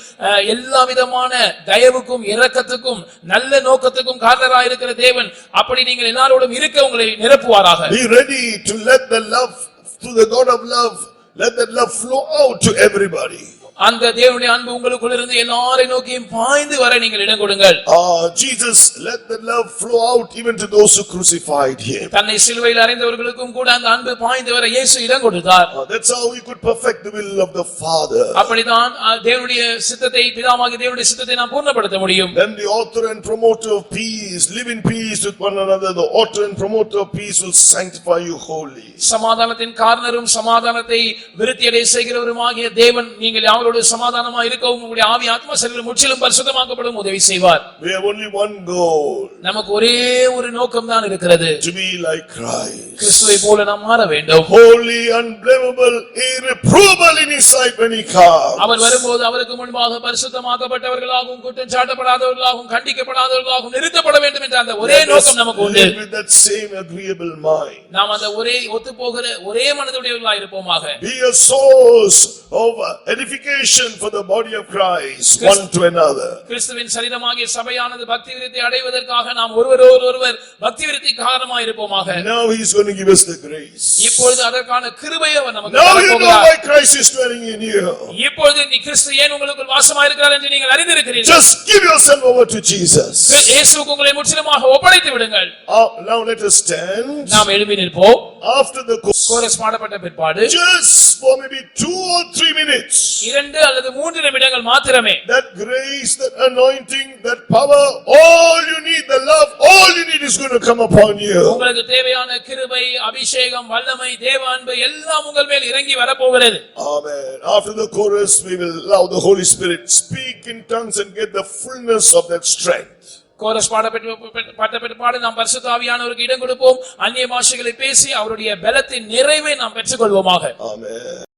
எல்லா விதமான தயவுக்கும் இரக்கத்துக்கும் நல்ல நோக்கத்துக்கும் காரணராக இருக்கிற தேவன், அப்படி நீங்கள் எல்லாரோடும் இருக்க உங்களை நிரப்புவாராக. Be ready to let the love through the God of love, let that love flow out to everybody. அந்த தேவனுடைய அன்பு உங்களுக்குள்ள இருந்து எல்லாரையும் நோக்கியும் பாய்ந்து வர நீங்கள் இடம் கொடுங்கள். Jesus, let the love flow out even to those who crucified him. தன்னை சிலுவையில் அறைந்தவர்களுக்கும் கூட அந்த அன்பு பாய்ந்து வர இயேசு இடம் கொடுத்தார். That's how we could perfect the will of the Father. அப்படிதான் தேவனுடைய சித்தத்தை, பிதாவாகிய தேவனுடைய சித்தத்தை நாம் பூர்ணப்படுத்த முடியும். Then the author and promoter of peace, live in peace with one another. The author and promoter of peace will sanctify you wholly. சமாதானத்தின் காரணரும் சமாதானத்தை விருத்தியடைய செய்கிறவருமாகிய தேவன் நீங்கள் யாவரோடு சமாதானமாக இருக்கவும் உங்களுடைய ஆவி ஆத்மா சரீரம் முற்றிலும் பரிசுத்தமாக்கப்படும் உதவி செய்வார். We have only one goal. நமக்கு ஒரே ஒரு நோக்கம் தான் இருக்கிறது. To be like Christ. கிறிஸ்துவை போல நாம் மாற வேண்டும். Holy, unblameable, irreproachable in his sight when he comes. அவர் வரும்போது அவருக்கு முன்பாக பரிசுத்தமாக்கப்பட்டவர்களாகவும் குற்றம் சாட்டப்படாதவர்களாகவும் கண்டிக்கப்படாதவர்களாகவும் நிறுத்தப்பட வேண்டும் என்ற அந்த ஒரே நோக்கம் நமக்கு உண்டு. With that same agreeable mind. நாம் அந்த ஒரே ஒத்துப்போகிற ஒரே மனதுடையவர்களாய் இருப்போமாக. Be a source of edification for the body of Christ one to another. கிறிஸ்துவின் சரீரமாகிய சபையானது பக்தி விருத்தி அடைவதற்காக நாம் ஒருவர் பக்தி விருத்தி காரணமாய் இருப்போமாக. Now he is going to give us the grace. இப்பொழுது அதற்கான கிருபையை அவர் நமக்கு Now தரப் you know போகிறார். why Christ is dwelling in you. இப்பொழுது நீ கிறிஸ்து ஏன் உங்களுக்குள் வாசமாய் இருக்கிறார் என்று நீங்கள் அறிந்திருக்கிறீர்கள். Just give yourself over to Jesus. இயேசுவுக்கு உங்களை முற்றிலுமாக ஒப்படைத்து விடுங்கள். Now let us stand. நாம் எழும்பி நிற்போம். After the கோரஸ் பாடப்பட்ட பிற்பாடு just for maybe 2 or 3 minutes. 2 அல்லது 3 நிமிடங்கள் மாத்திரமே. That grace, that anointing, that power, all you need, the love, all you need is going to come upon you. உங்களுக்கு தேவையான கிருபை, அபிஷேகம், வல்லமை, தேவ அன்பு எல்லாம் உங்கள் மேல் இறங்கி வரப்போகிறது. Amen. After the chorus we will allow the Holy Spirit speak in tongues and get the fullness of that strength. Chorus பாடப்பட்ட பிற்பாடு நாம் பரிசுத்த ஆவியானவருக்கு இடம் கொடுப்போம். அந்நிய பாஷைகளை பேசி அவருடைய பலத்தின் நிறைவை நாம் பெற்றுக்கொள்வோமாக. Amen.